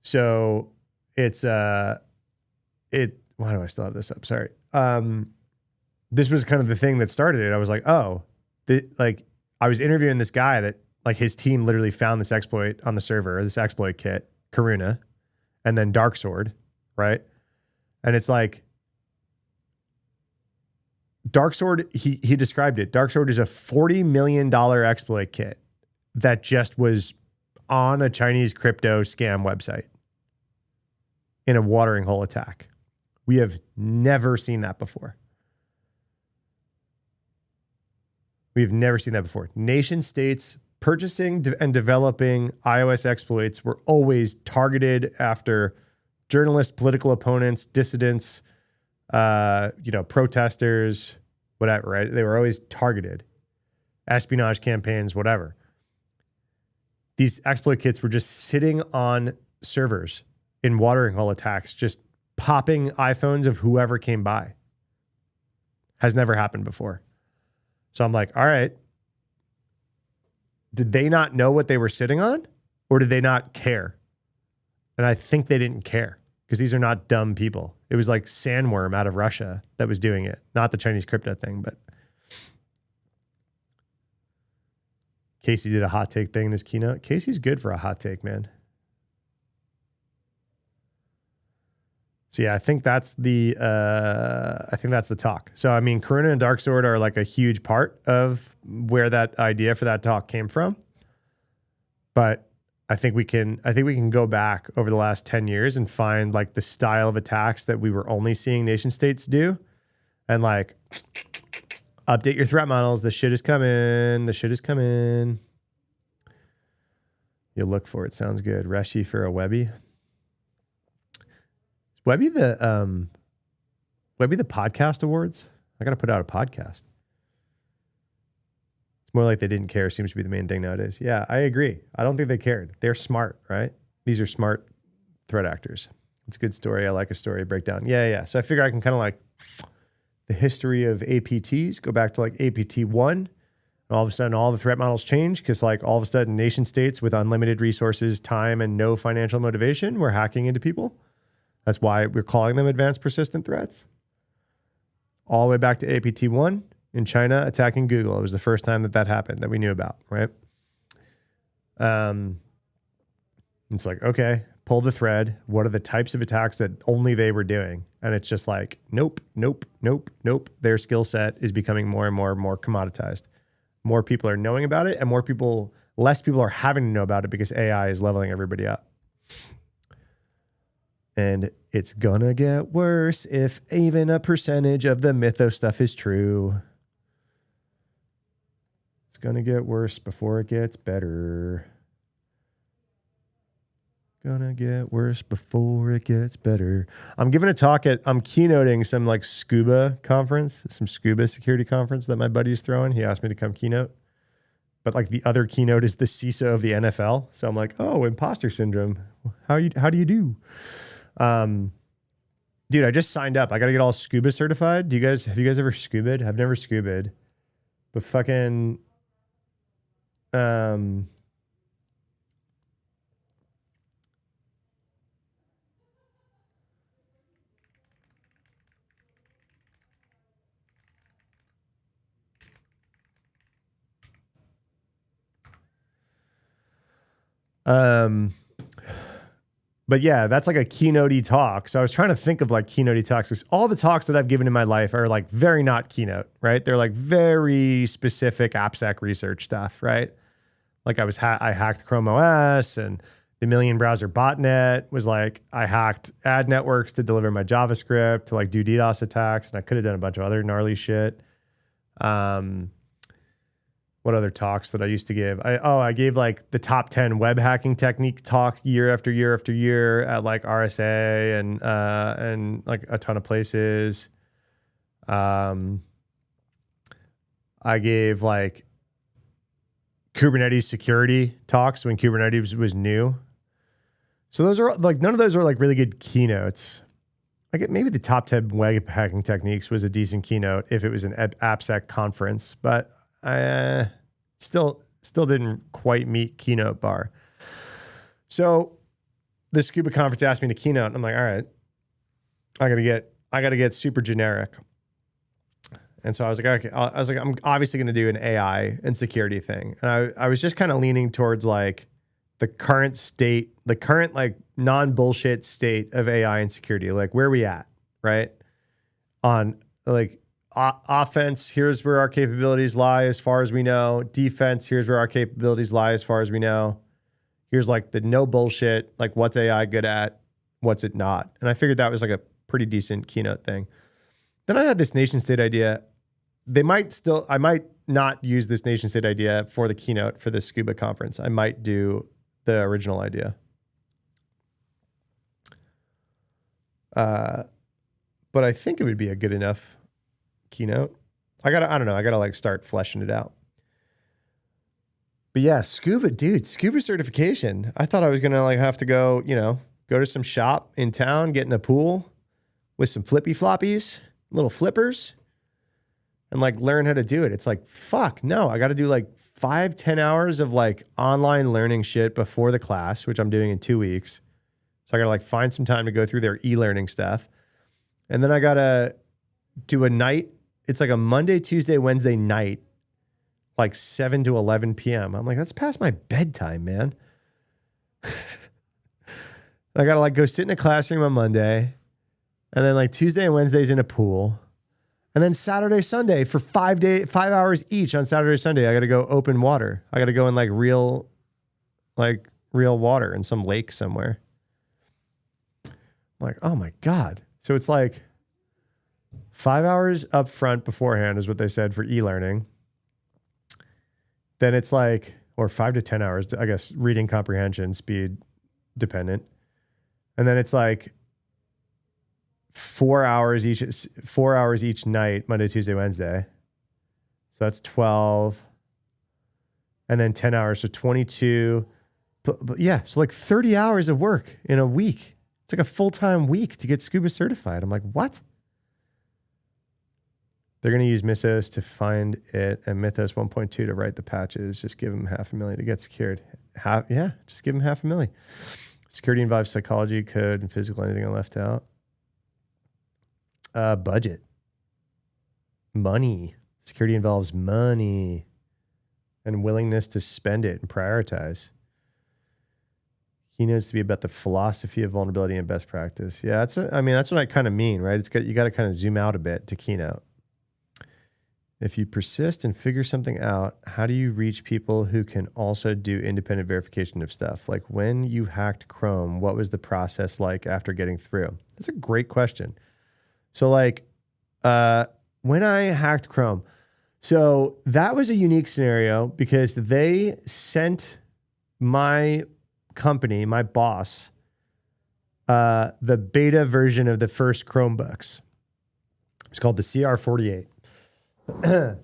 So it's why do I still have this up? Sorry. This was kind of the thing that started it. I was like, oh, I was interviewing this guy that like his team literally found this exploit on the server, this exploit kit, Karuna, and then Dark Sword, right? And it's like Dark Sword, he described it. Dark Sword is a $40 million exploit kit that just was on a Chinese crypto scam website. in a watering hole attack. We have never seen that before. We've never seen that before. Nation states purchasing and developing iOS exploits were always targeted after journalists, political opponents, dissidents, protesters, whatever, right? They were always targeted. Espionage campaigns, whatever. These exploit kits were just sitting on servers in watering hole attacks, just popping iPhones of whoever came by. Has never happened before. So I'm like, all right, did they not know what they were sitting on, or did they not care? And I think they didn't care, because these are not dumb people. It was like Sandworm out of Russia that was doing it, not the Chinese crypto thing, but Casey did a hot take thing in his keynote. Casey's good for a hot take, man. So yeah, I think that's the talk. So I mean, Karuna and Darksword are like a huge part of where that idea for that talk came from. But I think we can go back over the last 10 years and find like the style of attacks that we were only seeing nation states do, and like update your threat models. The shit is coming. The shit is coming. You'll look for it. Sounds good. Reshi for a Webby. Webby the podcast awards. I got to put out a podcast. It's more like they didn't care. Seems to be the main thing nowadays. Yeah, I agree. I don't think they cared. They're smart, right? These are smart threat actors. It's a good story. I like a story breakdown. Yeah. So I figure I can kind of like the history of APTs, go back to like APT 1. And all of a sudden, all the threat models change because like all of a sudden nation states with unlimited resources, time, and no financial motivation were hacking into people. That's why we're calling them advanced persistent threats. All the way back to APT1 in China attacking Google. It was the first time that happened that we knew about, right? It's like, okay, pull the thread. What are the types of attacks that only they were doing? And it's just like, nope. Their skill set is becoming more and more commoditized. More people are knowing about it, and less people are having to know about it because AI is leveling everybody up. And it's gonna get worse if even a percentage of the mythos stuff is true. It's gonna get worse before it gets better. Gonna get worse before it gets better. I'm giving a talk I'm keynoting some like scuba conference, some scuba security conference that my buddy's throwing. He asked me to come keynote. But like the other keynote is the CISO of the NFL. So I'm like, oh, imposter syndrome. How do you do? Dude, I just signed up. I got to get all scuba certified. Have you guys ever scuba'd? I've never scuba'd, but fucking, but yeah, that's like a keynote-y talk. So I was trying to think of like keynote-y talks, because all the talks that I've given in my life are like very not keynote, right? They're like very specific AppSec research stuff, right? Like I hacked Chrome OS, and the million browser botnet was like, I hacked ad networks to deliver my JavaScript to like do DDoS attacks. And I could have done a bunch of other gnarly shit. What other talks that I used to give? I gave like the top 10 web hacking technique talk year after year after year at like RSA and like a ton of places. I gave like Kubernetes security talks when Kubernetes was new. So those are like, none of those are like really good keynotes. I get maybe the top 10 web hacking techniques was a decent keynote if it was an AppSec conference, but I still didn't quite meet keynote bar. So the scuba conference asked me to keynote, and I'm like, all right, I gotta get super generic. And so I was like, okay, I'm obviously going to do an AI and security thing. And I was just kind of leaning towards like the current like non-bullshit state of AI and security. Like, where are we at, right? On like offense, here's where our capabilities lie as far as we know. Defense, here's where our capabilities lie as far as we know. Here's like the no bullshit, like what's AI good at? what's it not. And I figured that was like a pretty decent keynote thing. Then I had this nation state idea. I might not use this nation state idea for the keynote for the scuba conference. I might do the original idea. But I think it would be a good enough keynote. I don't know. I gotta like start fleshing it out. But yeah, scuba certification. I thought I was gonna like have to go, go to some shop in town, get in a pool with some flippy floppies, little flippers, and like learn how to do it. It's like, fuck, no, I got to do like 5-10 hours of like online learning shit before the class, which I'm doing in 2 weeks. So I got to like find some time to go through their e-learning stuff. And then I got to do a night. It's like a Monday, Tuesday, Wednesday night, like 7 to 11 p.m. I'm like, that's past my bedtime, man. I got to like go sit in a classroom on Monday. And then like Tuesday and Wednesday's in a pool. And then Saturday, Sunday for 5 hours each on Saturday, Sunday, I got to go open water. I got to go in like real water in some lake somewhere. I'm like, oh my God. So it's like 5 hours up front beforehand is what they said for e-learning. Then it's like, or 5 to 10 hours, I guess, reading comprehension, speed dependent. And then it's like 4 hours each night, Monday, Tuesday, Wednesday. So that's 12. And then 10 hours, so 22. But yeah, so like 30 hours of work in a week. It's like a full-time week to get scuba certified. I'm like, what? They're going to use Mythos to find it and Mythos 1.2 to write the patches. Just give them $500,000 to get secured. Just give them $500,000. Security involves psychology, code, and physical. Anything I left out? Budget. Money. Security involves money and willingness to spend it and prioritize. Keynotes to be about the philosophy of vulnerability and best practice. Yeah, that's what I kind of mean, right? You got to kind of zoom out a bit to keynote. If you persist and figure something out, how do you reach people who can also do independent verification of stuff? Like when you hacked Chrome, what was the process like after getting through? That's a great question. So like when I hacked Chrome, so that was a unique scenario because they sent my company, my boss, the beta version of the first Chromebooks. It's called the CR48. And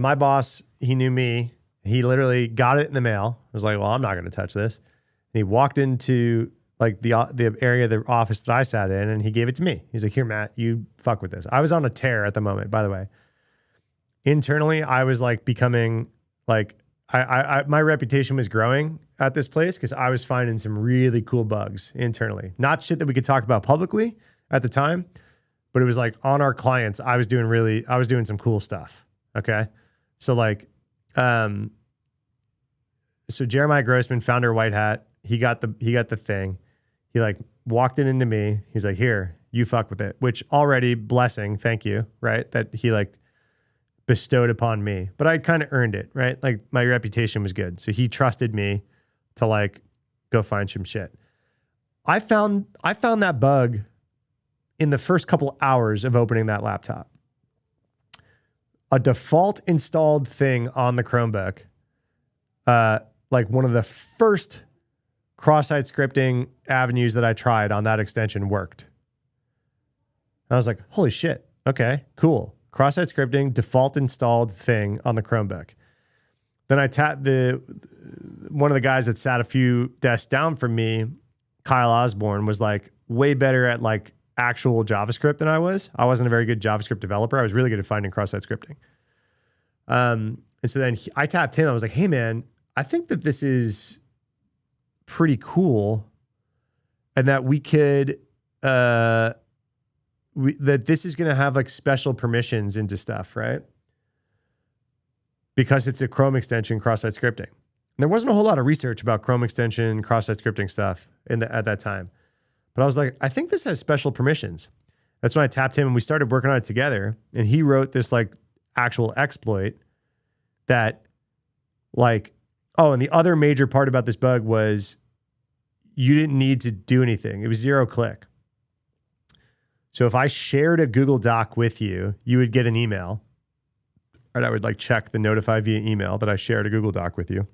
my boss, he knew me. He literally got it in the mail. I was like, well, I'm not going to touch this. And he walked into like the area of the office that I sat in and he gave it to me. He's like, here, Matt, you fuck with this. I was on a tear at the moment, by the way. Internally, I was like becoming like, my reputation was growing at this place because I was finding some really cool bugs internally. Not shit that we could talk about publicly at the time, but it was like on our clients, I was doing some cool stuff. Okay. So like, so Jeremiah Grossman, founder of White Hat, he got the thing. He like walked it into me. He's like, here, you fuck with it, which already blessing. Thank you. Right. That he like bestowed upon me, but I kind of earned it. Right. Like my reputation was good. So he trusted me to like go find some shit. I found that bug in the first couple hours of opening that laptop. A default installed thing on the Chromebook, like one of the first cross-site scripting avenues that I tried on that extension worked. I was like, holy shit, okay, cool. Cross-site scripting, default installed thing on the Chromebook. Then I tapped one of the guys that sat a few desks down from me, Kyle Osborne, was like way better at like actual JavaScript than I was. I wasn't a very good JavaScript developer. I was really good at finding cross-site scripting. And so then I tapped him. I was like, hey man, I think that this is pretty cool and that we could, that this is going to have like special permissions into stuff, right? Because it's a Chrome extension, cross-site scripting. And there wasn't a whole lot of research about Chrome extension, cross-site scripting stuff at that time. But I was like, I think this has special permissions. That's when I tapped him and we started working on it together. And he wrote this like actual exploit that like, oh, and the other major part about this bug was you didn't need to do anything. It was 0 click. So if I shared a Google Doc with you, you would get an email. And I would like check the notify via email that I shared a Google Doc with you.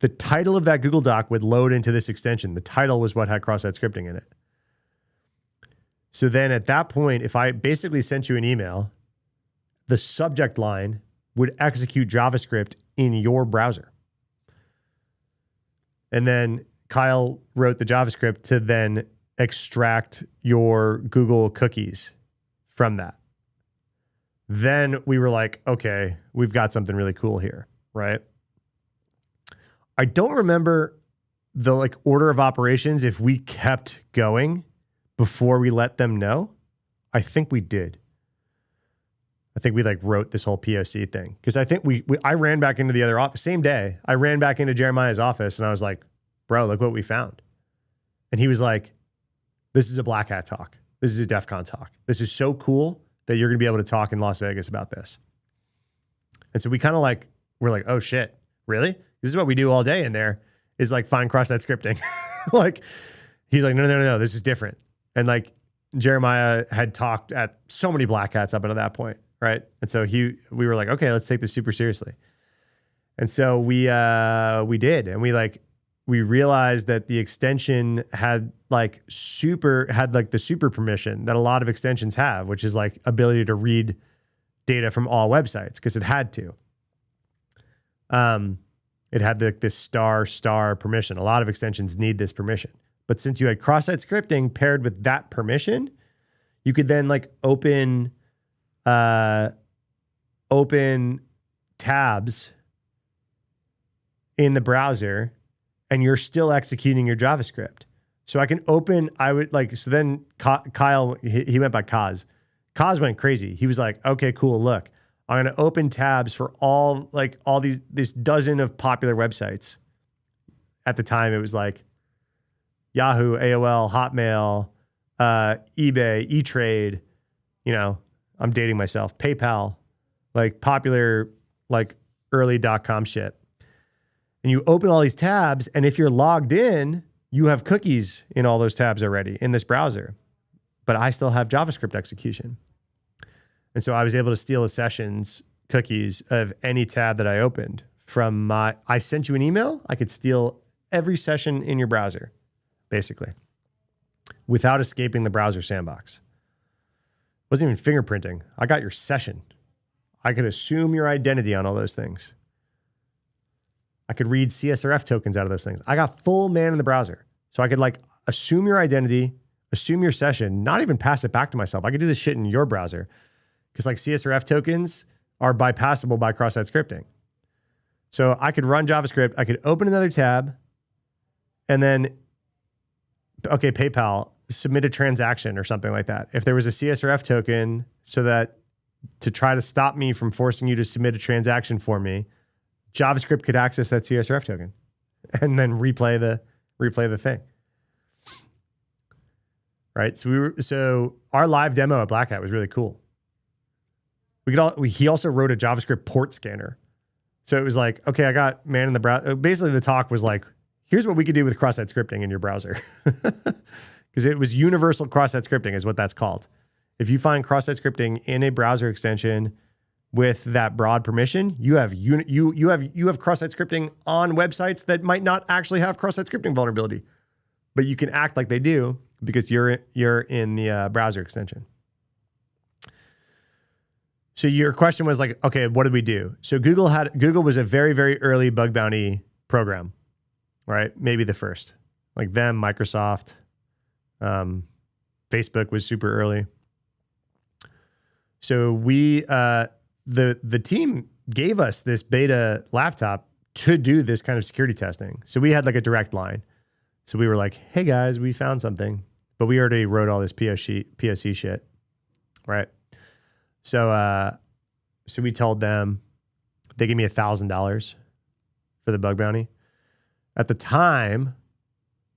The title of that Google Doc would load into this extension. The title was what had cross-site scripting in it. So then at that point, if I basically sent you an email, the subject line would execute JavaScript in your browser. And then Kyle wrote the JavaScript to then extract your Google cookies from that. Then we were like, okay, we've got something really cool here, right? I don't remember the like order of operations if we kept going before we let them know. I think we did. I think we like wrote this whole POC thing because I think I ran back into the other office same day. I ran back into Jeremiah's office and I was like, bro, look what we found. And he was like, this is a Black Hat talk. This is a DEF CON talk. This is so cool that you're going to be able to talk in Las Vegas about this. And so we kind of like, we're like, oh shit, really? This is what we do all day in there is like find cross-site scripting. Like, he's like, no, this is different. And like Jeremiah had talked at so many Black Hats up until that point, right? And so we were like, okay, let's take this super seriously. And so we did, and we realized that the extension had the super permission that a lot of extensions have, which is like ability to read data from all websites because it had to. It had this star permission. A lot of extensions need this permission. But since you had cross-site scripting paired with that permission, you could then like open tabs in the browser and you're still executing your JavaScript. So I can so then Kyle, he went by Kaz. Kaz went crazy. He was like, okay, cool. Look, I'm going to open tabs for all this dozen of popular websites. At the time, it was like Yahoo, AOL, Hotmail, eBay, E-Trade, I'm dating myself, PayPal, like popular, like early .com shit. And you open all these tabs, and if you're logged in, you have cookies in all those tabs already in this browser. But I still have JavaScript execution. And so I was able to steal the sessions cookies of any tab that I opened from I sent you an email, I could steal every session in your browser, basically, without escaping the browser sandbox. Wasn't even fingerprinting. I got your session. I could assume your identity on all those things. I could read CSRF tokens out of those things. I got full man in the browser. So I could like assume your identity, assume your session, not even pass it back to myself. I could do this shit in your browser because like CSRF tokens are bypassable by cross-site scripting. So I could run JavaScript. I could open another tab and then, okay, PayPal, submit a transaction or something like that. If there was a CSRF token so that to try to stop me from forcing you to submit a transaction for me, JavaScript could access that CSRF token and then replay the thing. Right? So our live demo at Black Hat was really cool. He also wrote a JavaScript port scanner. So it was like, okay, I got man in the browser. Basically the talk was like, here's what we could do with cross-site scripting in your browser. Because it was universal cross-site scripting is what that's called. If you find cross-site scripting in a browser extension with that broad permission, you have cross-site scripting on websites that might not actually have cross-site scripting vulnerability, but you can act like they do because you're in the browser extension. So your question was like, okay, what did we do? So Google was a very, very early bug bounty program, right? Maybe the first, like them, Microsoft, Facebook was super early. So we, the team gave us this beta laptop to do this kind of security testing. So we had like a direct line. So we were like, hey guys, we found something, but we already wrote all this POC shit, right? So we told them, they gave me $1,000 for the bug bounty. At the time,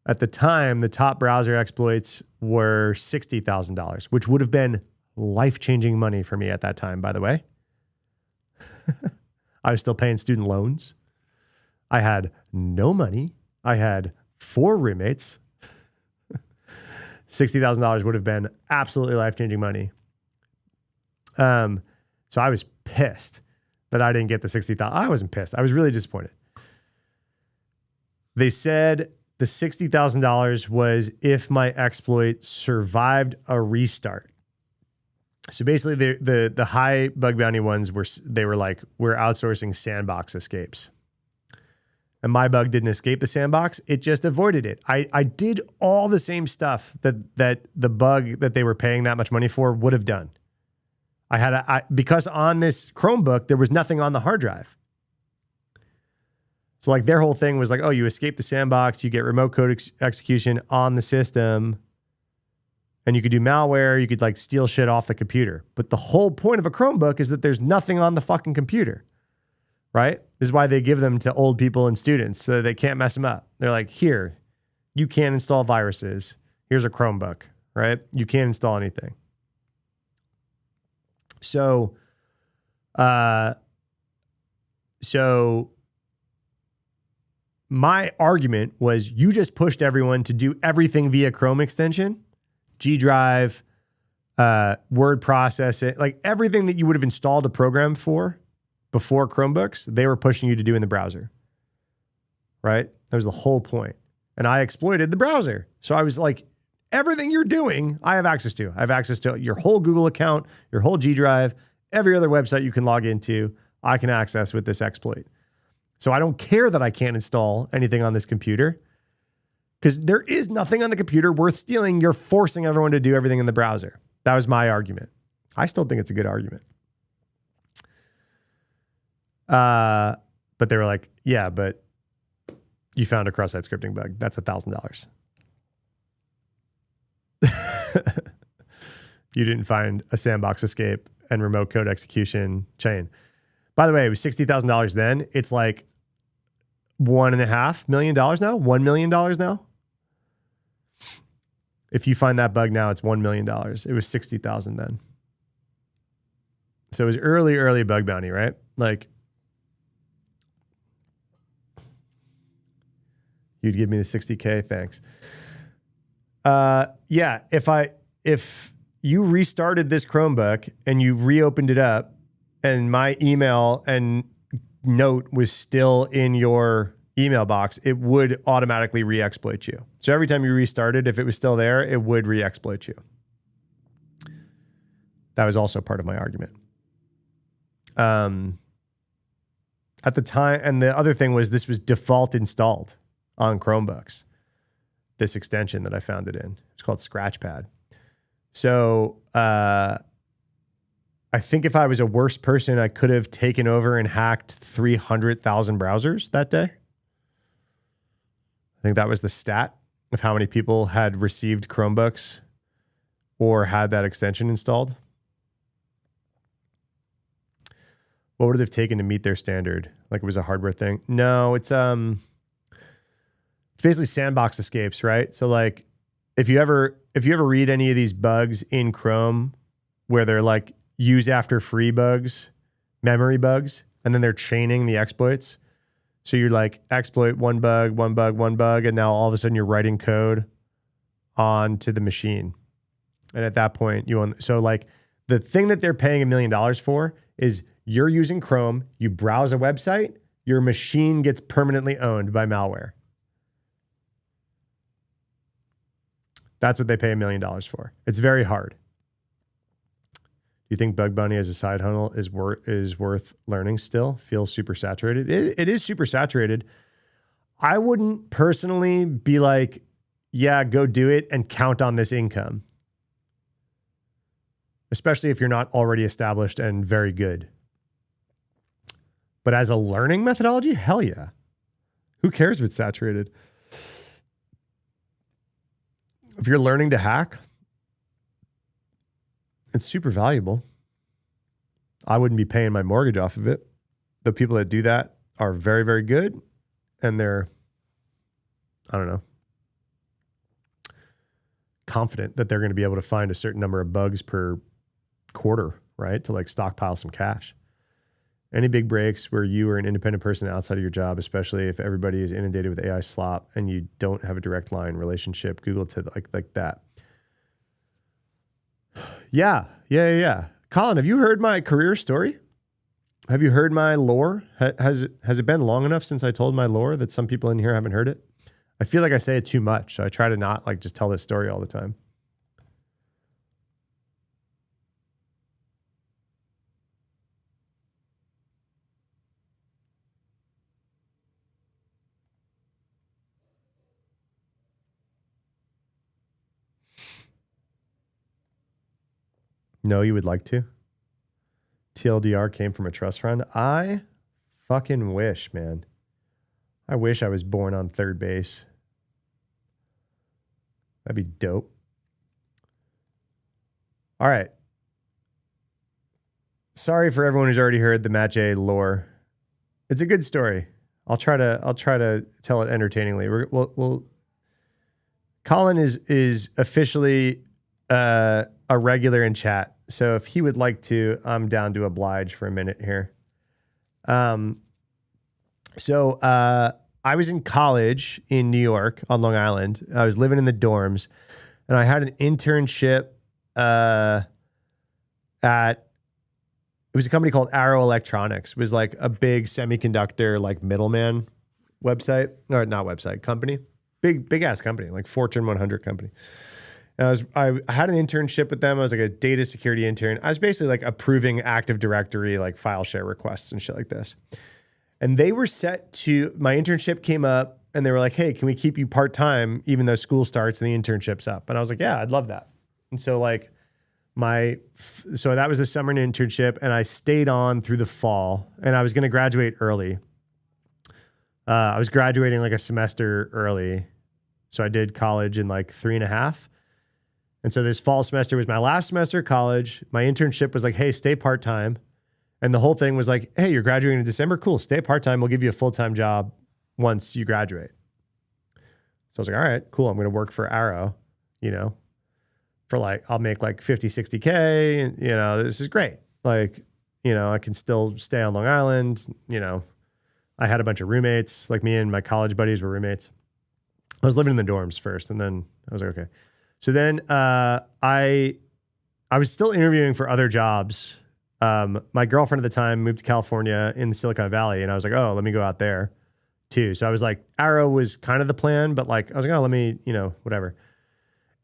the top browser exploits were $60,000, which would have been life-changing money for me at that time, by the way. I was still paying student loans. I had no money. I had 4 roommates, $60,000 would have been absolutely life-changing money. So I was pissed that I didn't get the $60,000. I wasn't pissed. I was really disappointed. They said the $60,000 was if my exploit survived a restart. So basically, the high bug bounty ones were like, we're outsourcing sandbox escapes. And my bug didn't escape the sandbox. It just avoided it. I did all the same stuff that the bug that they were paying that much money for would have done. Because on this Chromebook, there was nothing on the hard drive. So like their whole thing was like, oh, you escape the sandbox, you get remote code execution on the system, and you could do malware, you could like steal shit off the computer. But the whole point of a Chromebook is that there's nothing on the fucking computer, right? This is why they give them to old people and students so that they can't mess them up. They're like, here, you can't install viruses. Here's a Chromebook, right? You can't install anything. So my argument was you just pushed everyone to do everything via Chrome extension, G Drive, word processing, like everything that you would have installed a program for before Chromebooks, they were pushing you to do in the browser, right? That was the whole point. And I exploited the browser. So I was like, everything you're doing, I have access to. I have access to your whole Google account, your whole G Drive, every other website you can log into, I can access with this exploit. So I don't care that I can't install anything on this computer because there is nothing on the computer worth stealing. You're forcing everyone to do everything in the browser. That was my argument. I still think it's a good argument. But they were like, yeah, but you found a cross-site scripting bug. That's $1,000. You didn't find a sandbox escape and remote code execution chain. By the way, it was $60,000 then. It's like $1.5 million now, $1 million now. If you find that bug now, it's $1 million. It was 60,000 then. So it was early bug bounty, right? Like, you'd give me the 60K, thanks. Yeah, if you restarted this Chromebook and you reopened it up and my email and note was still in your email box, it would automatically re-exploit you. So every time you restarted, if it was still there, it would re-exploit you. That was also part of my argument. At the time, and the other thing was this was default installed on Chromebooks, this extension that I found it in. It's called Scratchpad. So I think if I was a worse person, I could have taken over and hacked 300,000 browsers that day. I think that was the stat of how many people had received Chromebooks or had that extension installed. What would it have taken to meet their standard? Like it was a hardware thing? No, it's basically sandbox escapes, right? So like if you ever read any of these bugs in Chrome where they're like use after free bugs, memory bugs, and then they're chaining the exploits. So you're like exploit one bug, and now all of a sudden you're writing code onto the machine. And at that point so like the thing that they're paying $1 million for is you're using Chrome, you browse a website, your machine gets permanently owned by malware. That's what they pay $1 million for. It's very hard. Do you think bug bounty as a side hustle is worth learning still? Feels super saturated. It is super saturated. I wouldn't personally be like, yeah, go do it and count on this income. Especially if you're not already established and very good. But as a learning methodology, hell yeah. Who cares if it's saturated? If you're learning to hack, it's super valuable. I wouldn't be paying my mortgage off of it. The people that do that are very, very good. And they're, I don't know, confident that they're going to be able to find a certain number of bugs per quarter, right? To like stockpile some cash. Any big breaks where you are an independent person outside of your job, especially if everybody is inundated with AI slop and you don't have a direct line relationship, Google to like that. Yeah. Colin, have you heard my career story? Have you heard my lore? Has it been long enough since I told my lore that some people in here haven't heard it? I feel like I say it too much, so I try to not like just tell this story all the time. No, you would like to? TLDR came from a trust fund. I fucking wish, man. I wish I was born on third base. That'd be dope. All right. Sorry for everyone who's already heard the Matt J lore. It's a good story. I'll try to tell it entertainingly. Colin is officially a regular in chat. So if he would like to, I'm down to oblige for a minute here. So I was in college in New York on Long Island. I was living in the dorms, and I had an internship it was a company called Arrow Electronics. It was like a big semiconductor like middleman website, or not website, company. Big ass company, like Fortune 100 company. And I had an internship with them. I was like a data security intern. I was basically like approving Active Directory, like file share requests and shit like this. And they were set to, my internship came up and they were like, hey, can we keep you part-time even though school starts and the internship's up? And I was like, yeah, I'd love that. And so like so that was the summer internship, and I stayed on through the fall, and I was going to graduate early. I was graduating like a semester early. So I did college in like 3.5. And so this fall semester was my last semester of college. My internship was like, hey, stay part-time. And the whole thing was like, hey, you're graduating in December. Cool. Stay part-time. We'll give you a full-time job once you graduate. So I was like, all right, cool. I'm going to work for Arrow, for like, I'll make like 50, 60K. And, this is great. Like, I can still stay on Long Island. I had a bunch of roommates, like me and my college buddies were roommates. I was living in the dorms first, and then I was like, okay. So then I was still interviewing for other jobs. My girlfriend at the time moved to California in the Silicon Valley, and I was like, oh, let me go out there too. So I was like, Arrow was kind of the plan, but like, I was like, oh, let me, whatever.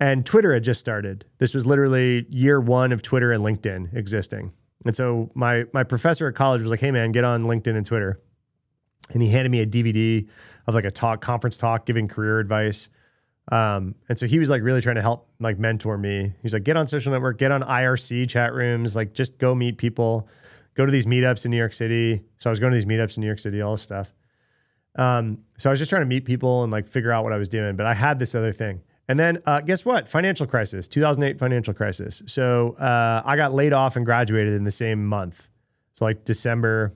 And Twitter had just started. This was literally year one of Twitter and LinkedIn existing. And so my professor at college was like, hey man, get on LinkedIn and Twitter. And he handed me a DVD of like a conference talk giving career advice. And so he was like really trying to help like mentor me. He's like, get on social network, get on IRC chat rooms, like just go meet people, go to these meetups in New York City. So I was going to these meetups in New York City, all this stuff. So I was just trying to meet people and like figure out what I was doing, but I had this other thing. And then guess what? Financial crisis, 2008 financial crisis. So I got laid off and graduated in the same month. So like December,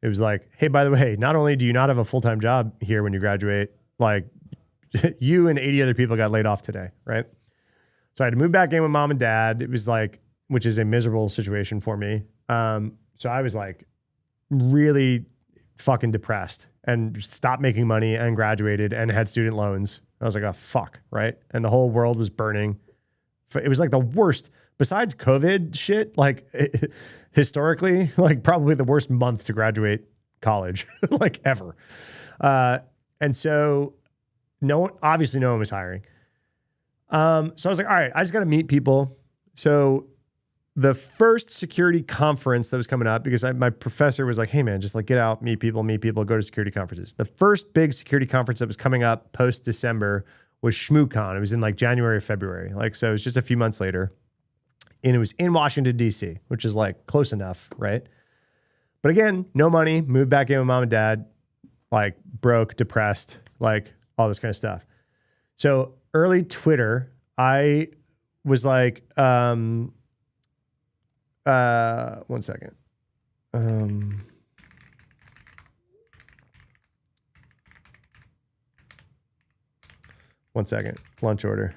it was like, hey, by the way, not only do you not have a full-time job here when you graduate, like you and 80 other people got laid off today, right? So I had to move back in with mom and dad. It was like, which is a miserable situation for me. So I was like really fucking depressed and stopped making money and graduated and had student loans. I was like, oh, fuck, right? And the whole world was burning. It was like the worst, besides COVID shit, like historically, like probably the worst month to graduate college, like ever. And so obviously no one was hiring. So I was like, all right, I just got to meet people. So the first security conference that was coming up, because my professor was like, hey man, just like get out, meet people, go to security conferences. The first big security conference that was coming up post December was ShmooCon. It was in like January or February. So it was just a few months later, and it was in Washington, DC, which is like close enough. Right. But again, no money, moved back in with mom and dad, like broke, depressed, like all this kind of stuff. So early Twitter, I was like, one second. One second. Lunch order.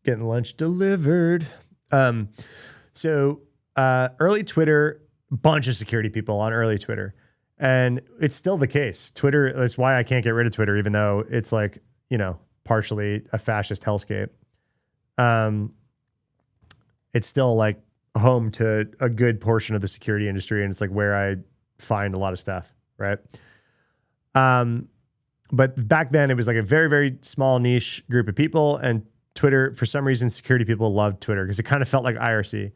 Getting lunch delivered. So early Twitter, bunch of security people on early Twitter. And it's still the case. Twitter, that's why I can't get rid of Twitter, even though it's like, partially a fascist hellscape. It's still like home to a good portion of the security industry. And it's like where I find a lot of stuff, right? But back then it was like a very, very small niche group of people, and Twitter, for some reason, security people loved Twitter because it kind of felt like IRC.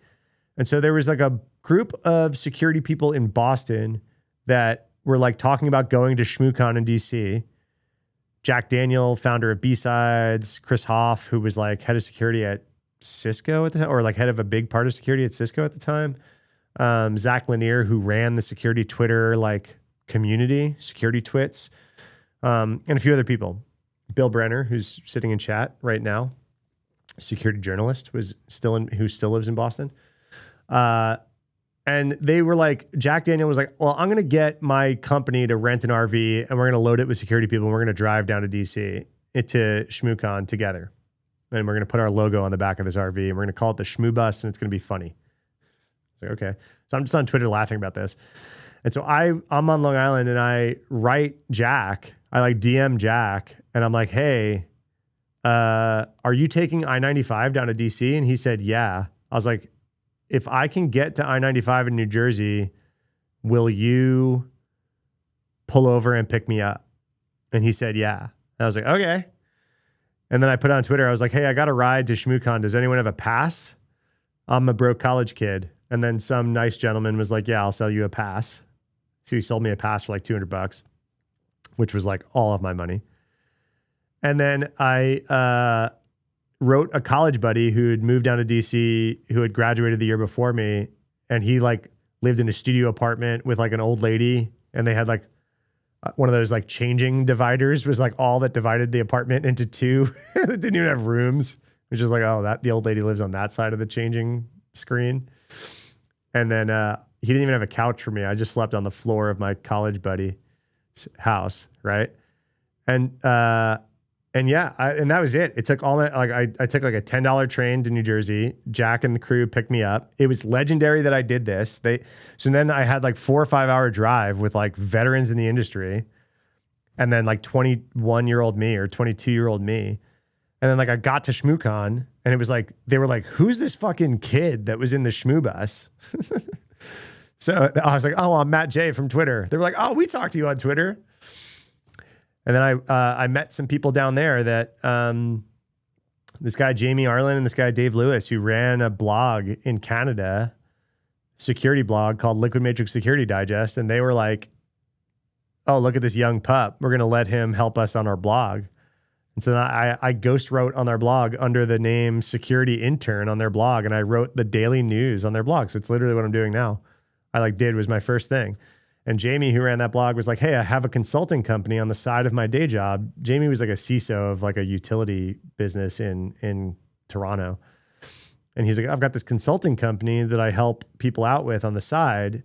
And so there was like a group of security people in Boston that were like talking about going to ShmooCon in DC. Jack Daniel, founder of B-Sides, Chris Hoff, who was like head of security at Cisco at the time, or like head of a big part of security at Cisco at the time. Zach Lanier, who ran the security Twitter like community, security twits, and a few other people. Bill Brenner, who's sitting in chat right now, security journalist, who still lives in Boston. And they were like, Jack Daniel was like, well, I'm going to get my company to rent an RV and we're going to load it with security people and we're going to drive down to DC to ShmooCon together. And we're going to put our logo on the back of this RV and we're going to call it the Shmoo Bus and it's going to be funny. I was like, okay. So I'm just on Twitter laughing about this. And so I'm on Long Island and I write Jack, I like DM Jack and I'm like, hey, are you taking I-95 down to DC? And he said, yeah. I was like, if I can get to I-95 in New Jersey, will you pull over and pick me up? And he said, yeah. And I was like, okay. And then I put on Twitter, I was like, hey, I got a ride to ShmooCon. Does anyone have a pass? I'm a broke college kid. And then some nice gentleman was like, yeah, I'll sell you a pass. So he sold me a pass for like $200, which was like all of my money. And then I wrote a college buddy who had moved down to DC, who had graduated the year before me. And he like lived in a studio apartment with like an old lady. And they had like one of those like changing dividers was like all that divided the apartment into two. It didn't even have rooms. It was just like, oh, the old lady lives on that side of the changing screen. And then he didn't even have a couch for me. I just slept on the floor of my college buddy's house, right? And yeah, and that was it. It took all my, like, I took like a $10 train to New Jersey. Jack and the crew picked me up. It was legendary that I did this. So then I had like 4 or 5 hour drive with like veterans in the industry. And then like 21-year-old me or 22-year-old me. And then like I got to ShmooCon and it was like, they were like, who's this fucking kid that was in the Shmoo Bus? So I was like, oh, I'm Matt J from Twitter. They were like, oh, we talked to you on Twitter. And then I met some people down there that this guy, Jamie Arlen, and this guy, Dave Lewis, who ran a blog in Canada, security blog called Liquid Matrix Security Digest. And they were like, oh, look at this young pup. We're going to let him help us on our blog. And so then I ghost wrote on their blog under the name Security Intern on their blog. And I wrote the daily news on their blog. So it's literally what I'm doing now. Was my first thing. And Jamie, who ran that blog, was like, hey, I have a consulting company on the side of my day job. Jamie was like a CISO of like a utility business in Toronto. And he's like, I've got this consulting company that I help people out with on the side.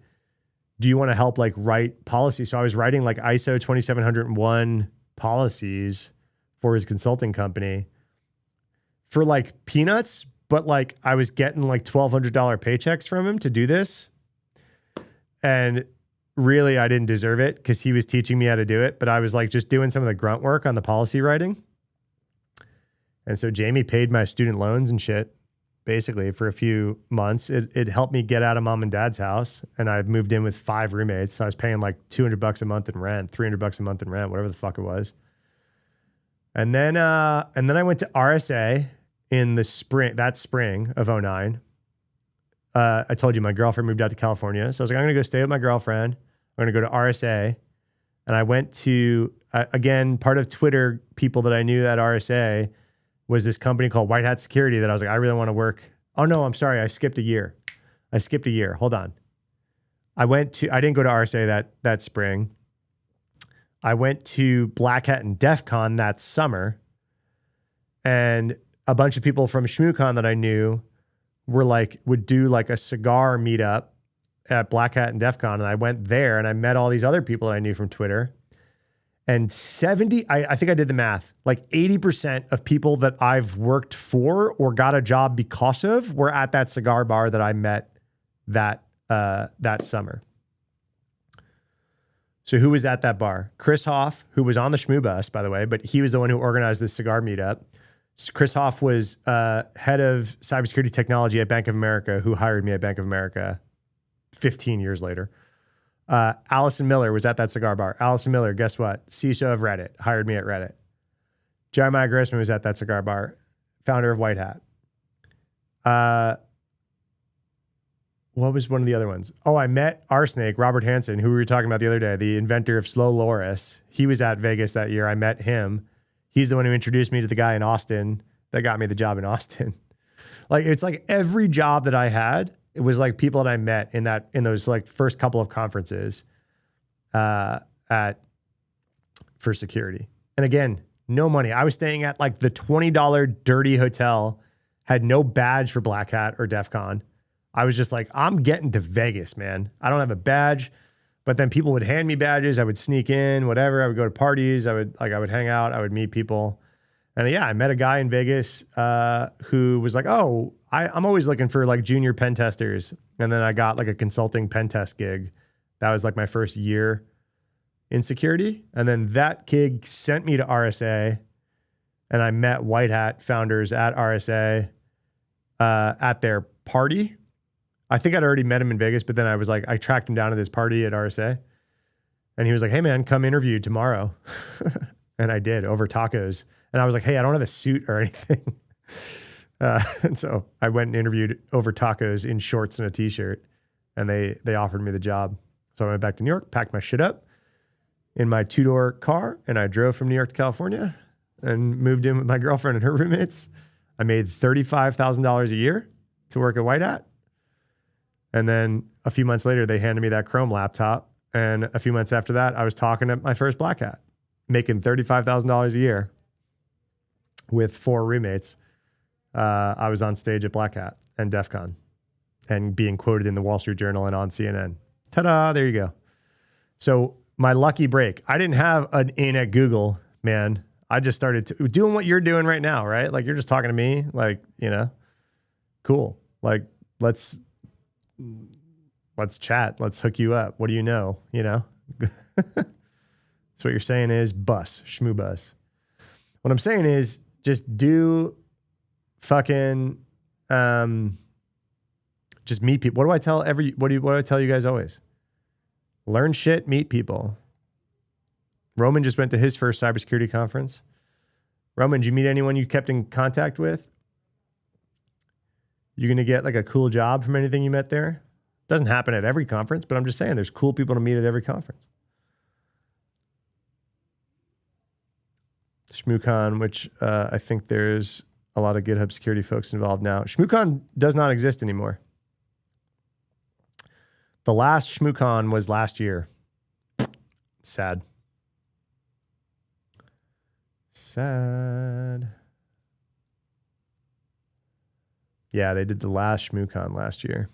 Do you want to help like write policy? So I was writing like ISO 27001 policies for his consulting company for like peanuts, but like I was getting like $1,200 paychecks from him to do this. And really, I didn't deserve it because he was teaching me how to do it, but I was like just doing some of the grunt work on the policy writing. And so Jamie paid my student loans and shit, basically for a few months. It helped me get out of mom and dad's house. And I moved in with 5 roommates. So I was paying like $200 a month in rent, $300 a month in rent, whatever the fuck it was. And then I went to RSA in the spring of 2009. I told you my girlfriend moved out to California. So I was like, I'm going to go stay with my girlfriend. I'm going to go to RSA. And I went to, again, part of Twitter people that I knew at RSA was this company called White Hat Security that I was like, I really want to work. Oh no, I'm sorry. I skipped a year. Hold on. I didn't go to RSA that spring. I went to Black Hat and DEF CON that summer. And a bunch of people from ShmooCon that I knew would do like a cigar meetup at Black Hat and DEF CON. And I went there and I met all these other people that I knew from Twitter. And 70, I think I did the math, like 80% of people that I've worked for or got a job because of were at that cigar bar that I met that summer. So who was at that bar? Chris Hoff, who was on the Shmoo bus, by the way, but he was the one who organized this cigar meetup. So Chris Hoff was head of cybersecurity technology at Bank of America, who hired me at Bank of America 15 years later. Allison Miller was at that cigar bar. Allison Miller, guess what? CISO of Reddit, hired me at Reddit. Jeremiah Grossman was at that cigar bar, founder of White Hat. What was one of the other ones? Oh, I met Arsnake, Robert Hansen, who we were talking about the other day, the inventor of Slow Loris. He was at Vegas that year. I met him. He's the one who introduced me to the guy in Austin that got me the job in Austin. Like, it's like every job that I had, it was like people that I met in those like first couple of conferences for security. And again, no money. I was staying at like the $20 dirty hotel, had no badge for Black Hat or DEF CON. I was just like, I'm getting to Vegas, man. I don't have a badge, but then people would hand me badges. I would sneak in, whatever. I would go to parties. I would hang out. I would meet people. And yeah, I met a guy in Vegas who was like, oh, I'm always looking for like junior pen testers. And then I got like a consulting pen test gig. That was like my first year in security. And then that gig sent me to RSA. And I met White Hat founders at RSA at their party. I think I'd already met him in Vegas, but then I was like, I tracked him down to this party at RSA. And he was like, hey man, come interview tomorrow. And I did, over tacos. And I was like, hey, I don't have a suit or anything. And so I went and interviewed over tacos in shorts and a t-shirt, and they offered me the job. So I went back to New York, packed my shit up in my 2-door car, and I drove from New York to California and moved in with my girlfriend and her roommates. I made $35,000 a year to work at White Hat. And then a few months later, they handed me that Chrome laptop. And a few months after that, I was talking to my first Black Hat, making $35,000 a year with 4 roommates. I was on stage at Black Hat and DEF CON and being quoted in the Wall Street Journal and on CNN. Ta-da, there you go. So my lucky break. I didn't have an in at Google, man. I just started doing what you're doing right now, right? Like, you're just talking to me, like, you know, cool. Like, let's chat. Let's hook you up. What do you know? You know? So what you're saying is bus, Shmoo bus. What I'm saying is just do fucking, just meet people. What do I tell what do I tell you guys always? Learn shit, meet people. Roman just went to his first cybersecurity conference. Roman, did you meet anyone you kept in contact with? You're going to get like a cool job from anything you met there? Doesn't happen at every conference, but I'm just saying there's cool people to meet at every conference. ShmooCon, which I think there's a lot of GitHub security folks involved now. ShmooCon does not exist anymore. The last ShmooCon was last year. Sad. Sad. Yeah, they did the last ShmooCon last year.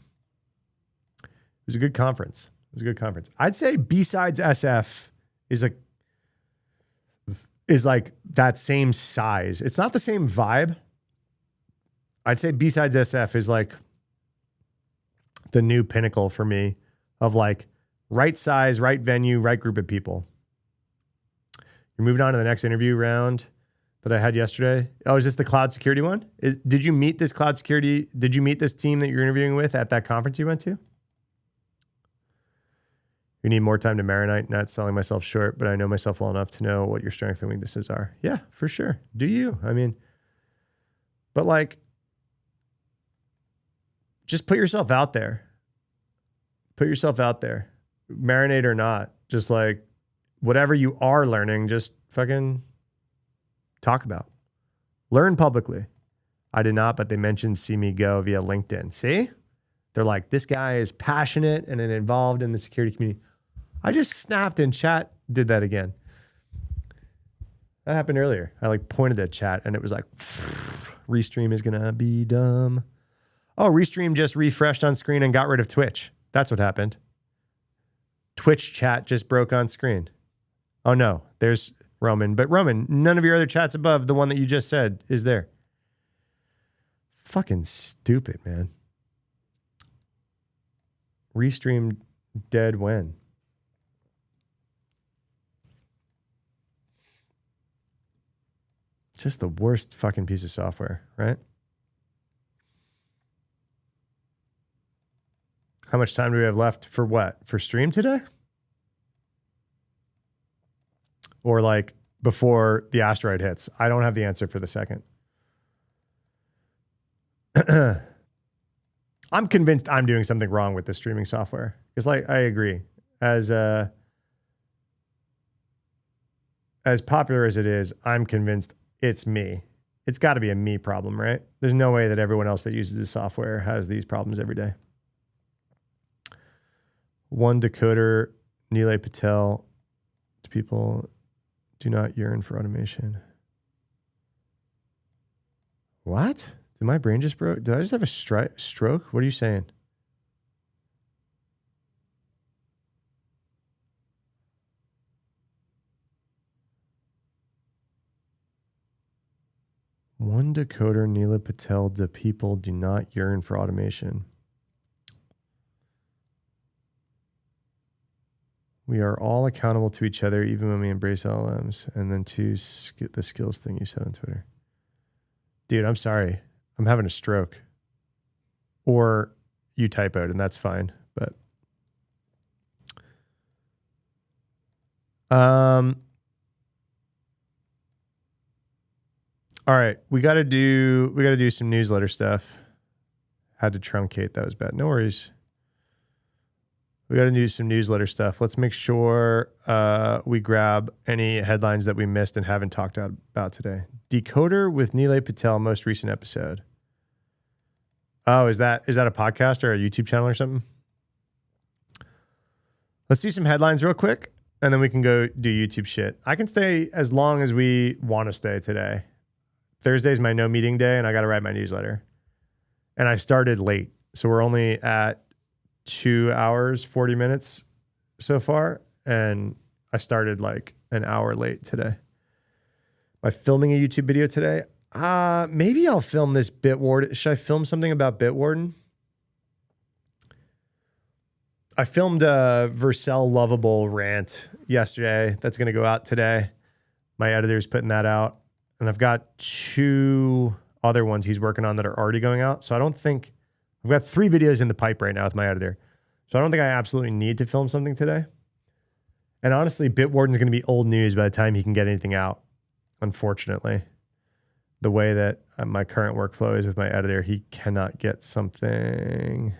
It was a good conference. It was a good conference. I'd say B-Sides SF is like that same size. It's not the same vibe. I'd say B-Sides SF is like the new pinnacle for me of like right size, right venue, right group of people. You're moving on to the next interview round that I had yesterday. Oh, is this the cloud security one? Did you meet this cloud security? Did you meet this team that you're interviewing with at that conference you went to? You need more time to marinate, not selling myself short, but I know myself well enough to know what your strengths and weaknesses are. Yeah, for sure. Do you? I mean, but like, just put yourself out there. Put yourself out there. Marinate or not. Just like, whatever you are learning, just fucking talk about. Learn publicly. I did not, but they mentioned See Me Go via LinkedIn. See? They're like, this guy is passionate and involved in the security community. I just snapped and chat did that again. That happened earlier. I like pointed at chat and it was like, Restream is going to be dumb. Oh, Restream just refreshed on screen and got rid of Twitch. That's what happened. Twitch chat just broke on screen. Oh no, there's Roman. But Roman, none of your other chats above the one that you just said is there. Fucking stupid, man. Restream dead when? Just the worst fucking piece of software, right? How much time do we have left for what? For stream today? Or like before the asteroid hits? I don't have the answer for the second. I'm convinced I'm doing something wrong with the streaming software. Because like I agree. As popular as it is, I'm convinced it's me. It's got to be a me problem, right? There's no way that everyone else that uses this software has these problems every day. One decoder, Nilay Patel, to people do not yearn for automation. What? Did my brain just broke? Did I just have a stroke? What are you saying? One decoder, Nilay Patel, the people do not yearn for automation. We are all accountable to each other, even when we embrace LLMs. And then two, the skills thing you said on Twitter. Dude, I'm sorry. I'm having a stroke. Or you typoed, and that's fine. But all right, we gotta do some newsletter stuff. Had to truncate, that was bad. No worries. We got to do some newsletter stuff. Let's make sure we grab any headlines that we missed and haven't talked about today. Decoder with Nilay Patel, most recent episode. Oh, is that a podcast or a YouTube channel or something? Let's do some headlines real quick, and then we can go do YouTube shit. I can stay as long as we want to stay today. Thursday's my no meeting day, and I got to write my newsletter. And I started late, so we're only at 2 hours, 40 minutes so far. And I started like an hour late today. Am I filming a YouTube video today? Maybe I'll film this Bitwarden. Should I film something about Bitwarden? I filmed a Vercel Lovable rant yesterday. That's going to go out today. My editor's putting that out. And I've got 2 other ones he's working on that are already going out. So I don't think... I've got 3 videos in the pipe right now with my editor. So I don't think I absolutely need to film something today. And honestly, Bitwarden's going to be old news by the time he can get anything out, unfortunately. The way that my current workflow is with my editor, he cannot get something...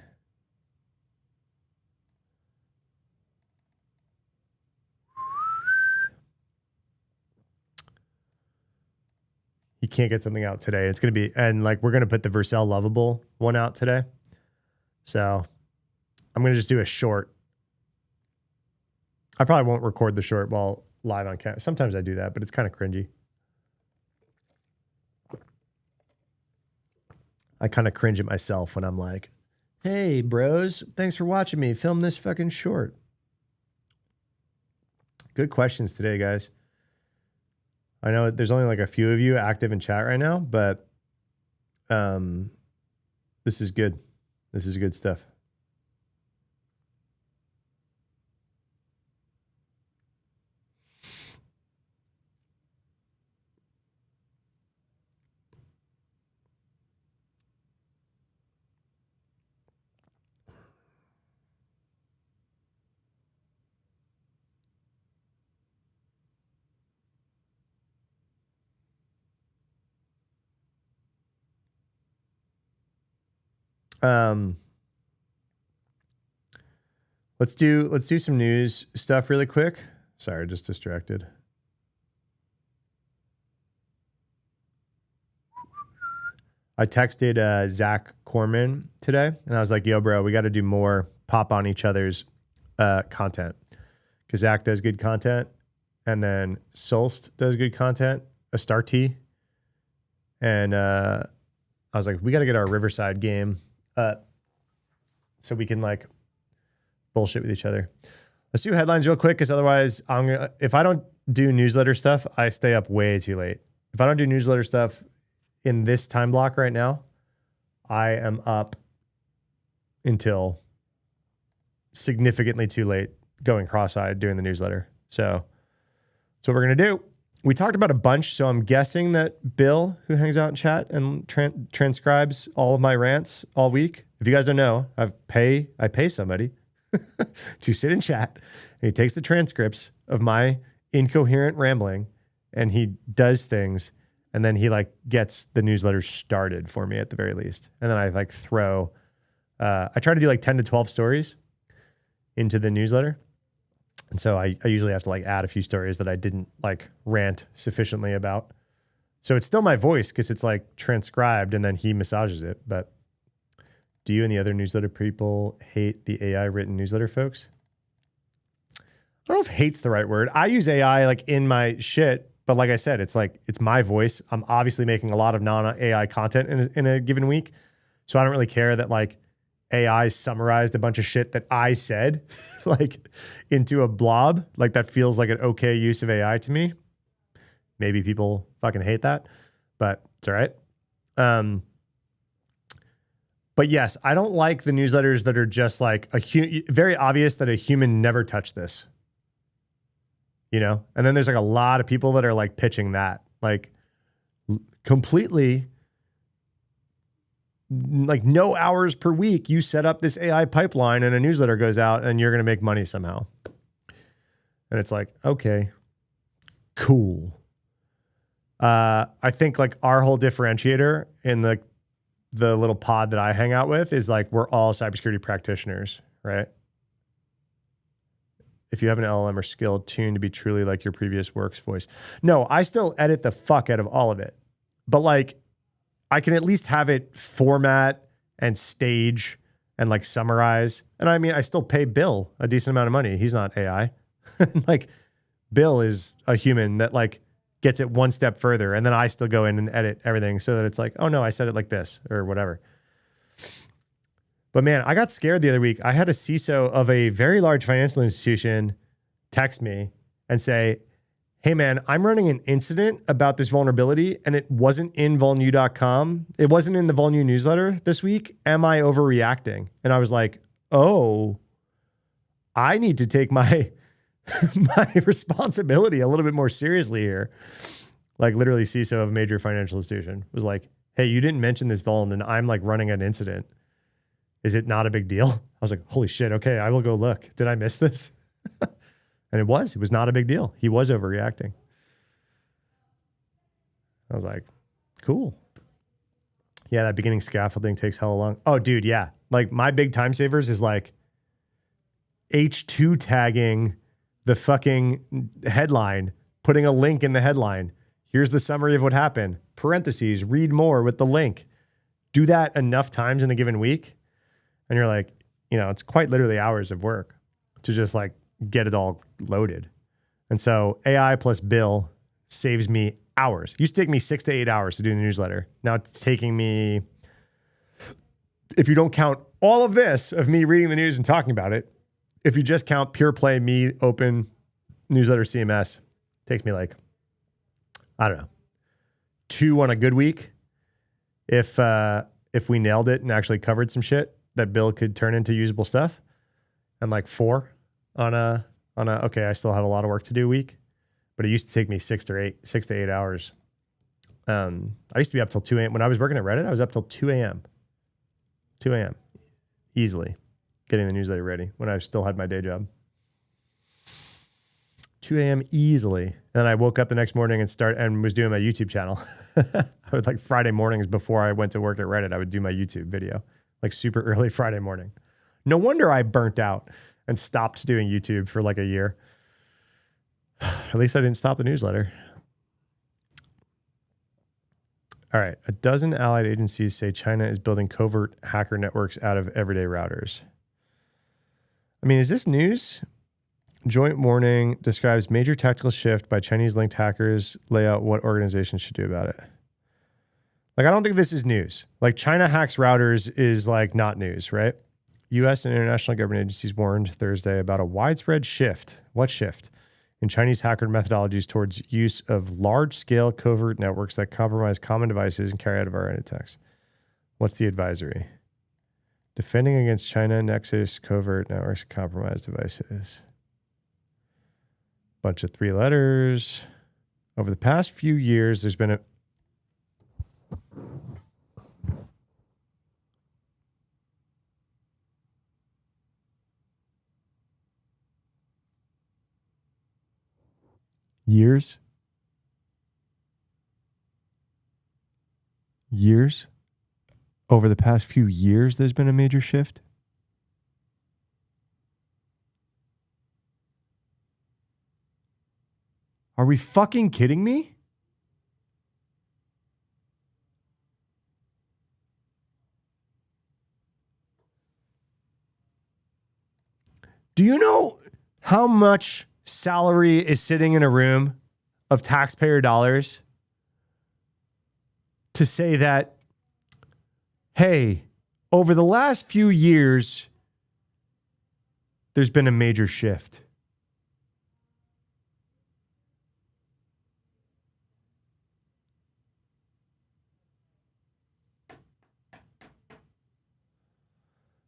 He can't get something out today. It's going to be... And like, we're going to put the Vercel Lovable one out today. So I'm going to just do a short. I probably won't record the short while live on camera. Sometimes I do that, but it's kind of cringy. I kind of cringe at myself when I'm like, hey, bros, thanks for watching me film this fucking short. Good questions today, guys. I know there's only like a few of you active in chat right now, but this is good. This is good stuff. Let's do some news stuff really quick. Sorry, just distracted. I texted Zach Corman today, and I was like, yo, bro, we got to do more pop on each other's content. Because Zach does good content, and then Solst does good content, Astarte. And I was like, we got to get our Riverside game so we can like bullshit with each other. Let's do headlines real quick, because otherwise, if I don't do newsletter stuff, I stay up way too late. If I don't do newsletter stuff in this time block right now, I am up until significantly too late, going cross-eyed doing the newsletter. So that's what we're going to do. We talked about a bunch, so I'm guessing that Bill, who hangs out in chat and transcribes all of my rants all week. If you guys don't know, I pay somebody to sit in chat, and he takes the transcripts of my incoherent rambling and he does things, and then he like gets the newsletter started for me at the very least. And then I like throw, I try to do like 10 to 12 stories into the newsletter. And so I usually have to like add a few stories that I didn't like rant sufficiently about. So it's still my voice because it's like transcribed and then he massages it. But do you and the other newsletter people hate the AI written newsletter folks? I don't know if hate's the right word. I use AI like in my shit, but like I said, it's like, it's my voice. I'm obviously making a lot of non-AI content in a given week. So I don't really care that like AI summarized a bunch of shit that I said like into a blob. Like that feels like an okay use of AI to me. Maybe people fucking hate that, but it's all right. But yes, I don't like the newsletters that are just like very obvious that a human never touched this, you know? And then there's like a lot of people that are like pitching that, like completely like no hours per week. You set up this AI pipeline and a newsletter goes out and you're going to make money somehow. And it's like, okay, cool. I think like our whole differentiator in the little pod that I hang out with is like, we're all cybersecurity practitioners, right? If you have an LLM or skill tuned to be truly like your previous work's voice. No, I still edit the fuck out of all of it. But like, I can at least have it format and stage and like summarize. And I mean, I still pay Bill a decent amount of money. He's not AI. Like Bill is a human that like gets it one step further. And then I still go in and edit everything so that it's like, oh no, I said it like this or whatever. But man, I got scared the other week. I had a CISO of a very large financial institution text me and say, hey man, I'm running an incident about this vulnerability and it wasn't in vulnu.com. It wasn't in the Vulnu newsletter this week. Am I overreacting? And I was like, oh, I need to take my responsibility a little bit more seriously here. Like literally CISO of a major financial institution was like, hey, you didn't mention this vuln and I'm like running an incident. Is it not a big deal? I was like, holy shit. Okay. I will go look. Did I miss this? And it was not a big deal. He was overreacting. I was like, cool. Yeah, that beginning scaffolding takes hella long. Oh, dude, yeah. Like my big time savers is like H2 tagging the fucking headline, putting a link in the headline. Here's the summary of what happened. Parentheses, read more with the link. Do that enough times in a given week. And you're like, you know, it's quite literally hours of work to just like get it all loaded. And so AI plus Bill saves me hours. It used to take me 6 to 8 hours to do the newsletter. Now it's taking me, if you don't count all of this of me reading the news and talking about it, if you just count pure play me open newsletter CMS, it takes me like, I don't know, 2 on a good week. If we nailed it and actually covered some shit that Bill could turn into usable stuff, and like 4 on a okay, I still have a lot of work to do week, but it used to take me 6 to 8 hours. I used to be up till 2 a.m. When I was working at Reddit, I was up till 2 a.m. 2 a.m. easily getting the newsletter ready when I still had my day job. 2 a.m. easily. And then I woke up the next morning and was doing my YouTube channel. I would like Friday mornings before I went to work at Reddit, I would do my YouTube video, like super early Friday morning. No wonder I burnt out and stopped doing YouTube for like a year. At least I didn't stop the newsletter. All right. A dozen allied agencies say China is building covert hacker networks out of everyday routers. I mean, is this news? Joint warning describes major tactical shift by Chinese linked hackers, lay out what organizations should do about it. Like, I don't think this is news. Like China hacks routers is like not news, right? U.S. and international government agencies warned Thursday about a widespread shift. What shift? In Chinese hacker methodologies towards use of large-scale covert networks that compromise common devices and carry out environment attacks. What's the advisory? Defending against China Nexus covert networks and compromised devices. Bunch of 3 letters. Over the past few years, there's been a... Years? Over the past few years, there's been a major shift? Are we fucking kidding me? Do you know how much salary is sitting in a room of taxpayer dollars to say that, hey, over the last few years, there's been a major shift?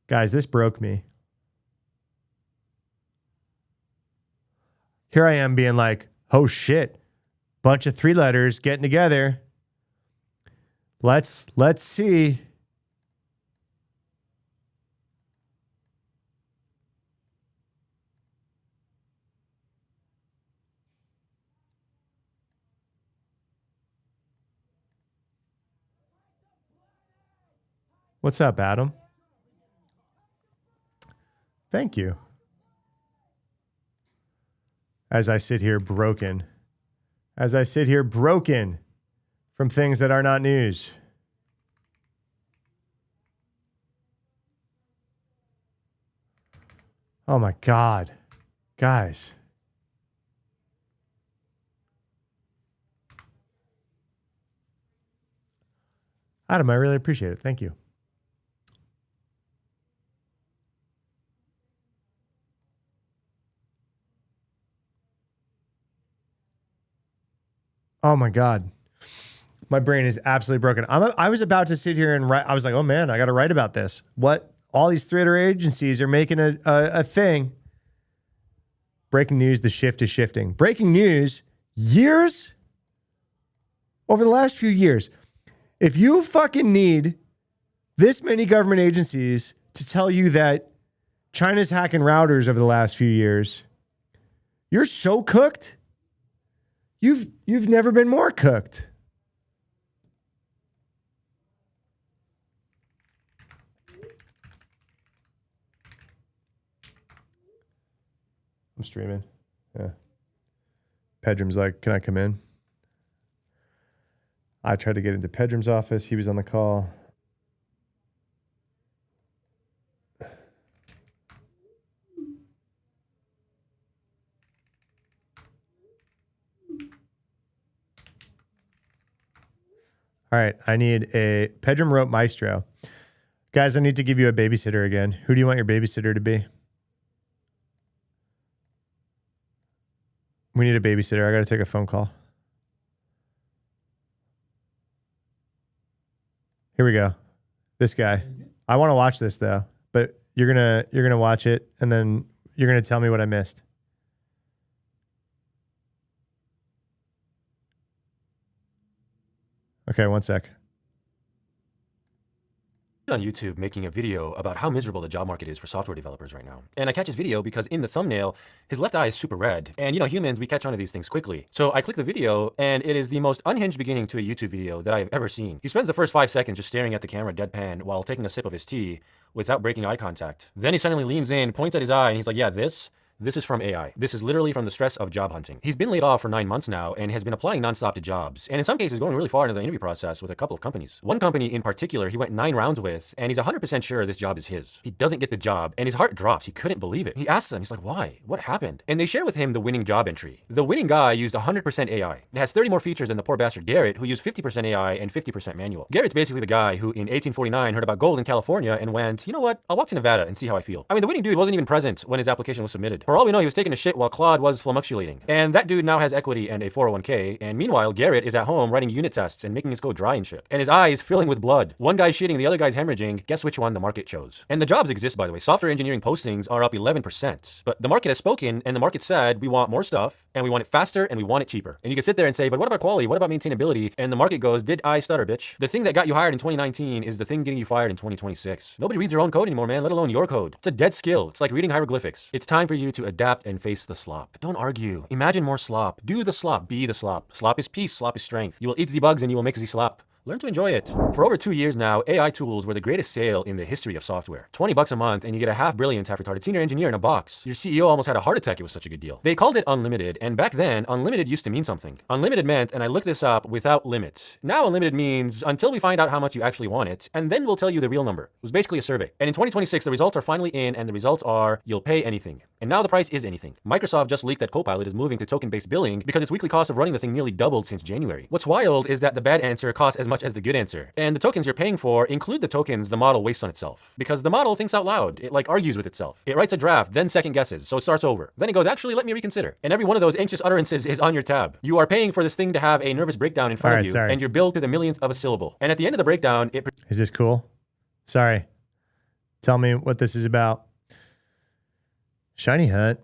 Guys, this broke me. Here I am being like, oh shit, bunch of 3 letters getting together. Let's see. What's up, Adam? Thank you. As I sit here broken. As I sit here broken from things that are not news. Oh my God. Guys. Adam, I really appreciate it. Thank you. Oh my God. My brain is absolutely broken. I was about to sit here and write. I was like, oh man, I got to write about this. What? All these theater agencies are making a thing. Breaking news, the shift is shifting. Breaking news, years? Over the last few years. If you fucking need this many government agencies to tell you that China's hacking routers over the last few years, you're so cooked. You've never been more cooked. I'm streaming. Yeah. Pedram's like, can I come in? I tried to get into Pedram's office. He was on the call. All right, I need a Pedram wrote Maestro. Guys, I need to give you a babysitter again. Who do you want your babysitter to be? We need a babysitter. I got to take a phone call. Here we go. This guy. I want to watch this though, but you're gonna watch it and then you're gonna tell me what I missed. Okay, one sec. On YouTube making a video about how miserable the job market is for software developers right now. And I catch his video because in the thumbnail, his left eye is super red. And you know, humans, we catch on to these things quickly. So I click the video and it is the most unhinged beginning to a YouTube video that I've ever seen. He spends the first 5 seconds just staring at the camera deadpan while taking a sip of his tea without breaking eye contact. Then he suddenly leans in, points at his eye and he's like, yeah, this This is from AI. This is literally from the stress of job hunting. He's been laid off for 9 months now and has been applying nonstop to jobs, and in some cases going really far into the interview process with a couple of companies. One company in particular he went 9 rounds with, and he's 100% sure this job is his. He doesn't get the job, and his heart drops. He couldn't believe it. He asks them, he's like, why? What happened? And they share with him the winning job entry. The winning guy used 100% AI. It has 30 more features than the poor bastard Garrett, who used 50% AI and 50% manual. Garrett's basically the guy who in 1849 heard about gold in California and went, you know what? I'll walk to Nevada and see how I feel. I mean, the winning dude wasn't even present when his application was submitted. For all we know, he was taking a shit while Claude was flummoxulating. And that dude now has equity and a 401k, and meanwhile, Garrett is at home writing unit tests and making his code dry and shit. And his eyes filling with blood. One guy's shitting, the other guy's hemorrhaging. Guess which one the market chose. And the jobs exist, by the way. Software engineering postings are up 11%. But the market has spoken, and the market said, we want more stuff, and we want it faster, and we want it cheaper. And you can sit there and say, but what about quality? What about maintainability? And the market goes, did I stutter, bitch? The thing that got you hired in 2019 is the thing getting you fired in 2026. Nobody reads their own code anymore, man, let alone your code. It's a dead skill. It's like reading hieroglyphics. It's time for you to adapt and face the slop. Don't argue. Imagine more slop. Do the slop. Be the slop. Slop is peace. Slop is strength. You will eat the bugs and you will make the slop. Learn to enjoy it. For over 2 years now, AI tools were the greatest sale in the history of software. $20 a month and you get a half brilliant, half retarded senior engineer in a box. Your CEO almost had a heart attack, it was such a good deal. They called it unlimited, and back then, unlimited used to mean something. Unlimited meant, and I looked this up, without limit. Now unlimited means until we find out how much you actually want it, and then we'll tell you the real number. It was basically a survey. And in 2026, the results are finally in, and the results are, you'll pay anything. And now the price is anything. Microsoft just leaked that Copilot is moving to token-based billing because its weekly cost of running the thing nearly doubled since January. What's wild is that the bad answer costs as much as the good answer. And the tokens you're paying for include the tokens the model wastes on itself. Because the model thinks out loud. It argues with itself. It writes a draft, then second guesses, so it starts over. Then it goes, actually, let me reconsider. And every one of those anxious utterances is on your tab. You are paying for this thing to have a nervous breakdown in front of you, and you're billed to the millionth of a syllable. And at the end of the breakdown, Is this cool? Sorry. Tell me what this is about. Shiny Hunt.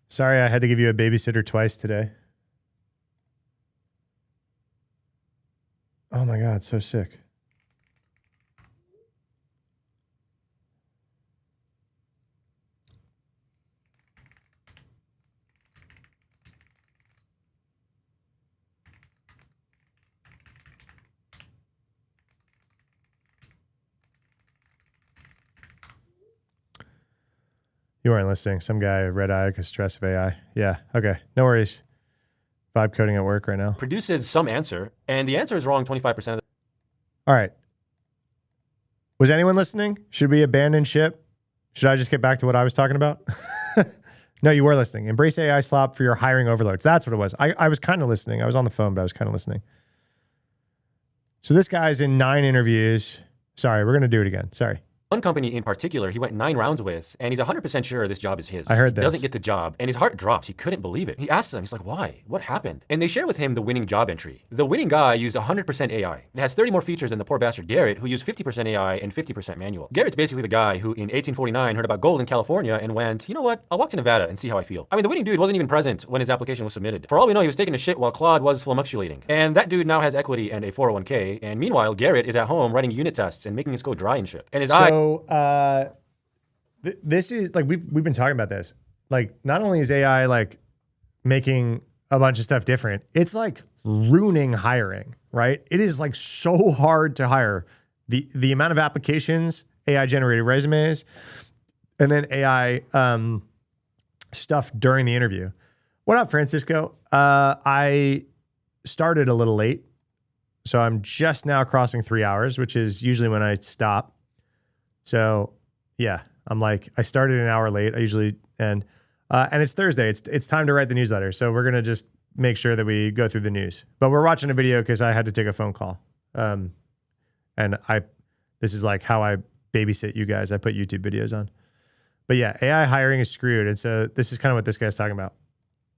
Sorry, I had to give you a babysitter twice today. Oh my God, so sick. You weren't listening. Some guy, red eye, because stress of AI. Yeah, okay, no worries. Vibe coding at work right now. Produces some answer, and the answer is wrong 25% of the All right. Was anyone listening? Should we abandon ship? Should I just get back to what I was talking about? No, you were listening. Embrace AI slop for your hiring overloads. That's what it was. I was kind of listening. I was on the phone, but I was kind of listening. So this guy's in 9 interviews. Sorry, we're going to do it again. Sorry. One company in particular he went 9 rounds with, and he's 100% sure this job is his. I heard this. He doesn't get the job, and his heart drops. He couldn't believe it. He asks them, he's like, why? What happened? And they share with him the winning job entry. The winning guy used 100% AI. It has 30 more features than the poor bastard Garrett, who used 50% AI and 50% manual. Garrett's basically the guy who in 1849 heard about gold in California and went, you know what? I'll walk to Nevada and see how I feel. I mean, the winning dude wasn't even present when his application was submitted. For all we know, he was taking a shit while Claude was flummoxulating. And that dude now has equity and a 401k, and meanwhile, Garrett is at home writing unit tests and making his code dry and shit. And his this is like we've been talking about this. Like, not only is AI like making a bunch of stuff different, it's like ruining hiring, right? It is like so hard to hire. The amount of applications, AI generated resumes, and then AI stuff during the interview. What up, Francisco? I started a little late, so I'm just now crossing 3 hours, which is usually when I stop. So yeah. I'm like, I started an hour late. I usually, and it's Thursday. It's time to write the newsletter. So we're going to just make sure that we go through the news, but we're watching a video because I had to take a phone call. And this is like how I babysit you guys. I put YouTube videos on, but yeah, AI hiring is screwed. And so this is kind of what this guy's talking about.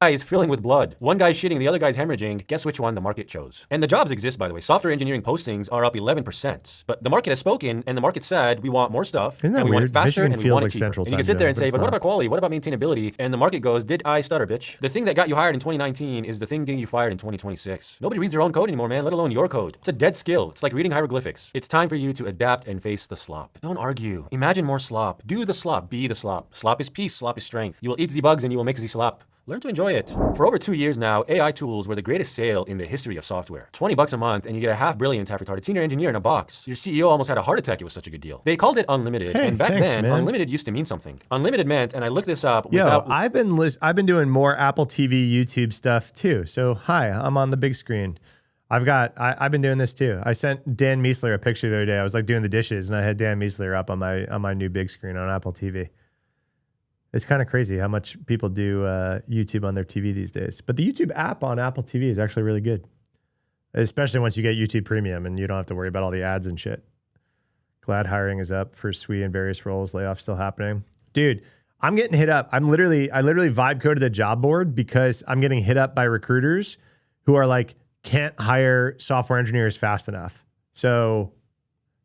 Is filling with blood. One guy's shitting, the other guy's hemorrhaging. Guess which one the market chose. And the jobs exist, by the way. Software engineering postings are up 11%. But the market has spoken, and the market said, we want more stuff, Isn't that and we weird? want it faster, Michigan and we feels want it like cheaper. Central And you can Time sit there Zone, and but say, it's but what not. about quality? What about maintainability? And the market goes, did I stutter, bitch? The thing that got you hired in 2019 is the thing getting you fired in 2026. Nobody reads their own code anymore, man, let alone your code. It's a dead skill. It's like reading hieroglyphics. It's time for you to adapt and face the slop. Don't argue. Imagine more slop. Do the slop. Be the slop. Slop is peace. Slop is strength. You will eat the bugs and you will make the slop. learn to enjoy it. For over 2 years now, AI tools were the greatest sale in the history of software. $20 a month and you get a half-brilliant, half-retarded senior engineer in a box. Your CEO almost had a heart attack. It was such a good deal. They called it unlimited, Hey, and back thanks, then, man. unlimited used to mean something. Unlimited meant, and I looked this up Yo, without... I've been doing more Apple TV, YouTube stuff too. So hi, I'm on the big screen. I've been doing this too. I sent Dan Meisler a picture the other day. I was like doing the dishes and I had Dan Meisler up on my new big screen on Apple TV. It's kind of crazy how much people do YouTube on their TV these days. But the YouTube app on Apple TV is actually really good, especially once you get YouTube Premium and you don't have to worry about all the ads and shit. Glad hiring is up for SWE in various roles. Layoffs still happening. Dude, I'm getting hit up. I literally vibe coded a job board because I'm getting hit up by recruiters who are like, can't hire software engineers fast enough. So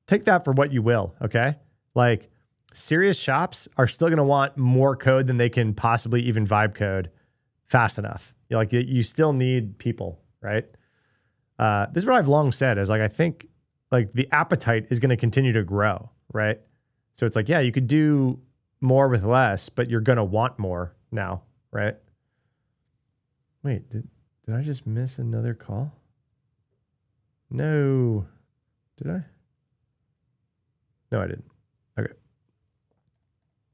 take that for what you will, okay? Like, serious shops are still going to want more code than they can possibly even vibe code fast enough. You still need people, right? This is what I've long said is like, I think like the appetite is going to continue to grow, right? So it's like, yeah, you could do more with less, but you're going to want more now, right? Wait, did I just miss another call? No. Did I? No, I didn't. Okay.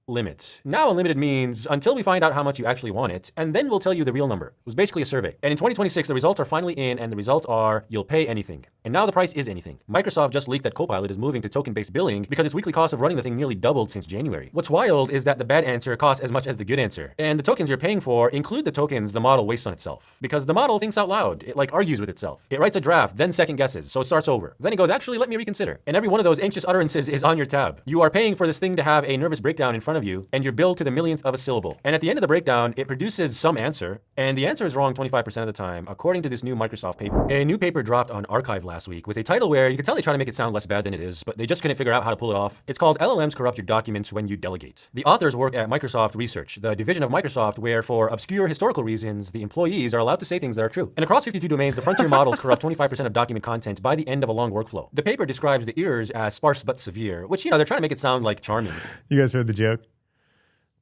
limit. Now unlimited means until we find out how much you actually want it, and then we'll tell you the real number. It was basically a survey. And in 2026, the results are finally in, and the results are you'll pay anything. And now the price is anything. Microsoft just leaked that Copilot is moving to token-based billing because its weekly cost of running the thing nearly doubled since January. What's wild is that the bad answer costs as much as the good answer. And the tokens you're paying for include the tokens the model wastes on itself. Because the model thinks out loud. It argues with itself. It writes a draft, then second guesses, so it starts over. Then it goes, actually, let me reconsider. And every one of those anxious utterances is on your tab. You are paying for this thing to have a nervous breakdown in front of you, and you're billed to the millionth of a syllable. And at the end of the breakdown, it produces some answer, and the answer is wrong 25% of the time, according to this new Microsoft paper. A new paper dropped on Archive last week with a title where you can tell they try to make it sound less bad than it is, but they just couldn't figure out how to pull it off. It's called LLMs Corrupt Your Documents When You Delegate. The authors work at Microsoft Research, the division of Microsoft where, for obscure historical reasons, the employees are allowed to say things that are true. And across 52 domains, the frontier models corrupt 25% of document content by the end of a long workflow. The paper describes the errors as sparse but severe, which, they're trying to make it sound like charming. You guys heard the joke?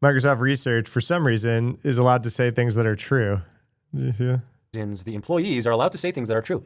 Microsoft Research, for some reason, is allowed to say things that are true. Yeah. The employees are allowed to say things that are true.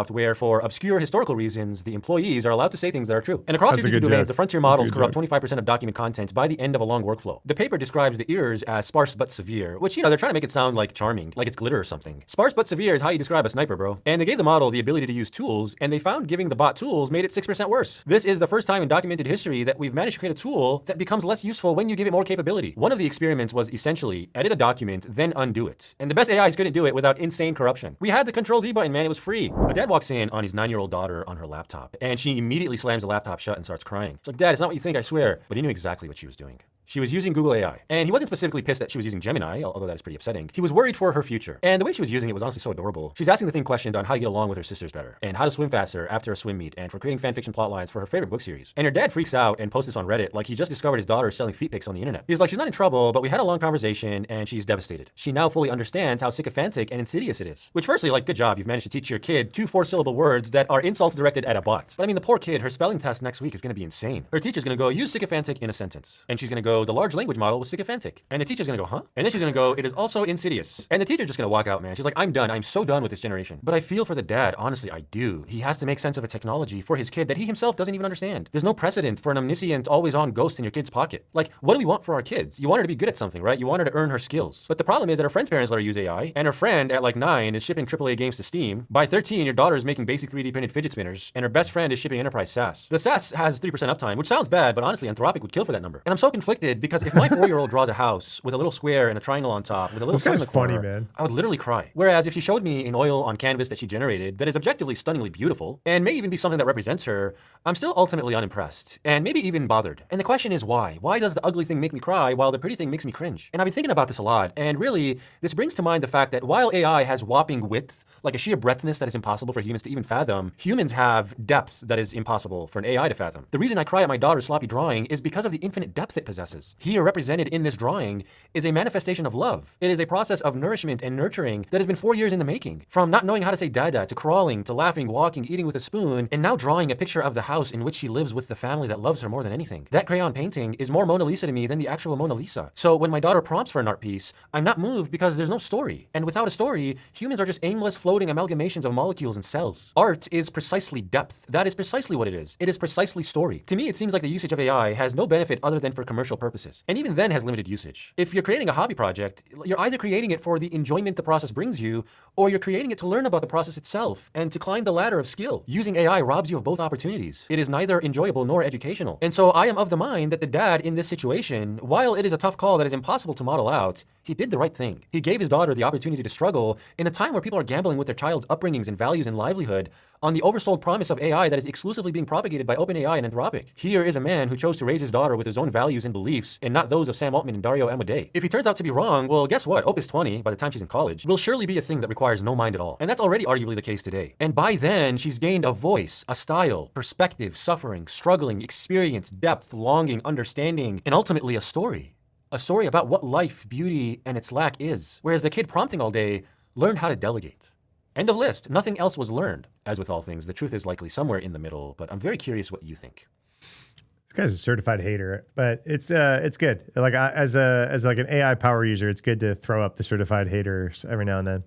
Where, for obscure historical reasons, the employees are allowed to say things that are true. And across 52 domains, the frontier models corrupt 25% of document content by the end of a long workflow. The paper describes the errors as sparse but severe, which, they're trying to make it sound like charming, like it's glitter or something. Sparse but severe is how you describe a sniper, bro. And they gave the model the ability to use tools, and they found giving the bot tools made it 6% worse. This is the first time in documented history that we've managed to create a tool that becomes less useful when you give it more capability. One of the experiments was essentially edit a document, then undo it. And the best AIs couldn't do it without insane corruption. We had the Control-Z button, man, it was free. A dad walks in on his 9-year-old daughter on her laptop, and she immediately slams the laptop shut and starts crying. She's like, Dad, it's not what you think, I swear. But he knew exactly what she was doing. She was using Google AI. And he wasn't specifically pissed that she was using Gemini, although that is pretty upsetting. He was worried for her future. And the way she was using it was honestly so adorable. She's asking the thing questions on how to get along with her sisters better, and how to swim faster after a swim meet, and for creating fanfiction plotlines for her favorite book series. And her dad freaks out and posts this on Reddit like he just discovered his daughter selling feet pics on the internet. He's like, she's not in trouble, but we had a long conversation, and she's devastated. She now fully understands how sycophantic and insidious it is. Which, firstly, good job, you've managed to teach your kid 2 4-syllable words that are insults directed at a bot. But I mean, the poor kid, her spelling test next week is gonna be insane. Her teacher's gonna go, use sycophantic in a sentence. And she's gonna go, the large language model was sycophantic. And the teacher's gonna go, huh? And then she's gonna go, it is also insidious. And the teacher's just gonna walk out, man. She's like, I'm done. I'm so done with this generation. But I feel for the dad. Honestly, I do. He has to make sense of a technology for his kid that he himself doesn't even understand. There's no precedent for an omniscient, always-on ghost in your kid's pocket. What do we want for our kids? You want her to be good at something, right? You want her to earn her skills. But the problem is that her friend's parents let her use AI, and her friend at 9 is shipping AAA games to Steam. By 13, your daughter is making basic 3D printed fidget spinners, and her best friend is shipping enterprise SaaS. The SaaS has 3% uptime, which sounds bad, but honestly, Anthropic would kill for that number. And I'm so conflicted because if my 4-year-old draws a house with a little square and a triangle on top with a little sun in the corner, funny, man. I would literally cry. Whereas if she showed me an oil on canvas that she generated that is objectively stunningly beautiful and may even be something that represents her, I'm still ultimately unimpressed and maybe even bothered. And the question is why? Why does the ugly thing make me cry while the pretty thing makes me cringe? And I've been thinking about this a lot, and really, this brings to mind the fact that while AI has whopping width, like a sheer breadthness that is impossible for humans to even fathom, humans have depth that is impossible for an AI to fathom. The reason I cry at my daughter's sloppy drawing is because of the infinite depth it possesses. processes. Here, represented in this drawing, is a manifestation of love. It is a process of nourishment and nurturing that has been 4 years in the making. From not knowing how to say dada, to crawling, to laughing, walking, eating with a spoon, and now drawing a picture of the house in which she lives with the family that loves her more than anything. That crayon painting is more Mona Lisa to me than the actual Mona Lisa. So when my daughter prompts for an art piece, I'm not moved because there's no story. And without a story, humans are just aimless floating amalgamations of molecules and cells. Art is precisely depth. That is precisely what it is. It is precisely story. To me, it seems like the usage of AI has no benefit other than for commercial purposes. And even then has limited usage. If you're creating a hobby project, you're either creating it for the enjoyment the process brings you, or you're creating it to learn about the process itself and to climb the ladder of skill. Using AI robs you of both opportunities. It is neither enjoyable nor educational. And so I am of the mind that the dad in this situation, while it is a tough call that is impossible to model out, he did the right thing. He gave his daughter the opportunity to struggle in a time where people are gambling with their child's upbringings and values and livelihood on the oversold promise of AI that is exclusively being propagated by OpenAI and Anthropic. Here is a man who chose to raise his daughter with his own values and beliefs and not those of Sam Altman and Dario Amodei. If he turns out to be wrong, well, guess what? Opus 20, by the time she's in college, will surely be a thing that requires no mind at all. And that's already arguably the case today. And by then, she's gained a voice, a style, perspective, suffering, struggling, experience, depth, longing, understanding, and ultimately a story. A story about what life, beauty, and its lack is. Whereas the kid prompting all day learned how to delegate. End of list. Nothing else was learned. As with all things, the truth is likely somewhere in the middle, but I'm very curious what you think. This guy's a certified hater, but it's good. Like as like an AI power user, it's good to throw up the certified haters every now and then.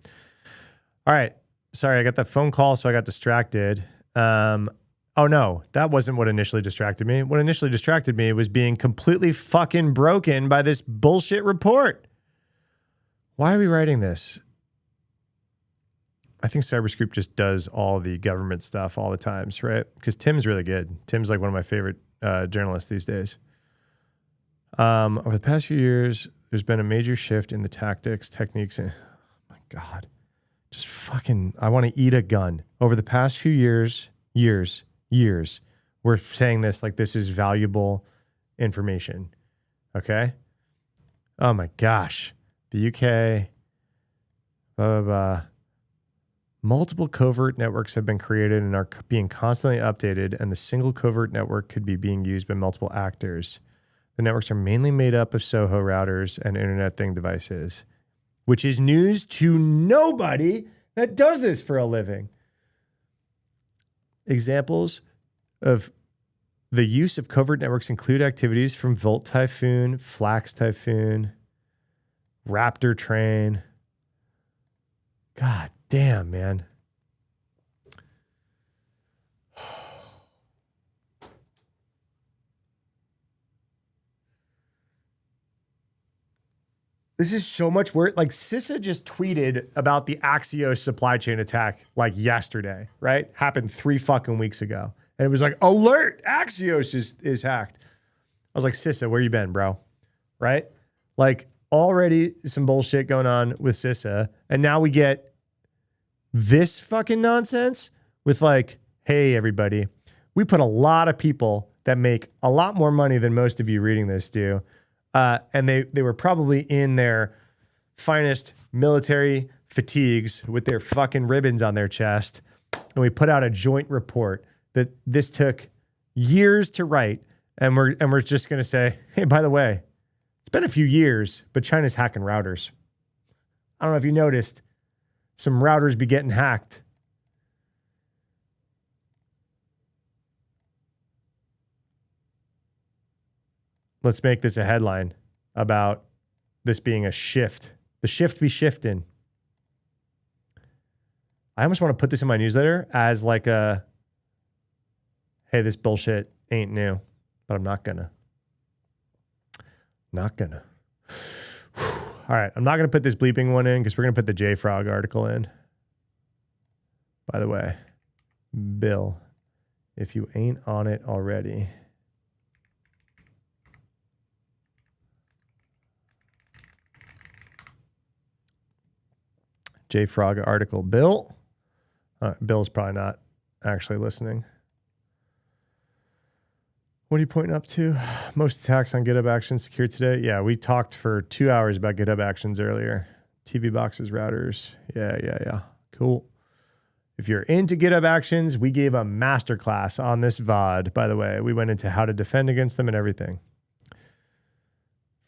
All right. Sorry, I got that phone call, so I got distracted. Oh no, that wasn't what initially distracted me. What initially distracted me was being completely fucking broken by this bullshit report. Why are we writing this? I think Cyberscoop just does all the government stuff all the times, right? Because Tim's really good. Tim's like one of my favorite journalists these days. Over the past few years, there's been a major shift in the tactics, techniques, and oh my God, just fucking, I want to eat a gun. Over the past few years, we're saying this like this is valuable information. Okay? Oh my gosh. The UK, blah, blah, blah. Multiple covert networks have been created and are being constantly updated, and the single covert network could be being used by multiple actors. The networks are mainly made up of Soho routers and Internet Thing devices, which is news to nobody that does this for a living. Examples of the use of covert networks include activities from Volt Typhoon, Flax Typhoon, Raptor Train. God damn, man. This is so much work. Like CISA just tweeted about the Axios supply chain attack like yesterday, right? Happened 3 fucking weeks ago. And it was like, alert, Axios is hacked. I was like, CISA, where you been, bro? Right? Like already some bullshit going on with CISA. And now we get this fucking nonsense with like, hey, everybody, we put a lot of people that make a lot more money than most of you reading this do. And they were probably in their finest military fatigues with their fucking ribbons on their chest. And we put out a joint report that this took years to write. And we're just going to say, hey, by the way, it's been a few years, but China's hacking routers. I don't know if you noticed, some routers be getting hacked. Let's make this a headline about this being a shift. The shift be shifting. I almost want to put this in my newsletter as like a, hey, this bullshit ain't new, but I'm not gonna. Not gonna. All right, I'm not gonna put this bleeping one in because we're gonna put the JFrog article in. By the way, Bill, if you ain't on it already, JFrog article. Bill? Bill's probably not actually listening. What are you pointing up to? Most attacks on GitHub Actions secured today. Yeah, we talked for 2 hours about GitHub Actions earlier. TV boxes, routers. Yeah. Cool. If you're into GitHub Actions, we gave a masterclass on this VOD, by the way. We went into how to defend against them and everything.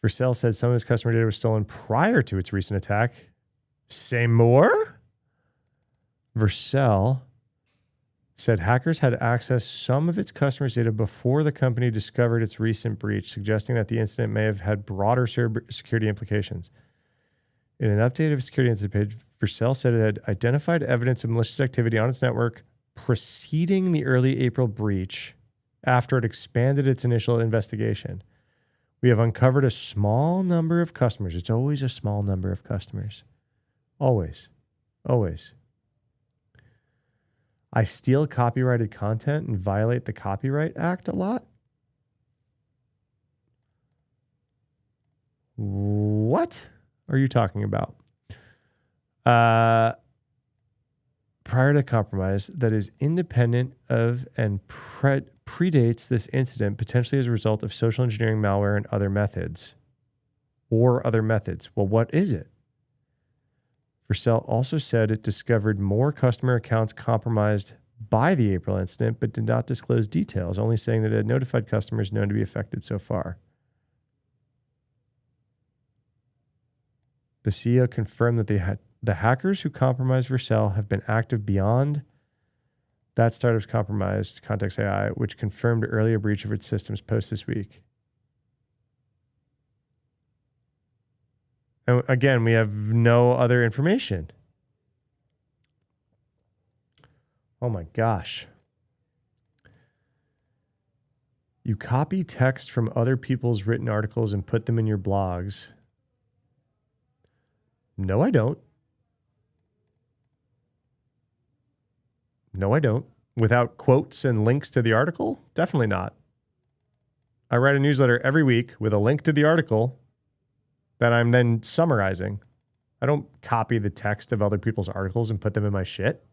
Vercel said some of his customer data was stolen prior to its recent attack. Say more? Vercel said hackers had accessed some of its customers' data before the company discovered its recent breach, suggesting that the incident may have had broader security implications. In an updated security incident page, Vercel said it had identified evidence of malicious activity on its network preceding the early April breach after it expanded its initial investigation. We have uncovered a small number of customers. It's always a small number of customers. Always. Always. I steal copyrighted content and violate the Copyright Act a lot. What are you talking about? Prior to compromise that is independent of and predates this incident, potentially as a result of social engineering, malware, and other methods. Or other methods. Well, what is it? Vercel also said it discovered more customer accounts compromised by the April incident, but did not disclose details, only saying that it had notified customers known to be affected so far. The CEO confirmed that the hackers who compromised Vercel have been active beyond that startup's compromised Context AI, which confirmed earlier breach of its systems post this week. And again, we have no other information. Oh my gosh. You copy text from other people's written articles and put them in your blogs. No, I don't. No, I don't. Without quotes and links to the article? Definitely not. I write a newsletter every week with a link to the article that I'm then summarizing. I don't copy the text of other people's articles and put them in my shit.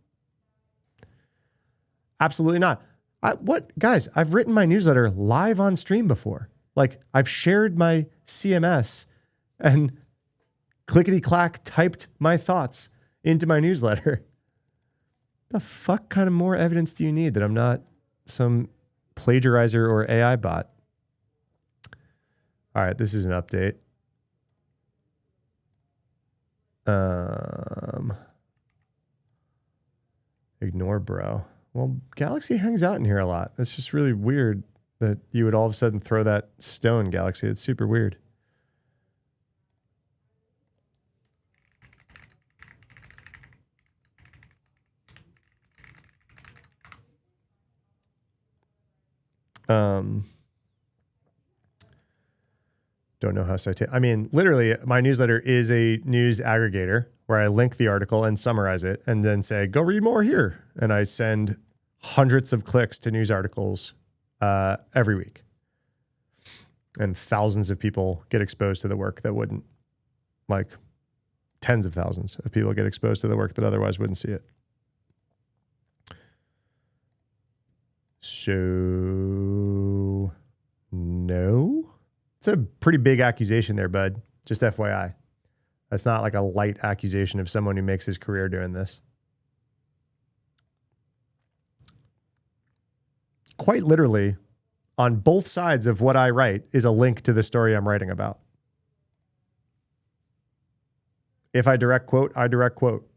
Absolutely not. Guys, I've written my newsletter live on stream before. Like, I've shared my CMS and clickety-clack typed my thoughts into my newsletter. The fuck kind of more evidence do you need that I'm not some plagiarizer or AI bot? All right, this is an update. Ignore bro. Well, Galaxy hangs out in here a lot. It's just really weird that you would all of a sudden throw that stone, Galaxy. It's super weird. Don't know how I mean, literally, my newsletter is a news aggregator where I link the article and summarize it and then say, go read more here. And I send hundreds of clicks to news articles every week. And thousands of people get exposed to the work that wouldn't. Like, tens of thousands of people get exposed to the work that otherwise wouldn't see it. So, no. It's a pretty big accusation there, bud. Just FYI. That's not like a light accusation of someone who makes his career doing this. Quite literally, on both sides of what I write is a link to the story I'm writing about. If I direct quote, I direct quote.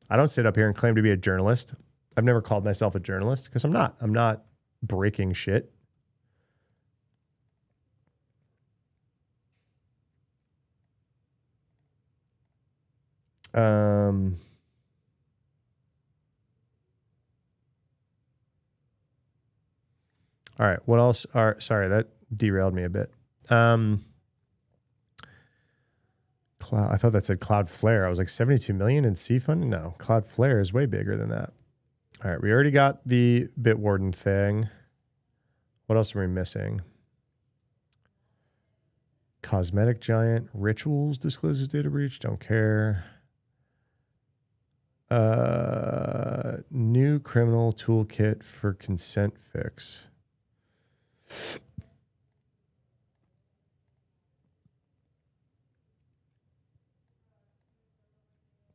I don't sit up here and claim to be a journalist. I've never called myself a journalist because I'm not. I'm not breaking shit. All right. What else are, sorry, that derailed me a bit. Cloud, I thought that said Cloudflare. I was like 72 million in C funding. No, Cloudflare is way bigger than that. All right. We already got the Bitwarden thing. What else are we missing? Cosmetic giant rituals discloses data breach. Don't care. New criminal toolkit for consent fix.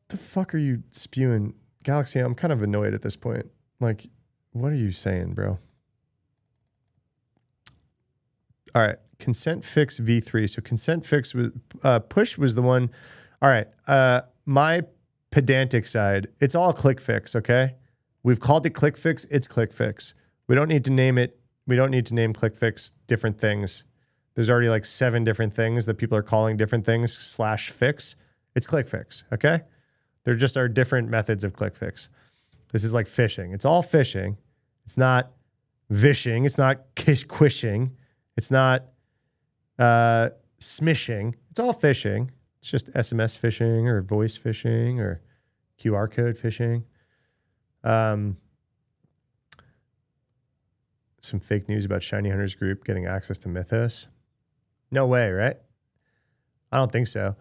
The fuck are you spewing? Galaxy, I'm kind of annoyed at this point. Like, what are you saying, bro? All right. Consent fix v3. So consent fix was push was the one. All right. My pedantic side, it's all click fix. Okay. We've called it click fix. It's click fix. We don't need to name it. We don't need to name click fix different things. There's already like 7 different things that people are calling different things /fix. It's click fix. Okay. There just are different methods of click fix. This is like phishing. It's all phishing. It's not vishing. It's not quishing. It's not smishing. It's all phishing. It's just SMS phishing or voice phishing or QR code phishing. Some fake news about Shiny Hunters Group getting access to Mythos. No way, right? I don't think so.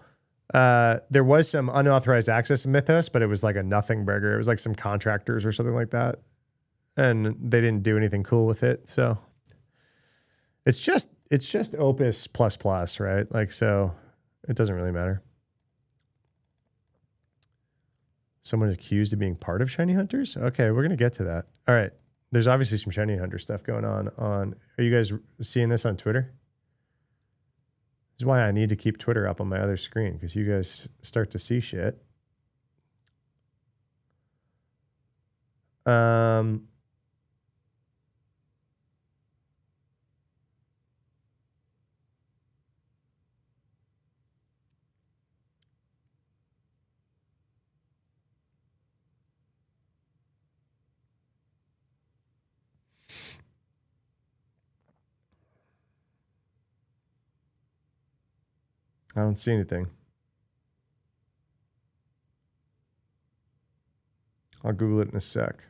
There was some unauthorized access to Mythos, but it was like a nothing burger. It was like some contractors or something like that. And they didn't do anything cool with it. So it's just Opus ++, right? Like, so it doesn't really matter. Someone accused of being part of Shiny Hunters? Okay, we're going to get to that. All right. There's obviously some Shiny Hunter stuff going on. Are you guys seeing this on Twitter? This is why I need to keep Twitter up on my other screen, because you guys start to see shit. I don't see anything. I'll Google it in a sec.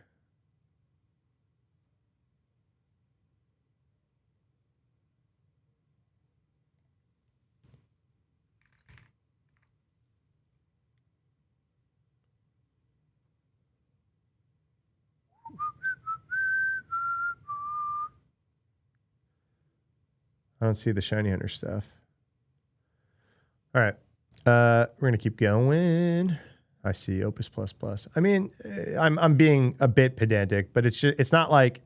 I don't see the Shiny Hunter stuff. All right. We're going to keep going. I see Opus ++. I mean, I'm being a bit pedantic, but it's not like,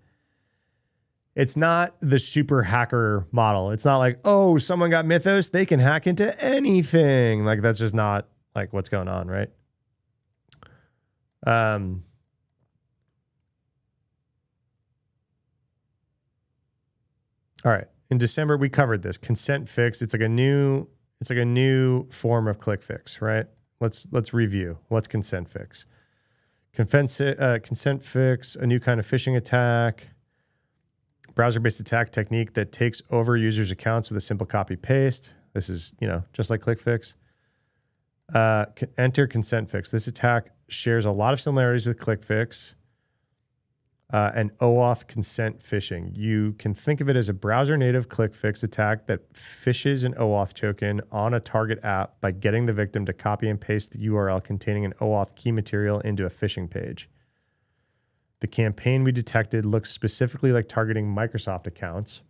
it's not the super hacker model. It's not like, oh, someone got Mythos, they can hack into anything. Like, that's just not like what's going on, right? All right. In December, we covered this consent fix. It's like a new form of click fix, right? Let's review. What's consent fix? Consent fix, a new kind of phishing attack, browser-based attack technique that takes over users' accounts with a simple copy paste. This is, just like click fix. Enter consent fix. This attack shares a lot of similarities with click fix. And OAuth consent phishing. You can think of it as a browser-native click fix attack that phishes an OAuth token on a target app by getting the victim to copy and paste the URL containing an OAuth key material into a phishing page. The campaign we detected looks specifically like targeting Microsoft accounts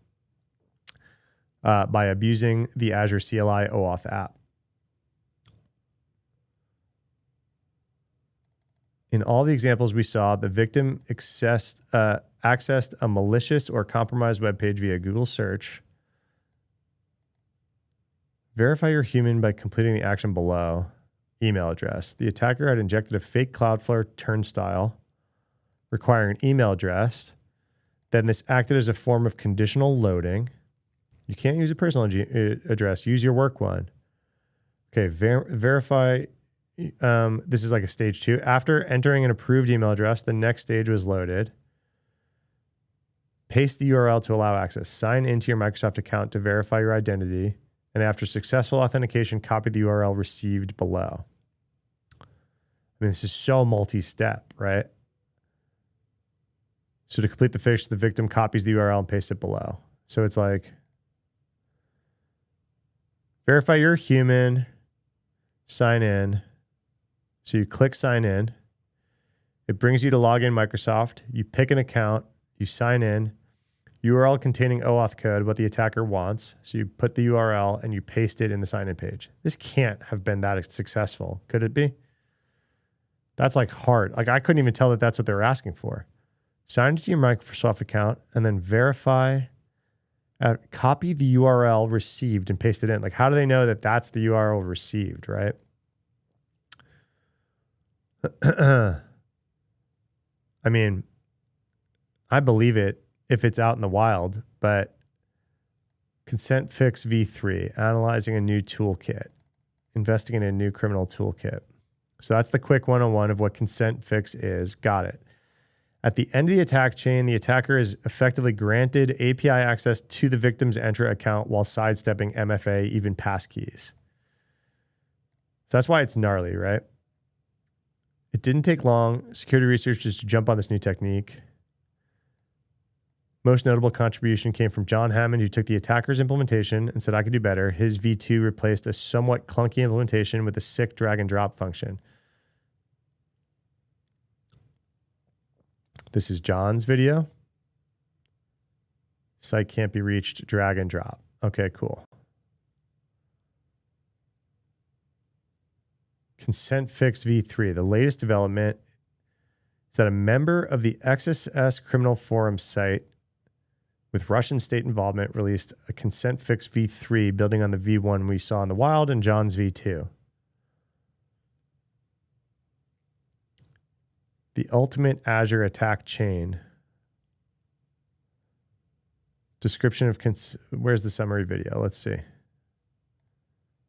by abusing the Azure CLI OAuth app. In all the examples we saw, the victim accessed a malicious or compromised web page via Google search. Verify you're human by completing the action below. Email address. The attacker had injected a fake Cloudflare turnstile requiring an email address. Then this acted as a form of conditional loading. You can't use a personal address. Use your work one. Okay, verify. This is like a stage 2. After entering an approved email address, the next stage was loaded. Paste the URL to allow access. Sign into your Microsoft account to verify your identity. And after successful authentication, copy the URL received below. I mean, this is so multi-step, right? So to complete the fix, the victim copies the URL and pastes it below. So it's like, verify you're human, sign in. So you click sign in. It brings you to log in Microsoft. You pick an account. You sign in. URL containing OAuth code, what the attacker wants. So you put the URL and you paste it in the sign-in page. This can't have been that successful. Could it be? That's like hard. Like I couldn't even tell that that's what they were asking for. Sign into your Microsoft account and then verify Copy the URL received and paste it in. Like, how do they know that that's the URL received, right? I mean, I believe it if it's out in the wild, but consent fix v3, analyzing a new toolkit, investing in a new criminal toolkit. So that's the quick 101 of what consent fix is. Got it. At the end of the attack chain, the attacker is effectively granted API access to the victim's Entra account while sidestepping MFA, even passkeys. So that's why it's gnarly, right? It didn't take long. Security researchers to jump on this new technique. Most notable contribution came from John Hammond, who took the attacker's implementation and said, I could do better. His V2 replaced a somewhat clunky implementation with a sick drag and drop function. This is John's video. Site can't be reached, drag and drop. Okay, cool. Consent fix v3. The latest development is that a member of the XSS criminal forum site with Russian state involvement released a consent fix v3 building on the v1 we saw in the wild and John's v2. The ultimate Azure attack chain. Description of where's the summary video? Let's see.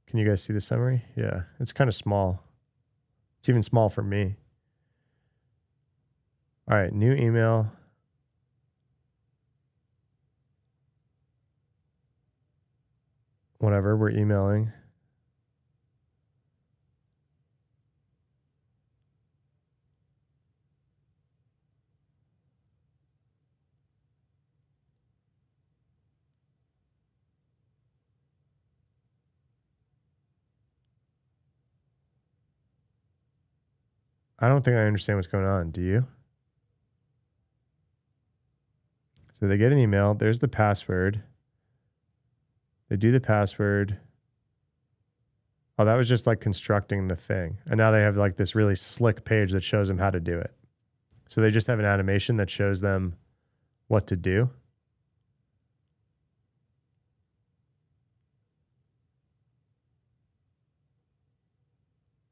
Can you guys see the summary? Yeah, it's kind of small. It's even small for me. All right, new email. Whatever, we're emailing. I don't think I understand what's going on. Do you? So they get an email. There's the password. They do the password. Oh, that was just like constructing the thing. And now they have like this really slick page that shows them how to do it. So they just have an animation that shows them what to do.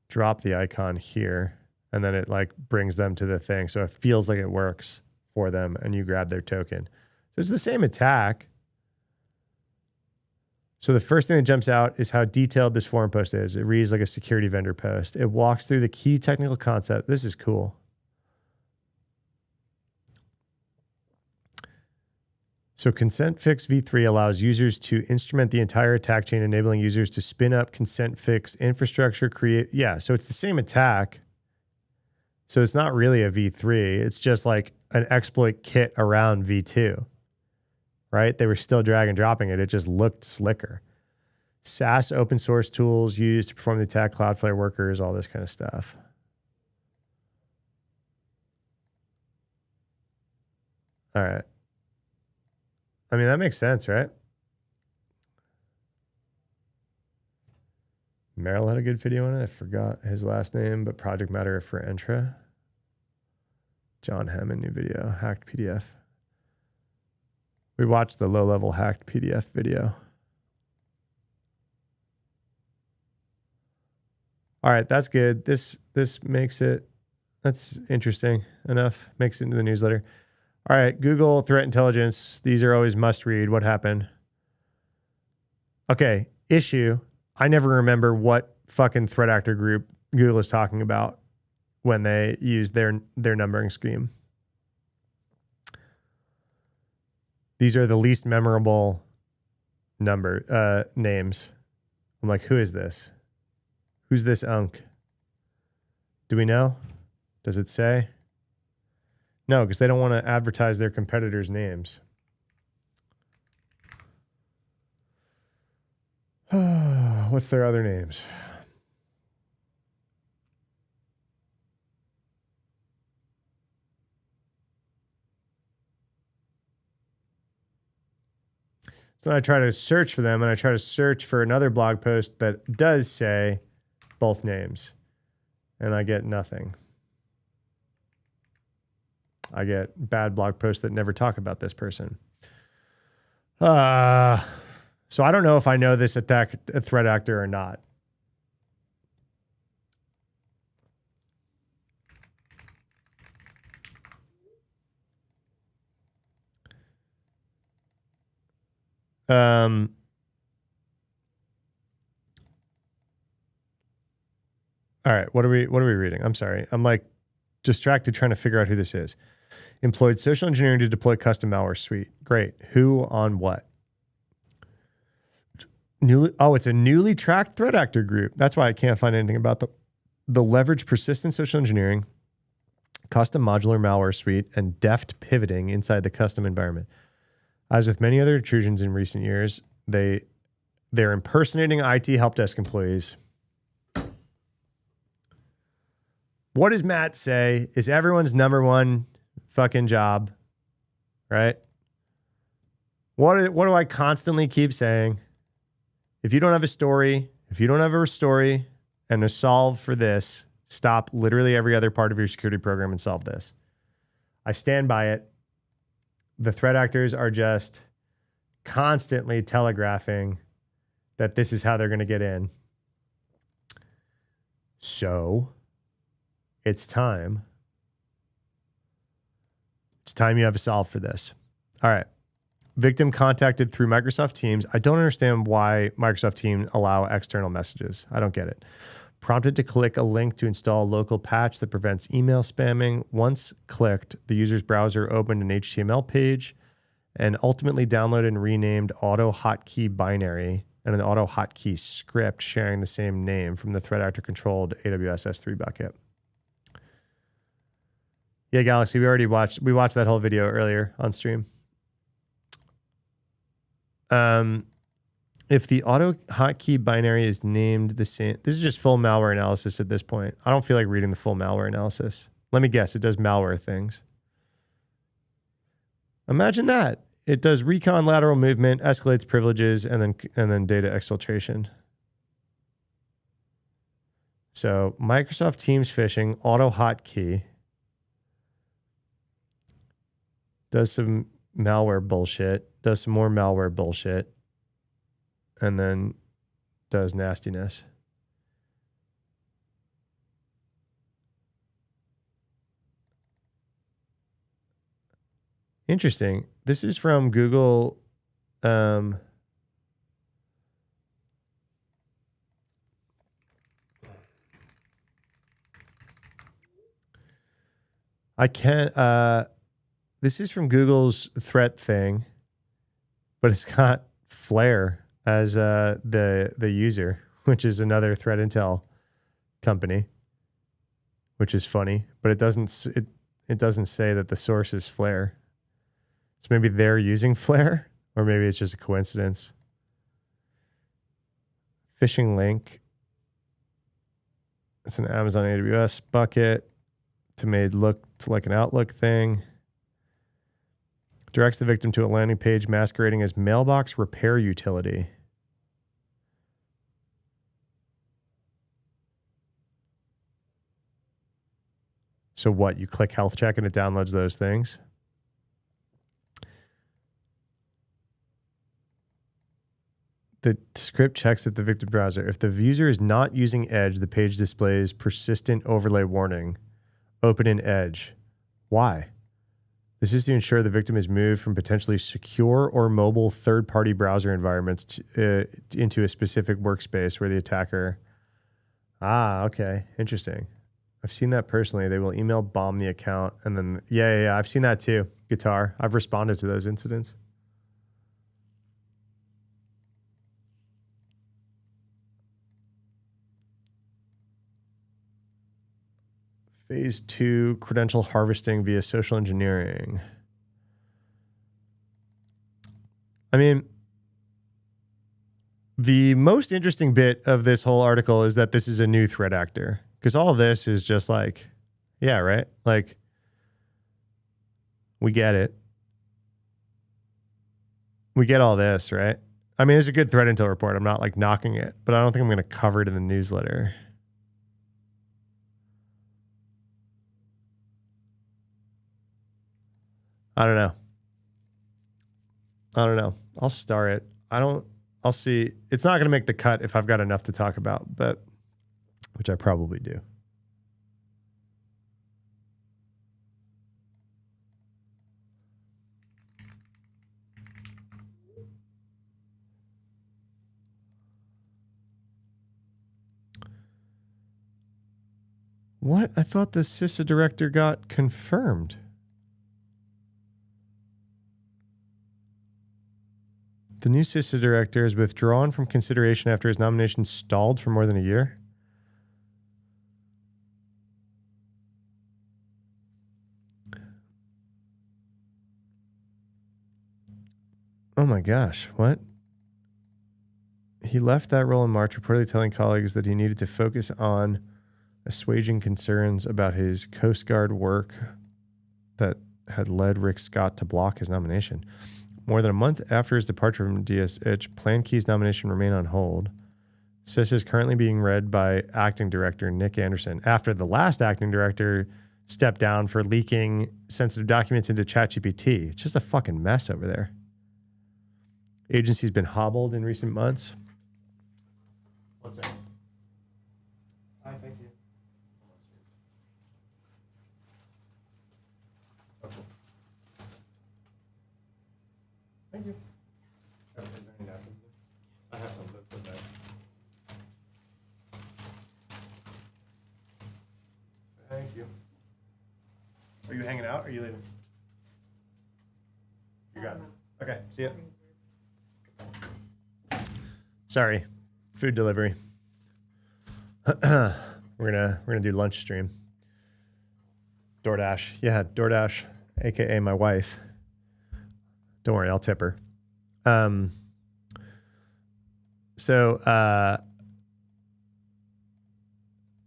Drop the icon here. And then it like brings them to the thing. So it feels like it works for them and you grab their token. So it's the same attack. So the first thing that jumps out is how detailed this forum post is. It reads like a security vendor post. It walks through the key technical concept. This is cool. So consent fix v3 allows users to instrument the entire attack chain, enabling users to spin up consent fix infrastructure, create. Yeah, so it's the same attack. So it's not really a v3. It's just like an exploit kit around v2, right? They were still drag and dropping it. It just looked slicker. SaaS open source tools used to perform the attack, Cloudflare workers, all this kind of stuff. All right. I mean, that makes sense, right? Merrill had a good video on it. I forgot his last name, but Project Matter for Entra. John Hammond, new video, hacked PDF. We watched the low-level hacked PDF video. All right, that's good. This makes it, that's interesting enough. Makes it into the newsletter. All right, Google threat intelligence. These are always must read. What happened? Okay, issue. I never remember what fucking threat actor group Google is talking about when they use their numbering scheme. These are the least memorable names. I'm like, who is this? Who's this unk? Do we know? Does it say? No, because they don't want to advertise their competitors' names. What's their other names? So I try to search for them, and I try to search for another blog post that does say both names, and I get nothing. I get bad blog posts that never talk about this person. So I don't know if I know this threat actor or not. All right, what are we reading? I'm sorry. I'm like distracted trying to figure out who this is. Employed social engineering to deploy custom malware suite. Great. Who on what? It's a newly tracked threat actor group. That's why I can't find anything about the leverage persistent social engineering, custom modular malware suite, and deft pivoting inside the custom environment. As with many other intrusions in recent years, they're impersonating IT help desk employees. What does Matt say is everyone's number one fucking job, right? What do I constantly keep saying? If you don't have a story, and a solve for this, stop literally every other part of your security program and solve this. I stand by it. The threat actors are just constantly telegraphing that this is how they're going to get in. So it's time. It's time you have a solve for this. All right. Victim contacted through Microsoft Teams. I don't understand why Microsoft Teams allow external messages. I don't get it. Prompted to click a link to install a local patch that prevents email spamming. Once clicked, the user's browser opened an HTML page and ultimately downloaded and renamed auto hotkey binary and an auto hotkey script sharing the same name from the threat actor controlled AWS S3 bucket. Yeah, Galaxy, we watched that whole video earlier on stream. If the auto hotkey binary is named the same, this is just full malware analysis at this point. I don't feel like reading the full malware analysis. Let me guess, it does malware things. Imagine that. It does recon lateral movement, escalates privileges, and then data exfiltration. So Microsoft Teams phishing, auto hotkey, does some malware bullshit, does some more malware bullshit, and then does nastiness. Interesting. This is from Google. This is from Google's threat thing, but it's got Flare as the user, which is another threat intel company, which is funny, but it doesn't say that the source is Flare. So maybe they're using Flare, or maybe it's just a coincidence. Phishing link. It's an Amazon AWS bucket to made look like an Outlook thing. Directs the victim to a landing page masquerading as mailbox repair utility. So what? You click health check and it downloads those things? The script checks at the victim browser. If the user is not using Edge, the page displays persistent overlay warning. Open in Edge. Why? This is to ensure the victim is moved from potentially secure or mobile third-party browser environments into a specific workspace where the attacker... okay. Interesting. I've seen that personally. They will email bomb the account and then... Yeah. I've seen that too. Guitar. I've responded to those incidents. Phase 2, credential harvesting via social engineering. I mean, the most interesting bit of this whole article is that this is a new threat actor. Because all of this is just like, yeah, right? Like, we get it. We get all this, right? I mean, it's a good threat intel report. I'm not like knocking it, but I don't think I'm going to cover it in the newsletter. I don't know. I don't know. I'll star it. I'll see. It's not going to make the cut if I've got enough to talk about, but which I probably do. What? I thought the CISA director got confirmed. The new CISA director is withdrawn from consideration after his nomination stalled for more than a year. Oh my gosh, what? He left that role in March, reportedly telling colleagues that he needed to focus on assuaging concerns about his Coast Guard work that had led Rick Scott to block his nomination. More than a month after his departure from DSH, Plan Key's nomination remained on hold. CISA is currently being read by acting director Nick Anderson after the last acting director stepped down for leaking sensitive documents into ChatGPT. It's just a fucking mess over there. Agency's been hobbled in recent months. One second. Hi, thank you. Okay. Thank you. Oh, is there any napkins? I have some, but put that. Thank you. Are you hanging out or are you leaving? You got it. Okay, see ya. Sorry, food delivery. We're gonna do lunch stream. DoorDash, yeah, DoorDash, aka my wife. Don't worry, I'll tip her.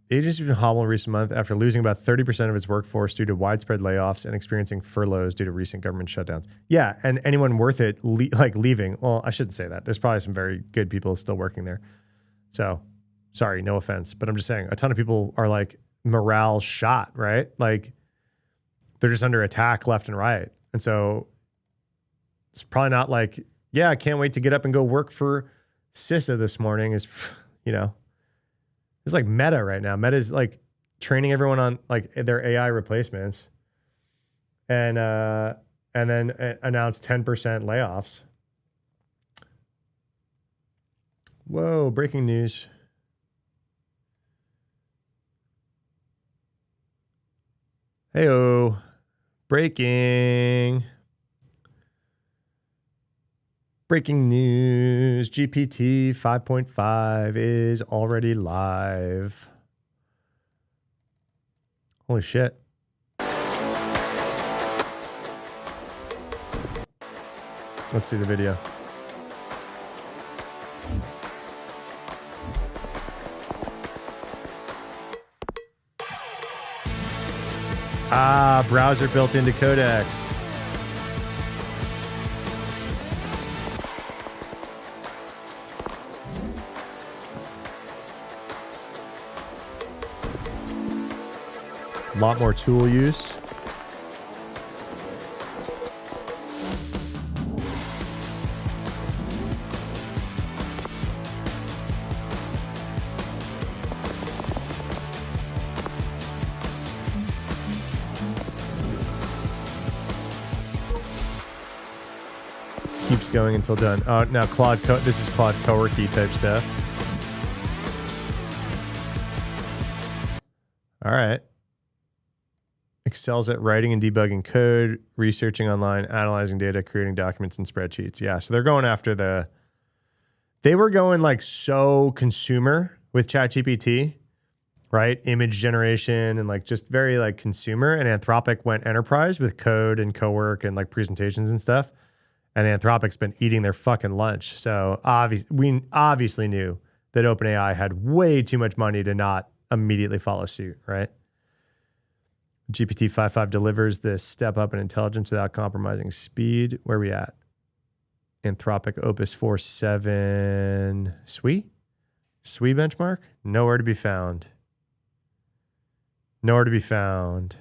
The agency's been hobbled in recent months after losing about 30% of its workforce due to widespread layoffs and experiencing furloughs due to recent government shutdowns. Yeah, and anyone worth it, leaving. Well, I shouldn't say that. There's probably some very good people still working there. So, sorry, no offense, but I'm just saying a ton of people are like morale shot, right? Like they're just under attack left and right. And so it's probably not like, yeah, I can't wait to get up and go work for CISA this morning is, you know, it's like Meta right now. Meta's like training everyone on like their AI replacements and then announced 10% layoffs. Whoa, breaking news. Hey-oh, breaking news. GPT 5.5 is already live. Holy shit. Let's see the video. Ah, browser built into Codex. A lot more tool use. Keeps going until done. Oh, now this is Claude coworky type stuff. All right. Excels at writing and debugging code, researching online, analyzing data, creating documents and spreadsheets. Yeah, so they're going after they were going like so consumer with ChatGPT, right? Image generation and like just very like consumer. And Anthropic went enterprise with code and cowork and like presentations and stuff. And Anthropic's been eating their fucking lunch. So we obviously knew that OpenAI had way too much money to not immediately follow suit, right? GPT 5.5 delivers this step up in intelligence without compromising speed. Where are we at? Anthropic Opus 4.7. SWE benchmark? Nowhere to be found. Nowhere to be found.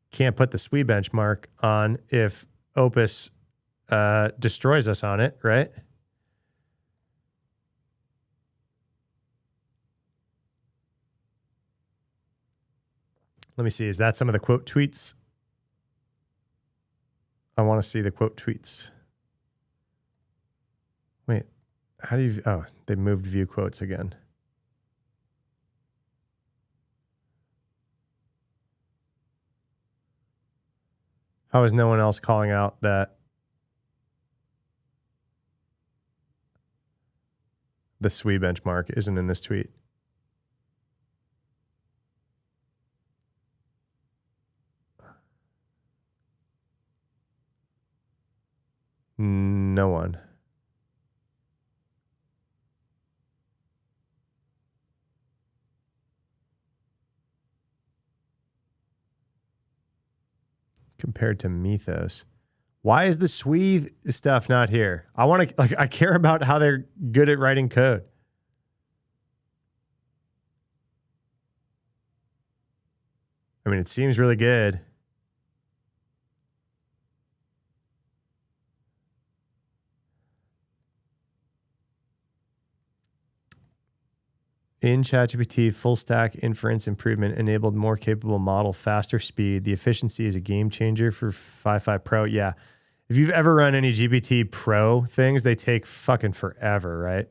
Can't put the SWE benchmark on if Opus destroys us on it, right? Let me see. Is that some of the quote tweets? I want to see the quote tweets. Wait, how do you... Oh, they moved view quotes again. How is no one else calling out that the SWE benchmark isn't in this tweet? No one. Compared to Mythos. Why is the SWE stuff not here? I want to, like, I care about how they're good at writing code. I mean, it seems really good. In ChatGPT, full stack inference improvement enabled more capable model, faster speed. The efficiency is a game changer for 5.5 Pro. Yeah. If you've ever run any GPT Pro things, they take fucking forever, right?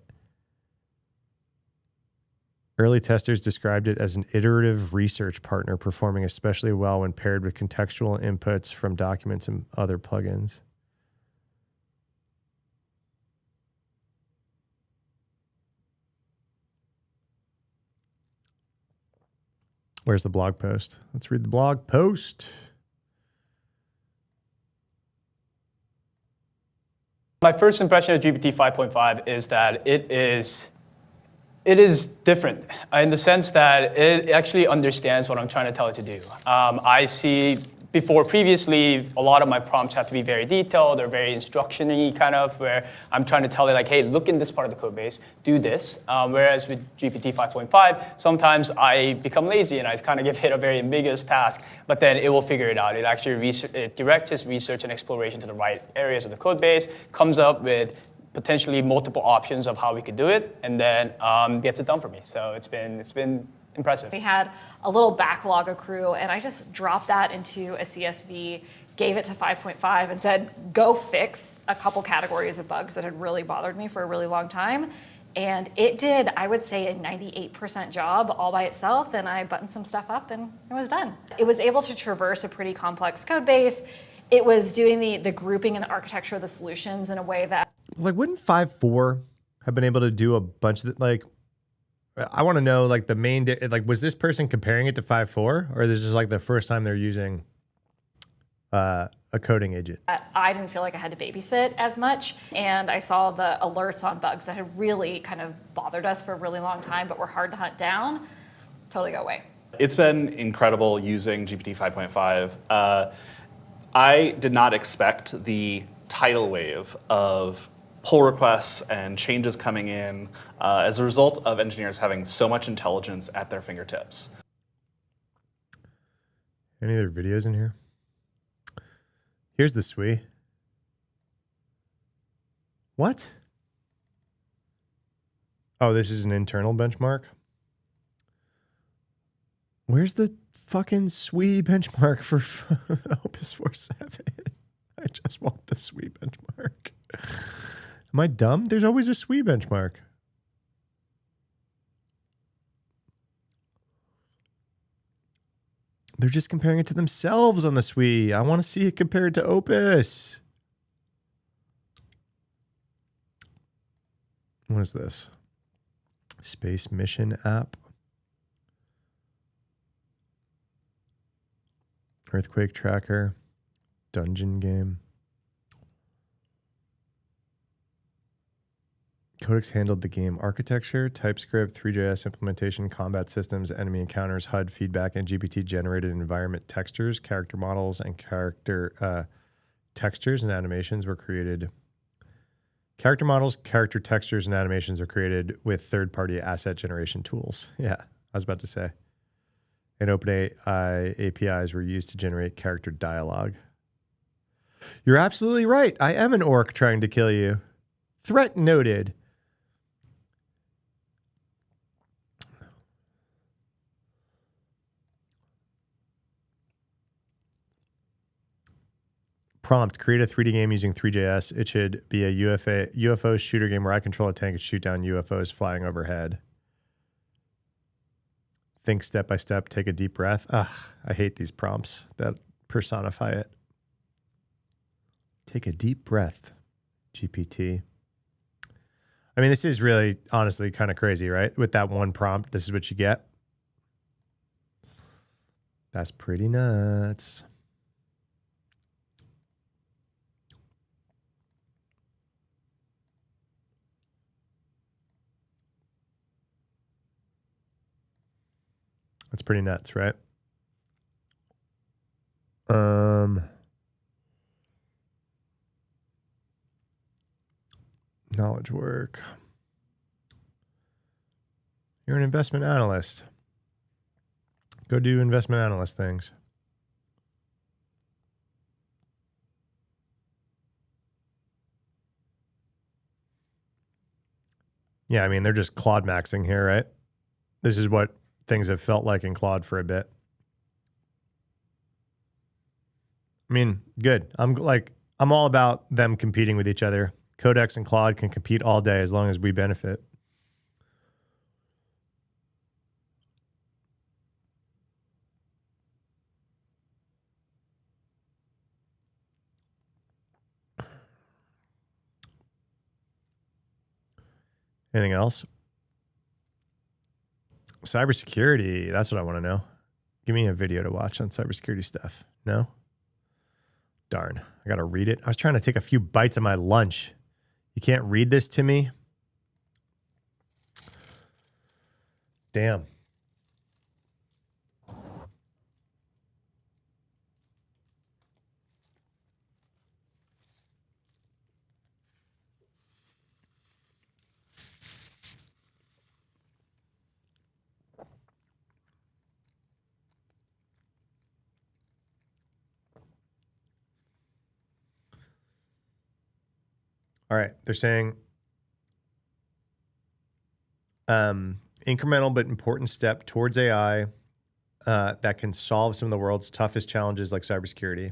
Early testers described it as an iterative research partner, performing especially well when paired with contextual inputs from documents and other plugins. Where's the blog post? Let's read the blog post. My first impression of GPT 5.5 is that it is different in the sense that it actually understands what I'm trying to tell it to do. I see previously, a lot of my prompts have to be very detailed or very instruction-y kind of, where I'm trying to tell it like, hey, look in this part of the code base, do this. Whereas with GPT 5.5, sometimes I become lazy and I kind of give it a very ambiguous task, but then it will figure it out. It actually it directs its research and exploration to the right areas of the code base, comes up with potentially multiple options of how we could do it, and then gets it done for me. So it's been impressive. We had a little backlog accrue, and I just dropped that into a CSV, gave it to 5.5, and said, go fix a couple categories of bugs that had really bothered me for a really long time. And it did, I would say, a 98% job all by itself, and I buttoned some stuff up, and it was done. It was able to traverse a pretty complex code base. It was doing the grouping and the architecture of the solutions in a way that... Like, wouldn't 5.4 have been able to do a bunch of like, I want to know, like, the main, like, was this person comparing it to 5.4, or this is like the first time they're using a coding agent? I didn't feel like I had to babysit as much, and I saw the alerts on bugs that had really kind of bothered us for a really long time, but were hard to hunt down, totally go away. It's been incredible using GPT 5.5. I did not expect the tidal wave of pull requests and changes coming in as a result of engineers having so much intelligence at their fingertips. Any other videos in here? Here's the SWE. What? Oh, this is an internal benchmark? Where's the fucking SWE benchmark for Opus 4.7? I just want the SWE benchmark. Am I dumb? There's always a SWE benchmark. They're just comparing it to themselves on the SWE. I want to see it compared to Opus. What is this? Space mission app. Earthquake tracker. Dungeon game. Codex handled the game architecture, TypeScript, 3JS implementation, combat systems, enemy encounters, HUD feedback, and GPT-generated environment textures, character models, and character textures and animations were created. Character models, character textures, and animations are created with third-party asset generation tools. Yeah, I was about to say. And OpenAI APIs were used to generate character dialogue. You're absolutely right. I am an orc trying to kill you. Threat noted. Prompt, create a 3D game using 3JS. It should be a UFO shooter game where I control a tank and shoot down UFOs flying overhead. Think step by step, take a deep breath. Ugh, I hate these prompts that personify it. Take a deep breath, GPT. I mean, this is really, honestly, kind of crazy, right? With that one prompt, this is what you get. That's pretty nuts. That's pretty nuts, right? Knowledge work. You're an investment analyst. Go do investment analyst things. Yeah, I mean, they're just Claude maxing here, right? This is what things have felt like in Claude for a bit. I mean, good. I'm all about them competing with each other. Codex and Claude can compete all day as long as we benefit. Anything else? Cybersecurity. That's what I want to know. Give me a video to watch on cybersecurity stuff. No? Darn. I got to read it. I was trying to take a few bites of my lunch. You can't read this to me? Damn. All right. They're saying incremental but important step towards AI that can solve some of the world's toughest challenges like cybersecurity.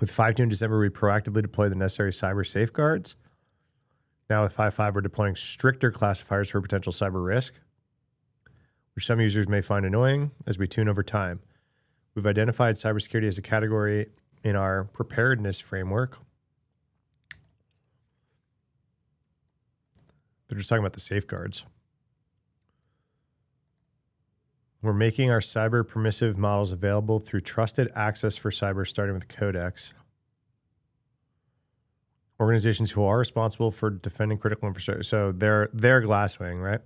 With 5.2 in December, we proactively deploy the necessary cyber safeguards. Now with 5.5, we're deploying stricter classifiers for potential cyber risk, which some users may find annoying as we tune over time. We've identified cybersecurity as a category in our preparedness framework. They're just talking about the safeguards. We're making our cyber permissive models available through trusted access for cyber, starting with Codex. Organizations who are responsible for defending critical infrastructure. So they're Glasswing, right?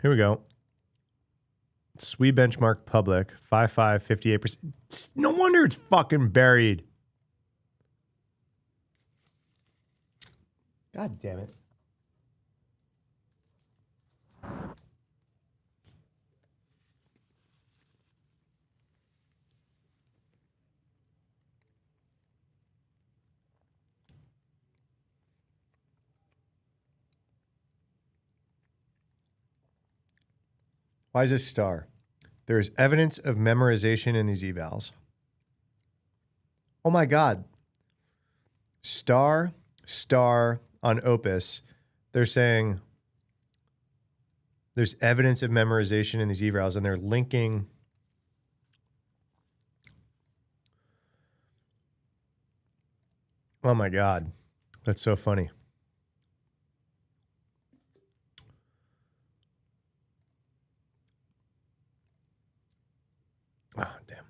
Here we go. SWE benchmark public, 5.5, 58%. No wonder it's fucking buried. God damn it. Why is this star? There is evidence of memorization in these evals. Oh my God. Star on Opus. They're saying there's evidence of memorization in these evals, and they're linking. Oh my God. That's so funny. Oh, damn.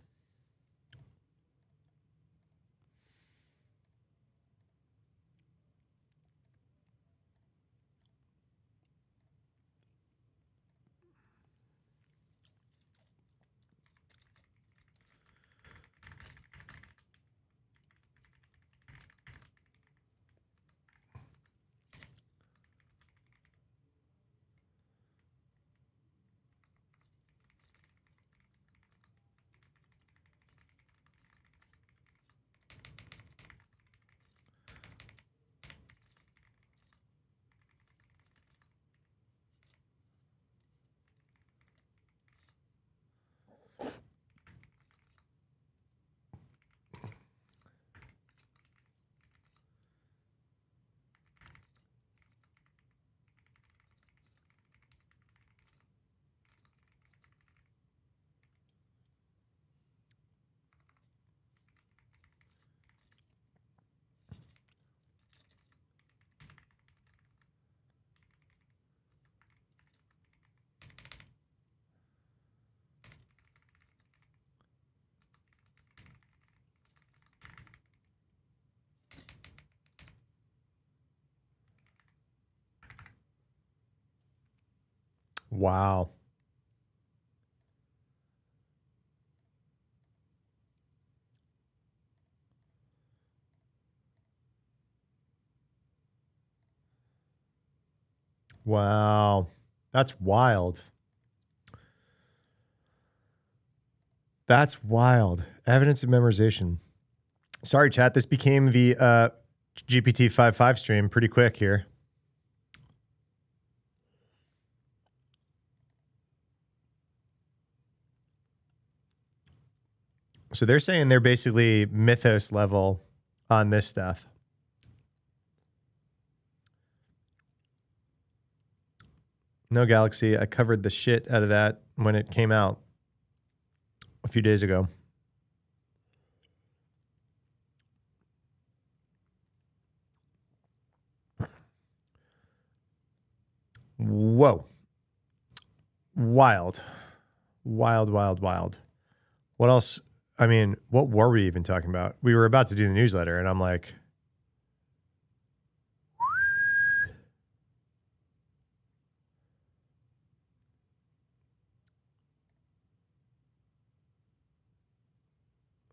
Wow. Wow. That's wild. That's wild. Evidence of memorization. Sorry, chat. This became the GPT 5.5 stream pretty quick here. So they're saying they're basically mythos level on this stuff. No Galaxy. I covered the shit out of that when it came out a few days ago. Whoa. Wild. Wild, wild, wild. What else? I mean, what were we even talking about? We were about to do the newsletter, and I'm like,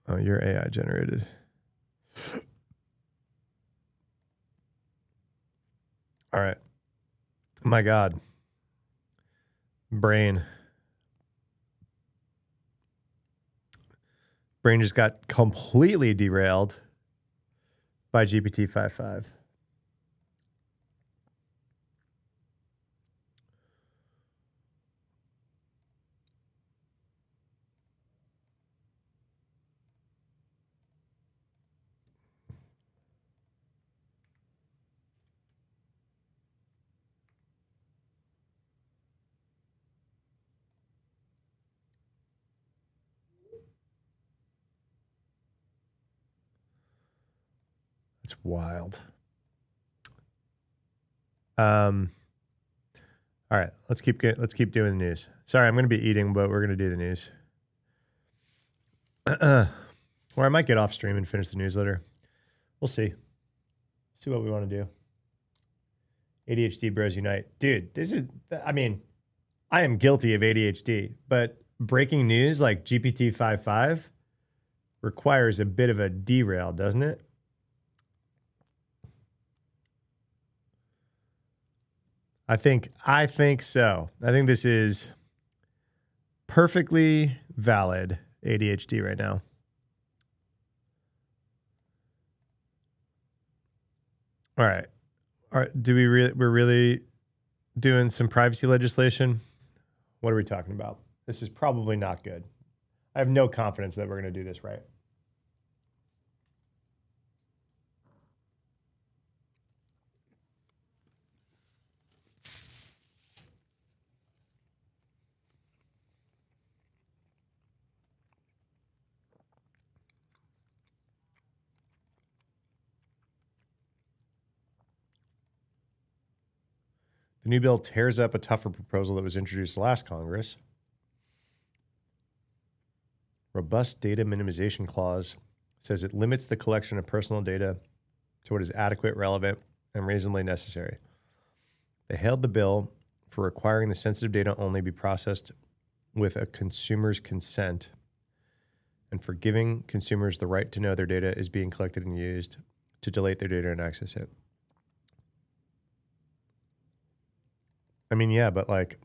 oh, you're AI generated. All right. My God. Brain just got completely derailed by GPT 5.5. It's wild. All right, let's keep doing the news. Sorry, I'm going to be eating, but we're going to do the news. Or I might get off stream and finish the newsletter. We'll see. See what we want to do. ADHD Bros Unite. Dude, this is, I mean, I am guilty of ADHD, but breaking news like GPT 5.5 requires a bit of a derail, doesn't it? I think so. I think this is perfectly valid ADHD right now. All right. We're really doing some privacy legislation? What are we talking about? This is probably not good. I have no confidence that we're going to do this right. The new bill tears up a tougher proposal that was introduced last Congress. Robust data minimization clause says it limits the collection of personal data to what is adequate, relevant, and reasonably necessary. They hailed the bill for requiring the sensitive data only be processed with a consumer's consent and for giving consumers the right to know their data is being collected and used to delete their data and access it. I mean, yeah, but like,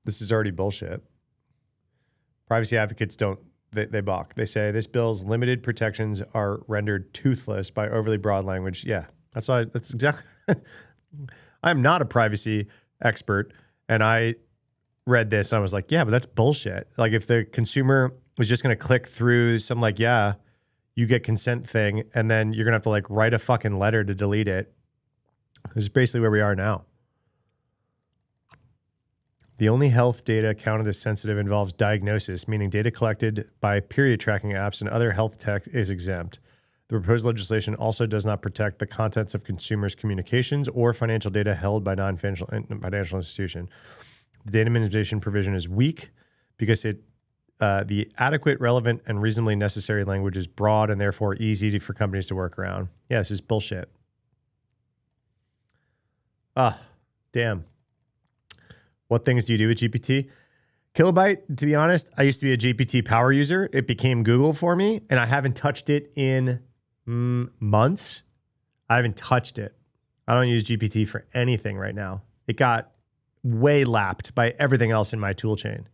this is already bullshit. Privacy advocates they balk. They say this bill's limited protections are rendered toothless by overly broad language. Yeah, that's exactly. I'm not a privacy expert, and I read this and I was like, yeah, but that's bullshit. Like, if the consumer was just going to click through some like, yeah, you get consent thing, and then you're going to have to like write a fucking letter to delete it. This is basically where we are now. The only health data counted as sensitive involves diagnosis, meaning data collected by period tracking apps and other health tech is exempt. The proposed legislation also does not protect the contents of consumers' communications or financial data held by non-financial institution. The data minimization provision is weak because the adequate, relevant, and reasonably necessary language is broad and therefore easy for companies to work around. Yeah, this is bullshit. Ah, damn. What things do you do with GPT? Kilobyte, to be honest, I used to be a GPT power user. It became Google for me, and I haven't touched it in months. I haven't touched it. I don't use GPT for anything right now. It got way lapped by everything else in my tool chain.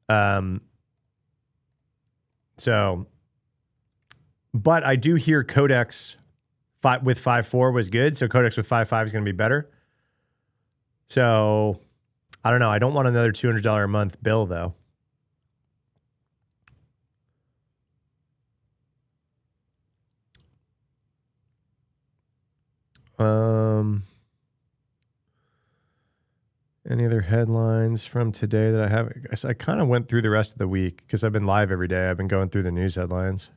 But I do hear Codex with 5.4 was good, so Codex with 5.5 is going to be better. So I don't know. I don't want another $200 a month bill though. Any other headlines from today that I have? I kind of went through the rest of the week because I've been live every day. I've been going through the news headlines.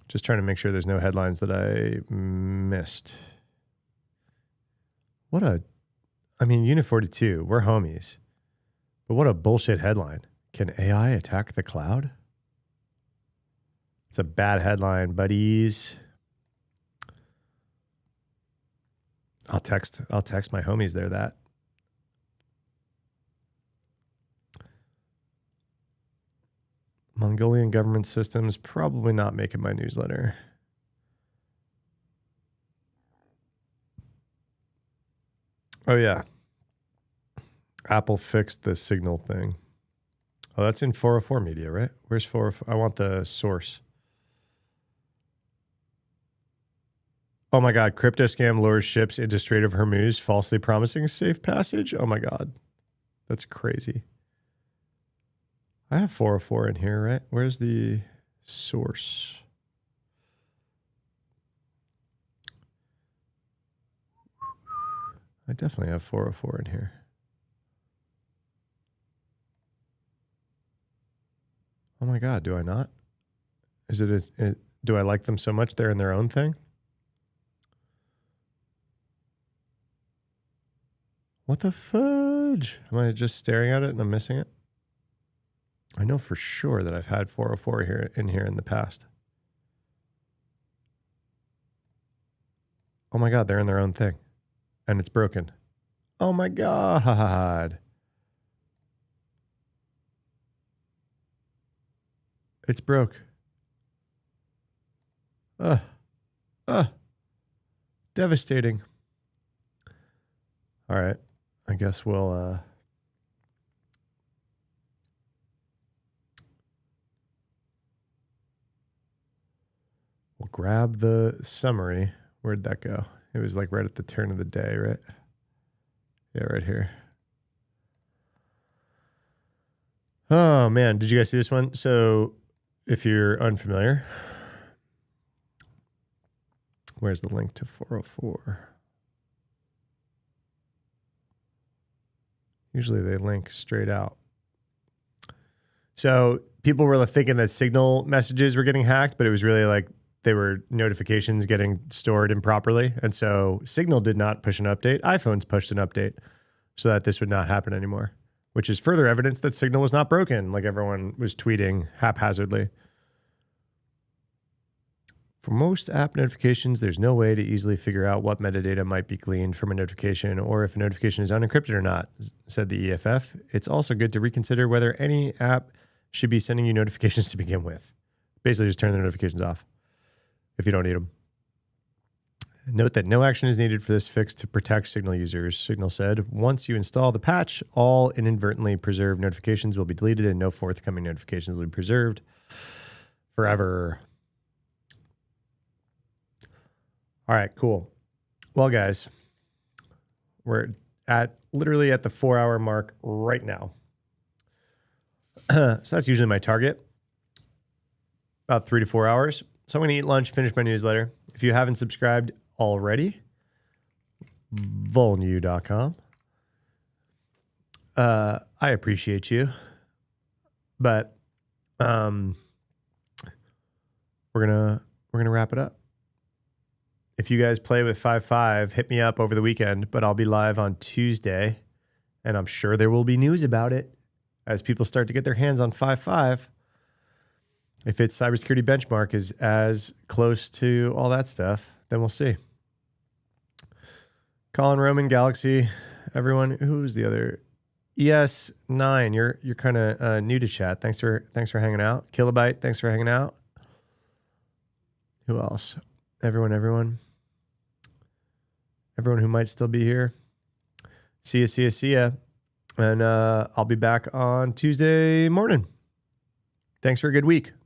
Just trying to make sure there's no headlines that I missed. Unit 42, we're homies. But what a bullshit headline. Can AI attack the cloud? It's a bad headline, buddies. I'll text my homies there that. Mongolian government systems probably not making my newsletter. Oh yeah. Apple fixed the Signal thing. Oh, that's in 404 media, right? Where's 404? I want the source. Oh my God, crypto scam lures ships into Strait of Hormuz, falsely promising safe passage. Oh my God, that's crazy. I have 404 in here, right? Where's the source? I definitely have 404 in here. Oh my God, do I not? Do I like them so much they're in their own thing? What the fudge? Am I just staring at it and I'm missing it? I know for sure that I've had 404 in here in the past. Oh my God, they're in their own thing. And it's broken. Oh my God. It's broke. Devastating. All right. I guess we'll grab the summary. Where'd that go? It was like right at the turn of the day, right? Yeah, right here. Oh man, did you guys see this one? So if you're unfamiliar, where's the link to 404? Usually they link straight out. So people were thinking that Signal messages were getting hacked, but it was really like they were notifications getting stored improperly. And so Signal did not push an update. iPhones pushed an update so that this would not happen anymore, which is further evidence that Signal was not broken, like everyone was tweeting haphazardly. For most app notifications, there's no way to easily figure out what metadata might be gleaned from a notification or if a notification is unencrypted or not, said the EFF. It's also good to reconsider whether any app should be sending you notifications to begin with. Basically, just turn the notifications off if you don't need them. Note that no action is needed for this fix to protect Signal users, Signal said. Once you install the patch, all inadvertently preserved notifications will be deleted and no forthcoming notifications will be preserved forever. All right, cool. Well, guys, we're literally at the 4-hour mark right now. So that's usually my target, about 3 to 4 hours. So I'm going to eat lunch, finish my newsletter. If you haven't subscribed already, volnew.com. I appreciate you, but we're gonna wrap it up. If you guys play with 5.5, hit me up over the weekend, but I'll be live on Tuesday, and I'm sure there will be news about it as people start to get their hands on 5.5. If its cybersecurity benchmark is as close to all that stuff, then we'll see. Colin, Roman, Galaxy, everyone. Who's the other? ES9. You're kind of new to chat. Thanks for hanging out. Kilobyte. Thanks for hanging out. Who else? Everyone who might still be here. See ya. And I'll be back on Tuesday morning. Thanks for a good week.